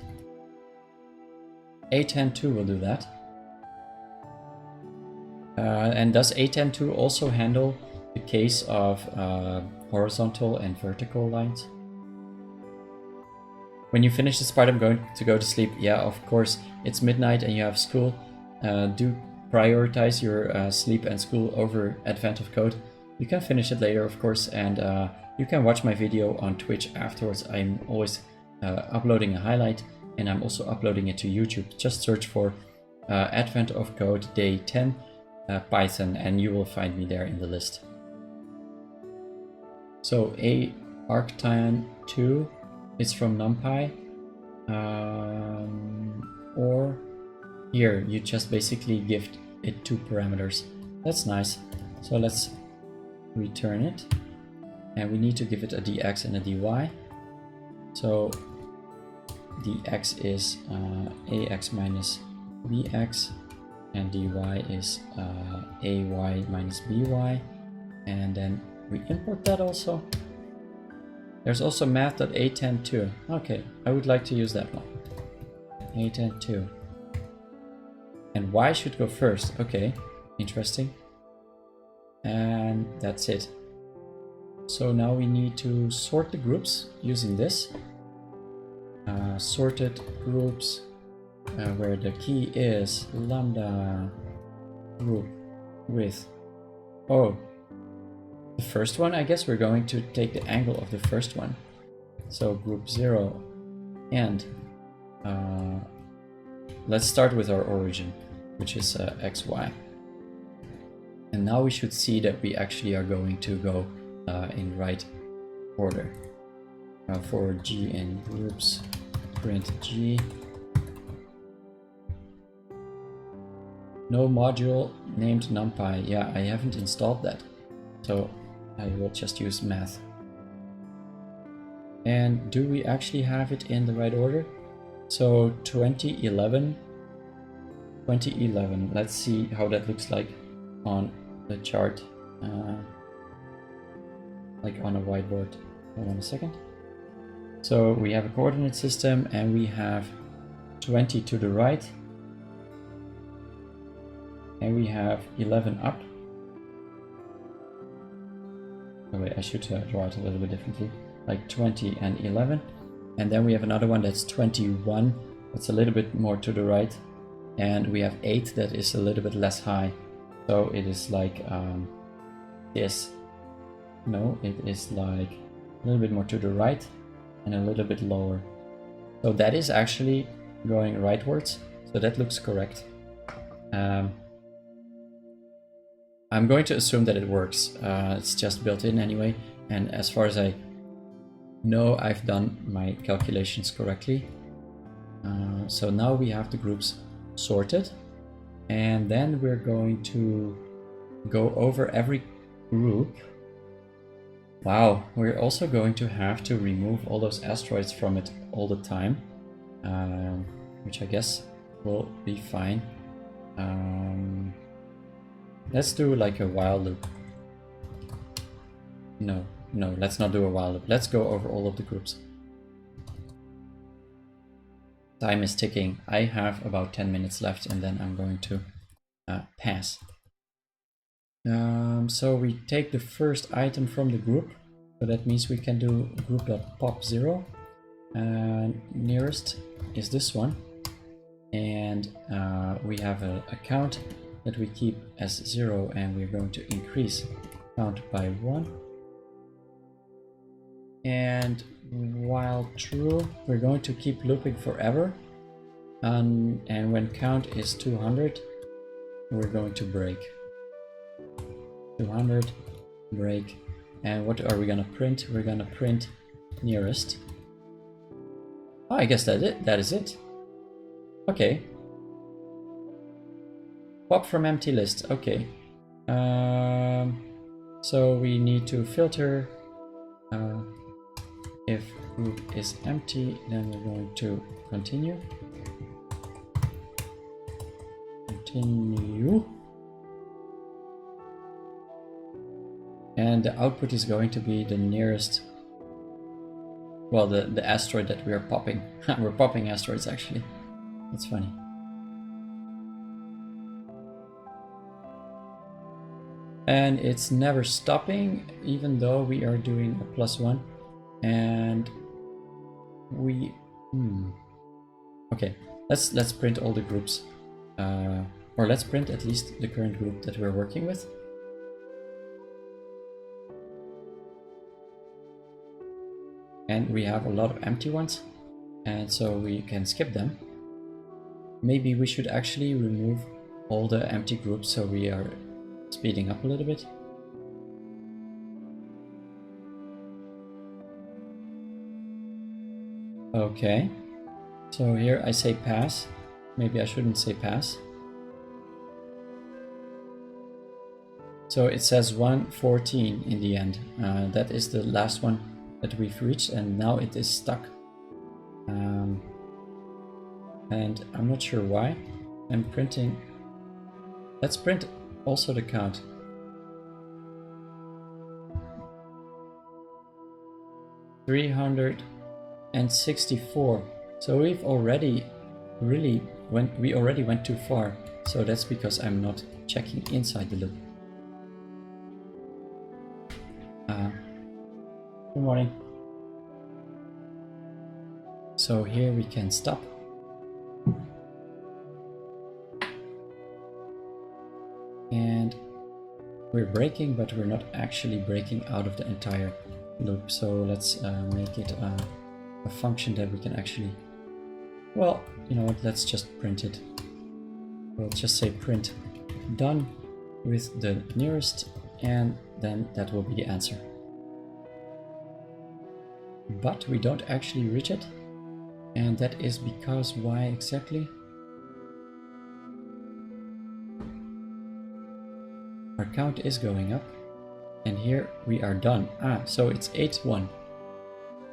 A102 will do that. And does A102 also handle the case of horizontal and vertical lines? When you finish this part, I'm going to go to sleep. Yeah, of course, it's midnight and you have school. Do prioritize your sleep and school over Advent of Code. You can finish it later, of course, and you can watch my video on Twitch afterwards. I'm always uploading a highlight, and I'm also uploading it to YouTube. Just search for Advent of Code Day 10 Python, and you will find me there in the list. So a arctan 2 is from NumPy, or here you just basically give it 2 parameters. That's nice. So let's return it, and we need to give it a dx and a dy. So dx is ax minus bx, and dy is ay minus by, and then we import that also. There's also math.a102. Okay, I would like to use that one. A102. And y should go first. Okay, interesting. And that's it. So now we need to sort the groups using this. Sorted groups, where the key is lambda group with, oh, the first one. I guess we're going to take the angle of the first one. So group 0, and let's start with our origin, which is xy. And now we should see that we actually are going to go in right order. For g in groups, print g. No module named NumPy. Yeah, I haven't installed that, so I will just use math. And do we actually have it in the right order? So 2011. Let's see how that looks like on the chart, like on a whiteboard. Hold on a second. So we have a coordinate system, and we have 20 to the right, and we have 11 up. Oh wait, I should draw it a little bit differently, like 20 and 11. And then we have another one that's 21, that's a little bit more to the right. And we have 8 that is a little bit less high. So it is like this. No, it is like a little bit more to the right and a little bit lower. So that is actually going rightwards. So that looks correct. I'm going to assume that it works. It's just built in anyway. And as far as I know, I've done my calculations correctly. So now we have the groups sorted. And then we're going to go over every group. Wow, we're also going to have to remove all those asteroids from it all the time, which I guess will be fine. Let's do like a while loop. No, let's not do a while loop. Let's go over all of the groups. Time is ticking. I have about 10 minutes left, and then I'm going to pass. So we take the first item from the group. So that means we can do group.pop0. Nearest is this one. And we have a count that we keep as 0, and we're going to increase count by 1. And while true, we're going to keep looping forever. And when count is 200, we're going to break. 200, break. And what are we gonna print? We're gonna print nearest. Oh, I guess that is it. Okay. Pop from empty list. Okay. So we need to filter. If group is empty, then we're going to continue. Continue. And the output is going to be the nearest, well, the asteroid that we are popping. We're popping asteroids actually. That's funny. And it's never stopping, even though we are doing a +1. And we... Okay, let's print all the groups. Or let's print at least the current group that we're working with. And we have a lot of empty ones, and so we can skip them. Maybe we should actually remove all the empty groups so we are speeding up a little bit. Okay, so here I say pass. Maybe I shouldn't say pass. So it says 114 in the end. That is the last one that we've reached, and now it is stuck. And I'm not sure why. I'm printing. Let's print also the count. $364. So we've already we already went too far. So that's because I'm not checking inside the loop. Good morning. So here we can stop. And we're breaking, but we're not actually breaking out of the entire loop. So let's make it a function that we can actually, well, you know what, let's just print it. We'll just say print done with the nearest, and then that will be the answer. But we don't actually reach it, and that is because why exactly? Our count is going up, and here we are done. So it's 8-1.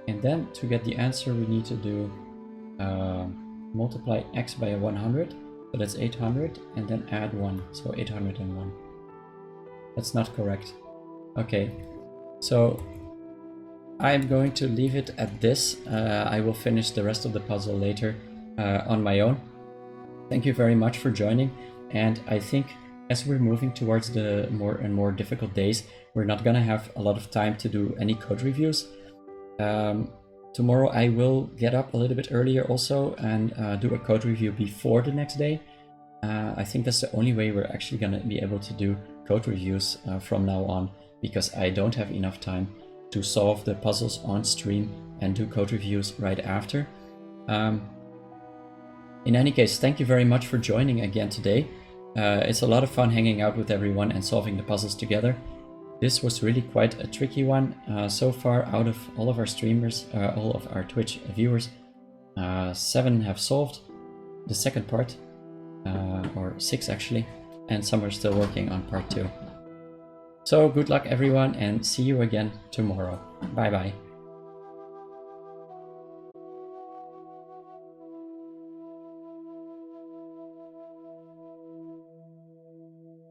And then to get the answer we need to do multiply x by 100, so that's 800, and then add 1, so 801. That's not correct. Okay, so I'm going to leave it at this. I will finish the rest of the puzzle later on my own. Thank you very much for joining, and I think as we're moving towards the more and more difficult days, we're not gonna have a lot of time to do any code reviews. Tomorrow I will get up a little bit earlier also and do a code review before the next day. I think that's the only way we're actually gonna be able to do code reviews from now on, because I don't have enough time to solve the puzzles on stream and do code reviews right after. In any case, thank you very much for joining again today. It's a lot of fun hanging out with everyone and solving the puzzles together. This was really quite a tricky one. So far, out of all of our streamers, all of our Twitch viewers, 7 have solved the second part, or 6 actually, and some are still working on part 2. So good luck everyone, and see you again tomorrow. Bye bye.